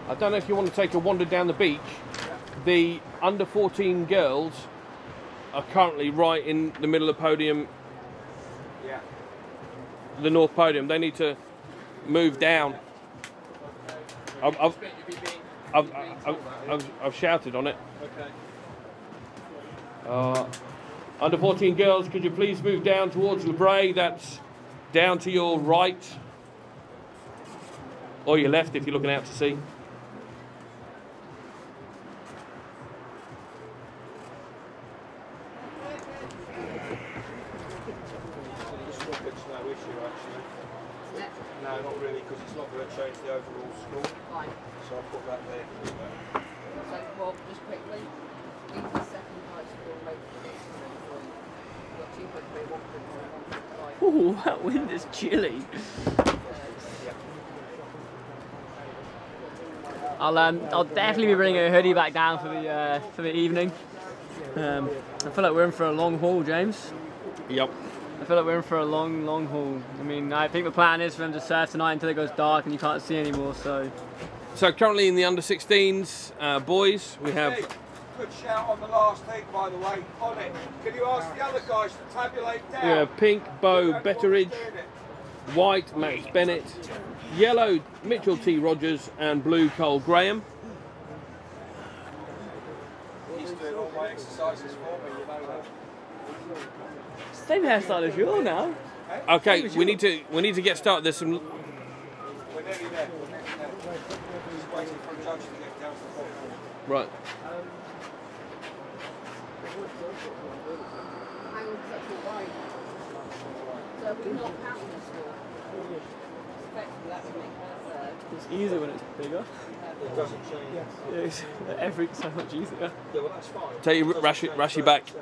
I don't know if you want to take a wander down the beach. The under 14 girls are currently right in the middle of the podium. Yeah. The north podium. They need to move down. I've shouted on it. Okay. Under 14 girls, could you please move down towards Le Bray? That's down to your right. Or your left if you're looking out to sea. No, not really, because it's not going to change the overall score. Fine. So I'll put that there. So, well, just quickly, these are second high score rate for this. We've got 2.3, 1.1, 1.5. Ooh, that wind is chilly. I'll definitely be bringing a hoodie back down for the evening. I feel like we're in for a long haul, James. Yep. I feel like we're in for a long haul. I mean, I think the plan is for them to surf tonight until it goes dark and you can't see anymore. So currently in the under 16s, boys, we have. Good shout on the last heat, by the way. On it. Can you ask the other guys to tabulate down? We have pink, Bo Betteridge, white, Max Bennett, yellow, Mitchell T. Rogers, and blue, Cole Graham. He's doing all my exercises for me, you know that. same hairstyle as you now. Okay, we need to get started. There's some. We're nearly there. Just waiting for a judge to get down to the bottom. Right. Hang on, 'cause that's not right. So if we not counting this score, effectively that would make that third. It's easier when it's bigger. It doesn't change. Yeah, it's so much easier. Yeah, well that's fine. Take your Rashi back. Okay,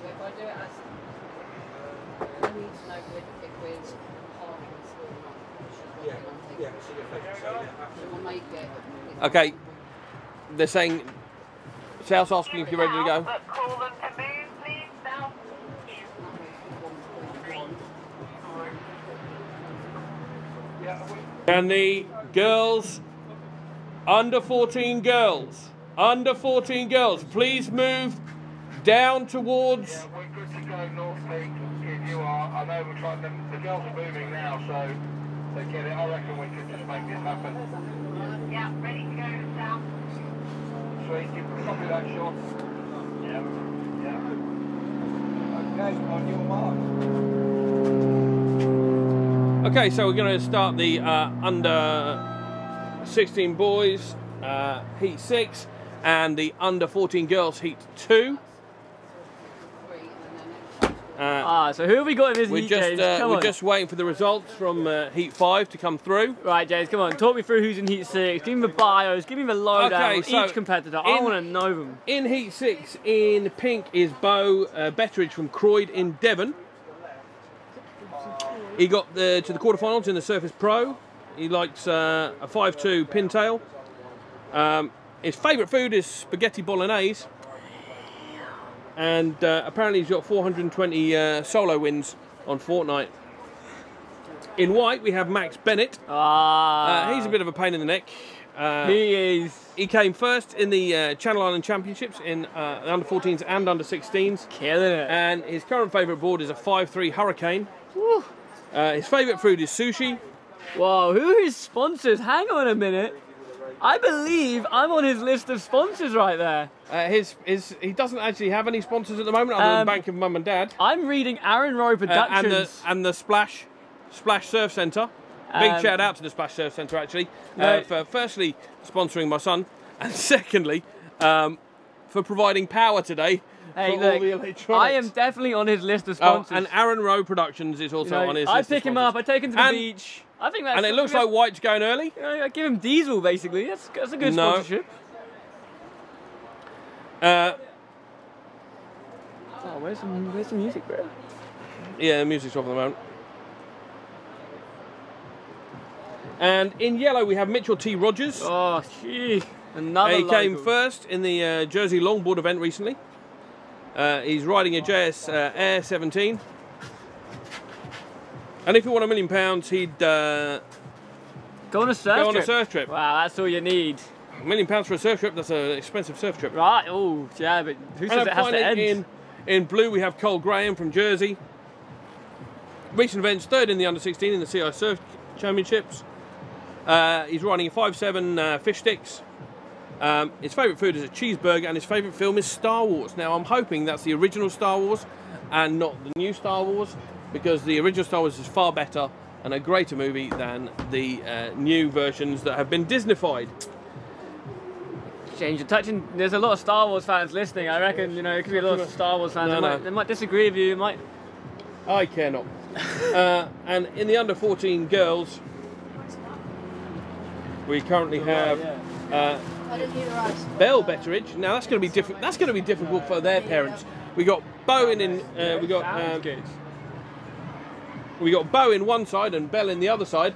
so if I do it as, I need to know if we're halving the score or not. Yeah, yeah, so you're effectively saying that. So we'll make it. Okay. They're saying, Sal's asking if you're ready to go. But call them to move, please, now. And the girls, under 14 girls, please move down towards. Yeah, we're good to go, North Peak, if you are. I know we're trying them, the girls are moving now, so they get it. I reckon we could just make this happen. Yeah, ready to go, Sal. Sweet, you can copy that, Sean. Yeah, yeah. Okay, on your mark. Okay, so we're going to start the under 16 boys heat 6 and the under 14 girls heat 2. So who have we got in this heat, James? We're just waiting for the results from heat 5 to come through. Right, James, come on, talk me through who's in heat 6. Give me the bios, give me the lowdown of each competitor. I want to know them. In heat 6, in pink is Bo Betteridge from Croyd in Devon. He got to the quarterfinals in the Surface Pro. He likes a 5-2 pintail. His favourite food is spaghetti bolognese. And apparently he's got 420 solo wins on Fortnite. In white we have Max Bennett. He's a bit of a pain in the neck. He is. He came first in the Channel Island Championships in under 14s and under 16s. Killing it. And his current favourite board is a 5-3 Hurricane. His favourite food is sushi. Whoa, who are his sponsors? Hang on a minute. I believe I'm on his list of sponsors right there. He doesn't actually have any sponsors at the moment other than Bank of Mum and Dad. I'm reading Aaron Rowe Productions. And the Splash Surf Centre. Big shout out to the Splash Surf Centre actually for firstly sponsoring my son and secondly for providing power today. Hey, for all the electronics. I am definitely on his list of sponsors. And Aaron Rowe Productions is also on his list. I pick him up, I take him to the beach. I think that's, and it looks like White's going early. I give him diesel basically. That's a good sponsorship. Where's the music, bro? Yeah, the music's off at the moment. And in yellow we have Mitchell T. Rogers. Oh, gee. Another He came first in the Jersey Longboard event recently. He's riding a JS Air 17. And if he won £1 million, he'd go on a surf trip. Wow, that's all you need. £1 million for a surf trip, that's an expensive surf trip. Right, oh, yeah, but who says it has to end? In blue we have Cole Graham from Jersey. Recent events, third in the under 16 in the CI Surf Championships. He's riding a 5.7 fish sticks. His favourite food is a cheeseburger and his favourite film is Star Wars. Now I'm hoping that's the original Star Wars and not the new Star Wars, because the original Star Wars is far better and a greater movie than the new versions that have been Disneyfied. James, you're touching. There's a lot of Star Wars fans listening. I reckon, you know, it could be a lot of Star Wars fans. They might disagree with you. I care not. And in the under 14 girls, we currently have Belle Betteridge. Now that's going to be different. That's going to be difficult for their parents. We got Bo we got Bo in one side and Belle in the other side,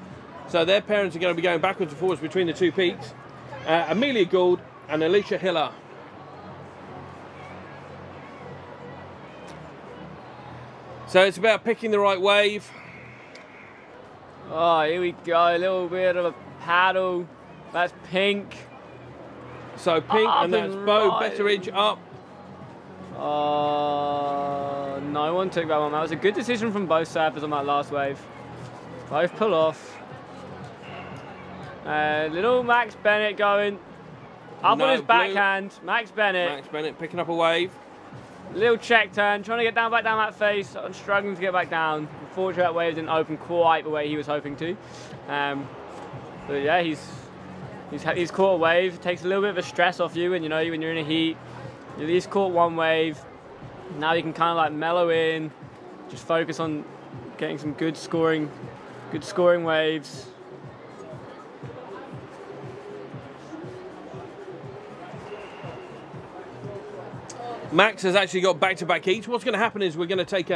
so their parents are going to be going backwards and forwards between the two peaks. Amelia Gould and Alicia Hiller. So it's about picking the right wave. Oh, here we go, a little bit of a paddle. That's pink. So pink, and that's Bo Betteridge up. No one took that one. That was a good decision from both surfers on that last wave. Both pull off. Little Max Bennett going up on his backhand. Max Bennett picking up a wave. Little check turn, trying to get back down that face. I'm struggling to get back down. Unfortunately, that wave didn't open quite the way he was hoping to. But yeah, he's caught a wave. It takes a little bit of a stress off you when when you're in a heat. You at least caught one wave. Now you can kind of like mellow in, just focus on getting some good scoring waves. Max has actually got back-to-back heats. What's going to happen is we're going to take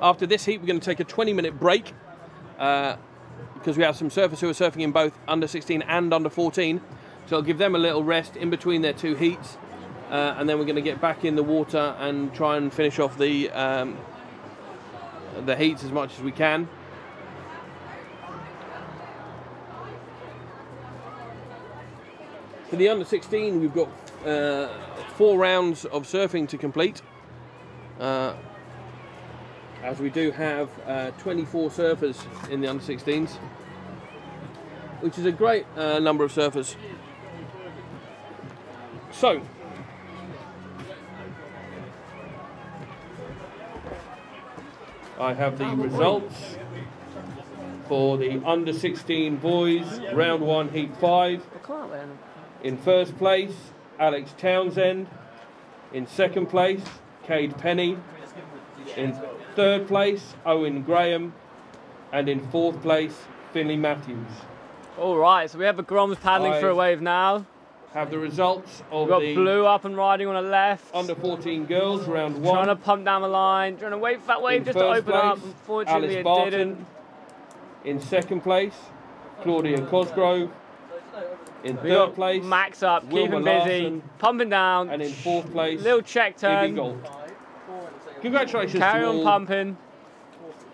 after this heat, we're going to take a 20-minute break because we have some surfers who are surfing in both under 16 and under 14. So I'll give them a little rest in between their two heats, and then we're going to get back in the water and try and finish off the heats as much as we can. For the under 16, we've got 4 rounds of surfing to complete, as we do have 24 surfers in the under 16s, which is a great number of surfers. So, I have the results for the under 16 boys, round 1, heat 5. In first place, Alex Townsend. In second place, Cade Penny. In third place, Owen Graham. And in fourth place, Finley Matthews. All right, so we have the Groms paddling for a wave now. Have the results of We've got Blue up and riding on the left. Under 14 girls, round 1. Trying to pump down the line, trying to wait for that wave just to open up. Unfortunately, it didn't. In second place, Claudia Cosgrove. In third place, Max up, keeping busy, pumping down. And in fourth place, little check turn. Congratulations. Carry on pumping.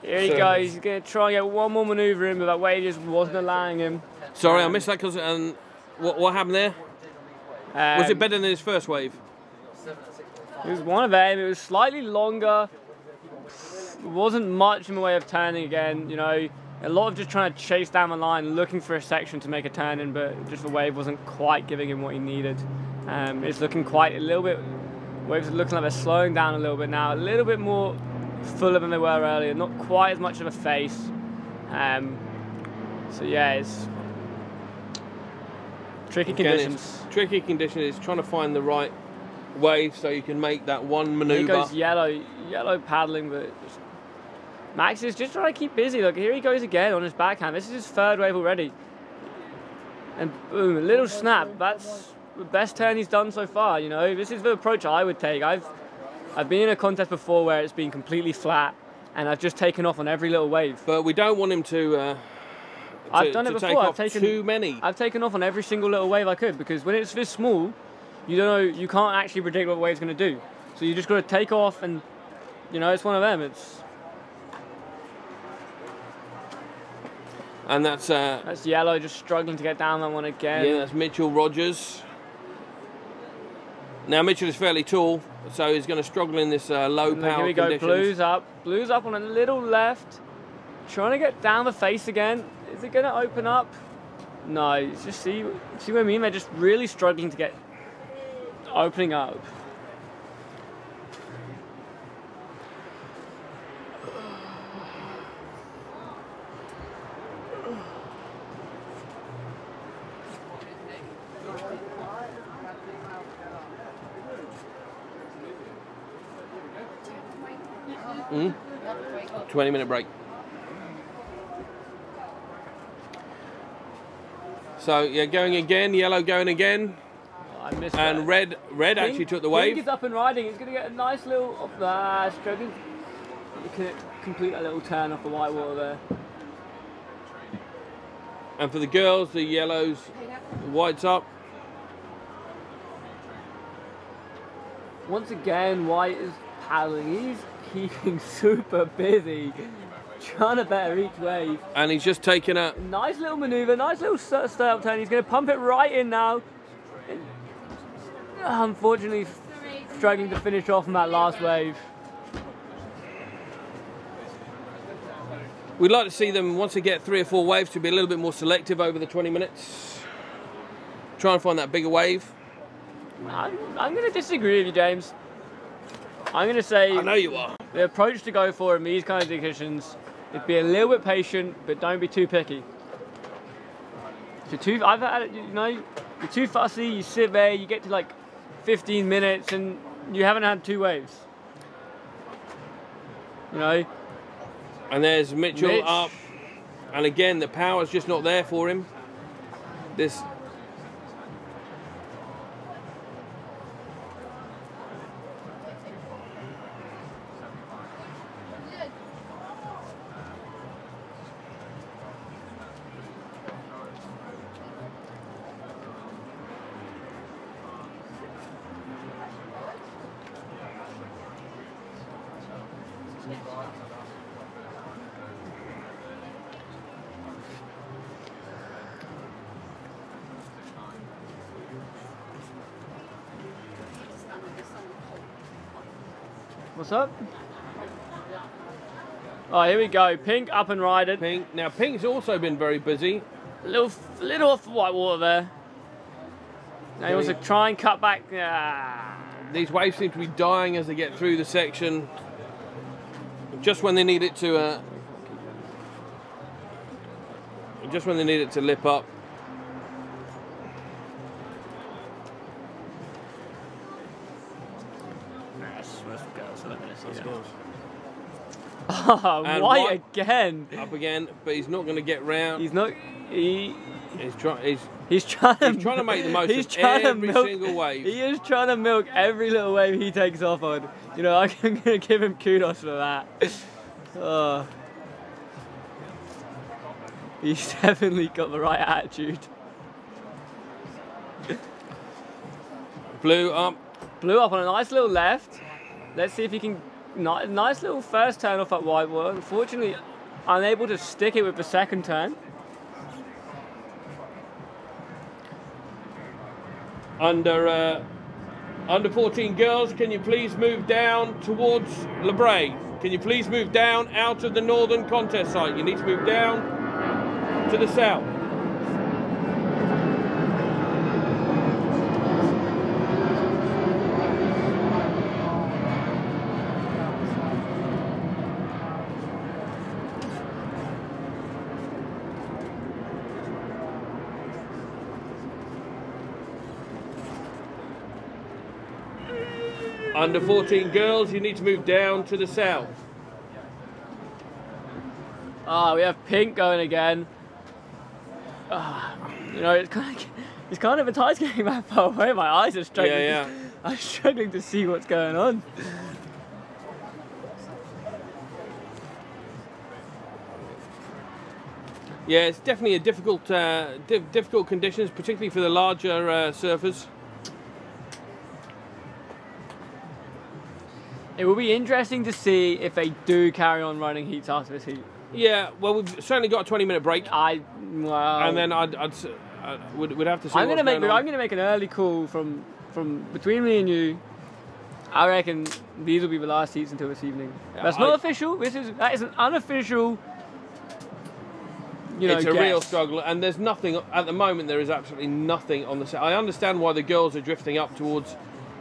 Here he goes. He's going to try and get one more manoeuvre in, but that wave just wasn't allowing him. Sorry, I missed that because what happened there? Was it better than his first wave? It was one of them. It was slightly longer. It wasn't much in the way of turning again. You know, a lot of just trying to chase down the line, looking for a section to make a turn in, but just the wave wasn't quite giving him what he needed. It's looking quite a little bit. Waves are looking like they're slowing down a little bit now, a little bit more fuller than they were earlier. Not quite as much of a face. So yeah, it's tricky conditions. Tricky conditions. It's trying to find the right wave so you can make that one manoeuvre. Here goes yellow paddling, but Max is just trying to keep busy. Look, here he goes again on his backhand. This is his third wave already. And boom, a little snap. That's the best turn he's done so far, you know. This is the approach I would take. I've been in a contest before where it's been completely flat and I've just taken off on every little wave. But we don't want him to I've done it before. I've taken too many. I've taken off on every single little wave I could, because when it's this small, you don't know, you can't actually predict what the wave's going to do. So you just got to take off, and you know, it's one of them. And that's yellow just struggling to get down that one again. Yeah, that's Mitchell Rogers. Now Mitchell is fairly tall, so he's going to struggle in this low power Here we go, conditions. Blue's up on a little left, trying to get down the face again. Is it going to open up? No, it's just see what I mean? They're just really struggling to get opening up. Mm. 20-minute break. So yeah, going again, yellow going again. Oh, I missed and that. red actually took the wave. Pink is up and riding. He's going to get a nice little struggling. You can complete a little turn off the white water there. And for the girls, the yellows, the whites up. Once again, white is paddling. He's keeping super busy, trying to better each wave. And he's just taken a nice little maneuver, nice little stay-up turn. He's going to pump it right in now. Unfortunately, struggling to finish off on that last wave. We'd like to see them, once they get 3 or 4 waves, to be a little bit more selective over the 20 minutes. Try and find that bigger wave. I'm going to disagree with you, James. I'm going to say, I know you are. The approach to go for in these kind of conditions is be a little bit patient, but don't be too picky. If you're too, you're too fussy. You sit there, you get to like 15 minutes, and you haven't had 2 waves. You know. And there's Mitchell Mitch. up, and again the power's just not there for him. This. What's up? Oh, here we go. Pink up and riding. Pink. Now Pink's also been very busy. Little off the white water there. Now he wants to try and cut back. These waves seem to be dying as they get through the section. Just when they need it to. Just when they need it to lip up. Oh, White again. Up again, but he's not going to get round. He's not. He's trying to make the most of every single wave. He is trying to milk every little wave he takes off on. You know, I'm going to give him kudos for that. Oh. He's definitely got the right attitude. Blue up. Blue up on a nice little left. Let's see if he can. Nice little first turn off at Whitewater. Unfortunately, unable to stick it with the second turn. Under 14 girls, can you please move down towards Le Bray? Can you please move down out of the northern contest site? You need to move down to the south. Under 14 girls, you need to move down to the south. Ah, we have Pink going again. You know, it's kind of a tight getting that far away. My eyes are struggling. Yeah. I'm struggling to see what's going on. Yeah, it's definitely a difficult, difficult conditions, particularly for the larger surfers. It will be interesting to see if they do carry on running heats after this heat. Yeah, well, we've certainly got a 20-minute break. Well, and then we'd have to see. I'm going to make an early call from between me and you. I reckon these will be the last heats until this evening. That's not official. That is an unofficial. It's a real struggle, and there's nothing at the moment. There is absolutely nothing on the south. I understand why the girls are drifting up towards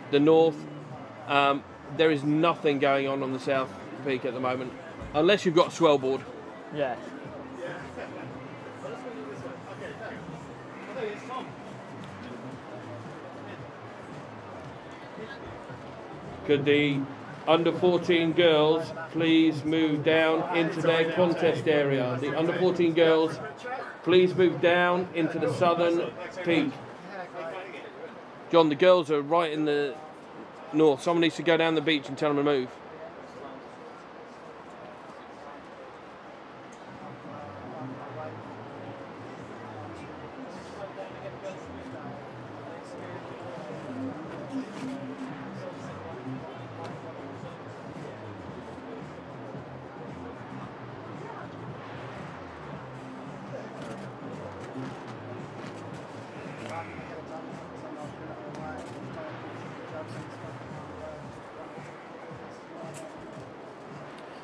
the north. There is nothing going on the South Peak at the moment, unless you've got a swell board. Yeah. Could the under 14 girls please move down into their contest area? The under 14 girls, please move down into the southern peak. John, the girls are right in the north. Someone needs to go down the beach and tell them to move.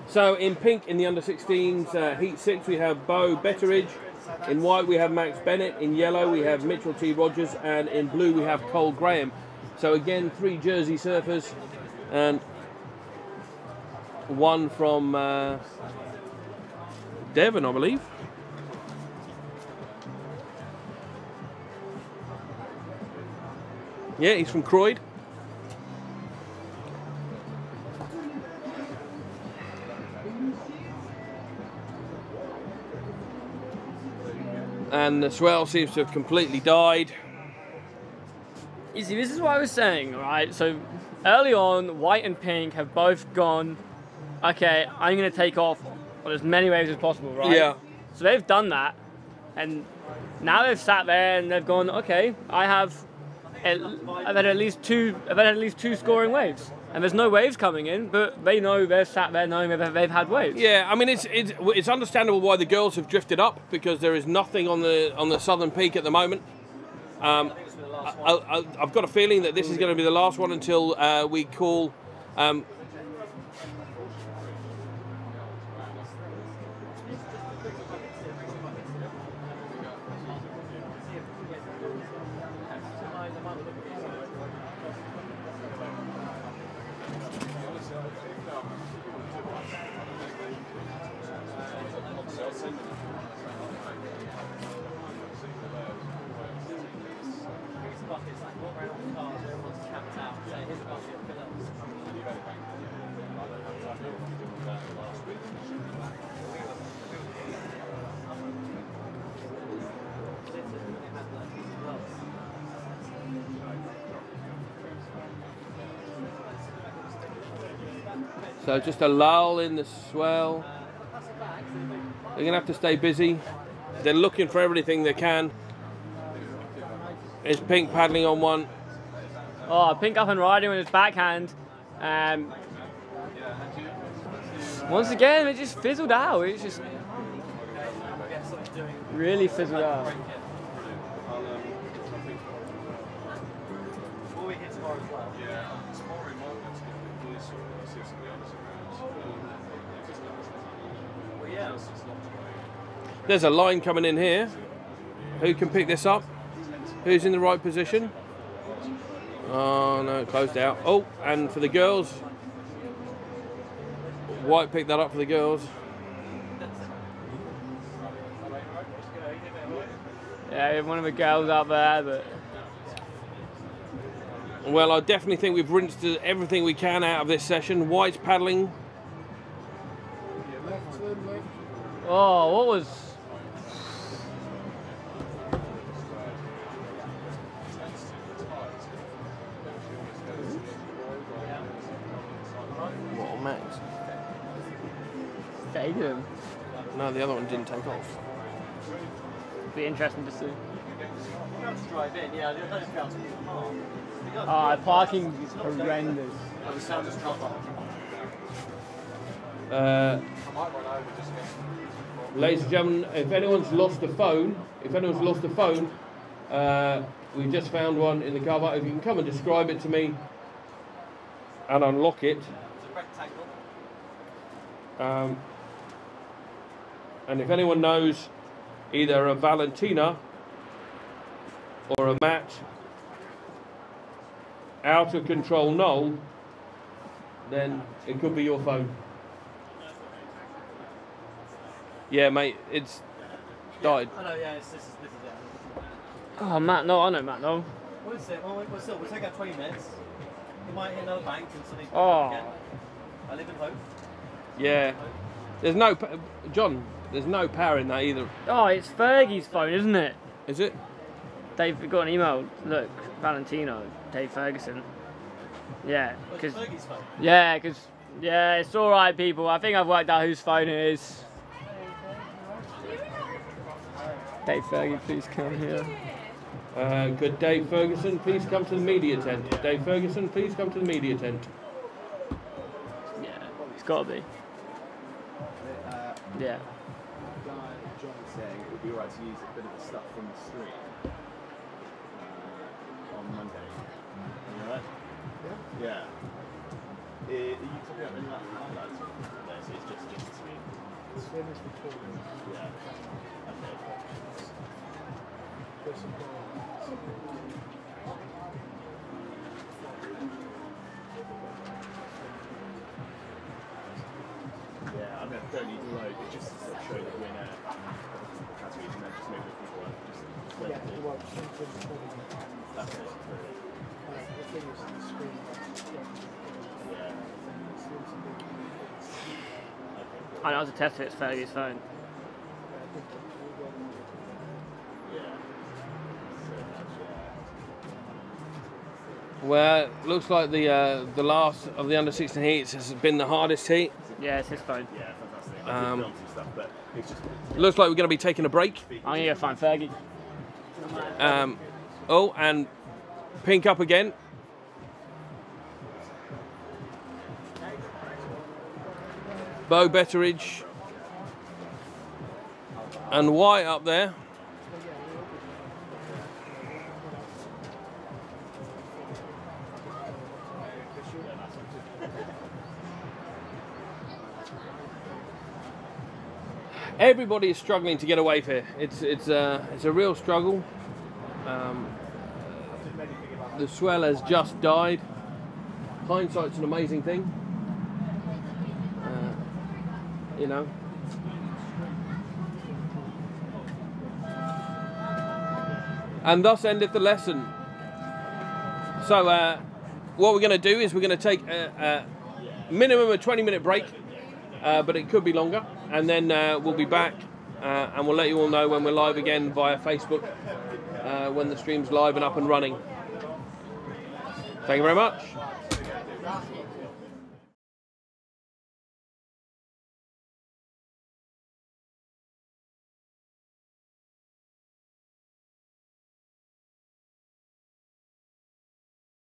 So in pink, in the under-16s Heat 6, we have Bo Betteridge. In white, we have Max Bennett. In yellow, we have Mitchell T. Rogers. And in blue, we have Cole Graham. So again, 3 Jersey surfers and 1 from Devon, I believe. Yeah, he's from Croyd. And the swell seems to have completely died. You see, this is what I was saying, right? So early on, white and pink have both gone, okay, I'm going to take off on as many waves as possible, right? Yeah. So they've done that, and now they've sat there and they've gone, okay, I've had at least two scoring waves. And there's no waves coming in, but they know they're sat there knowing they've had waves. Yeah, I mean it's understandable why the girls have drifted up, because there is nothing on the southern peak at the moment. I've got a feeling that this is going to be the last one until we call. So just a lull in the swell. They're going to have to stay busy. They're looking for everything they can. Is Pink paddling on one? Oh, Pink up and riding with his backhand. Once again, it just fizzled out. It's just really fizzled out. There's a line coming in here. Who can pick this up? Who's in the right position? Oh no, it closed out. Oh, and for the girls, White picked that up for the girls. Yeah, one of the girls up there, but... Well, I definitely think we've rinsed everything we can out of this session. White's paddling. Oh, what was... What, on Max? Faded him. No, the other one didn't take off. Be interesting to see. Drive in, yeah. Parking is horrendous. Ladies and gentlemen, if anyone's lost a phone, we've just found one in the car park. If you can come and describe it to me and unlock it. It's a rectangle. And if anyone knows either a Valentina or a Matt out of control null, then it could be your phone. Yeah, mate, it's died. I know, yeah, this is it. Oh, Matt, no, I know Matt, no. What is it? Well, we'll take out 20 minutes. You might hit another bank and something again. I live in hope. Yeah. There's no, John, there's no power in that either. Oh, it's Fergie's phone, isn't it? Is it? They've got an email. Look, Valentino, Dave Ferguson. Yeah, because it's all right, people. I think I've worked out whose phone it is. Dave Fergie, please come here. Could Dave Ferguson please come to the media tent? Dave Ferguson, please come to the media tent. Yeah, it's got to be. Yeah. John was saying it would be alright to use a bit of the stuff from the street on Monday. Alright? Yeah. Are you talking about any highlights? No, so it's just street. It's finished before. Yeah. Okay. Yeah, I mean, I don't need to load, it's just to sort of show that we're in a categories and then just make the people just that's it. The thing is on the screen. I know how to test it, it's Fergie's phone. Well, looks like the last of the under-16 heats has been the hardest heat. Yeah, it's his phone. Yeah, fantastic. I did film some stuff, but it's just... Looks like we're going to be taking a break. I'm going to go find Fergie. Oh, and pink up again. Bo Betteridge and white up there. Everybody is struggling to get a wave here. It's a real struggle. The swell has just died. Hindsight's an amazing thing. You know. And thus endeth the lesson. So what we're going to do is we're going to take a minimum of 20-minute break, but it could be longer, and then we'll be back and we'll let you all know when we're live again via Facebook, when the stream's live and up and running. Thank you very much.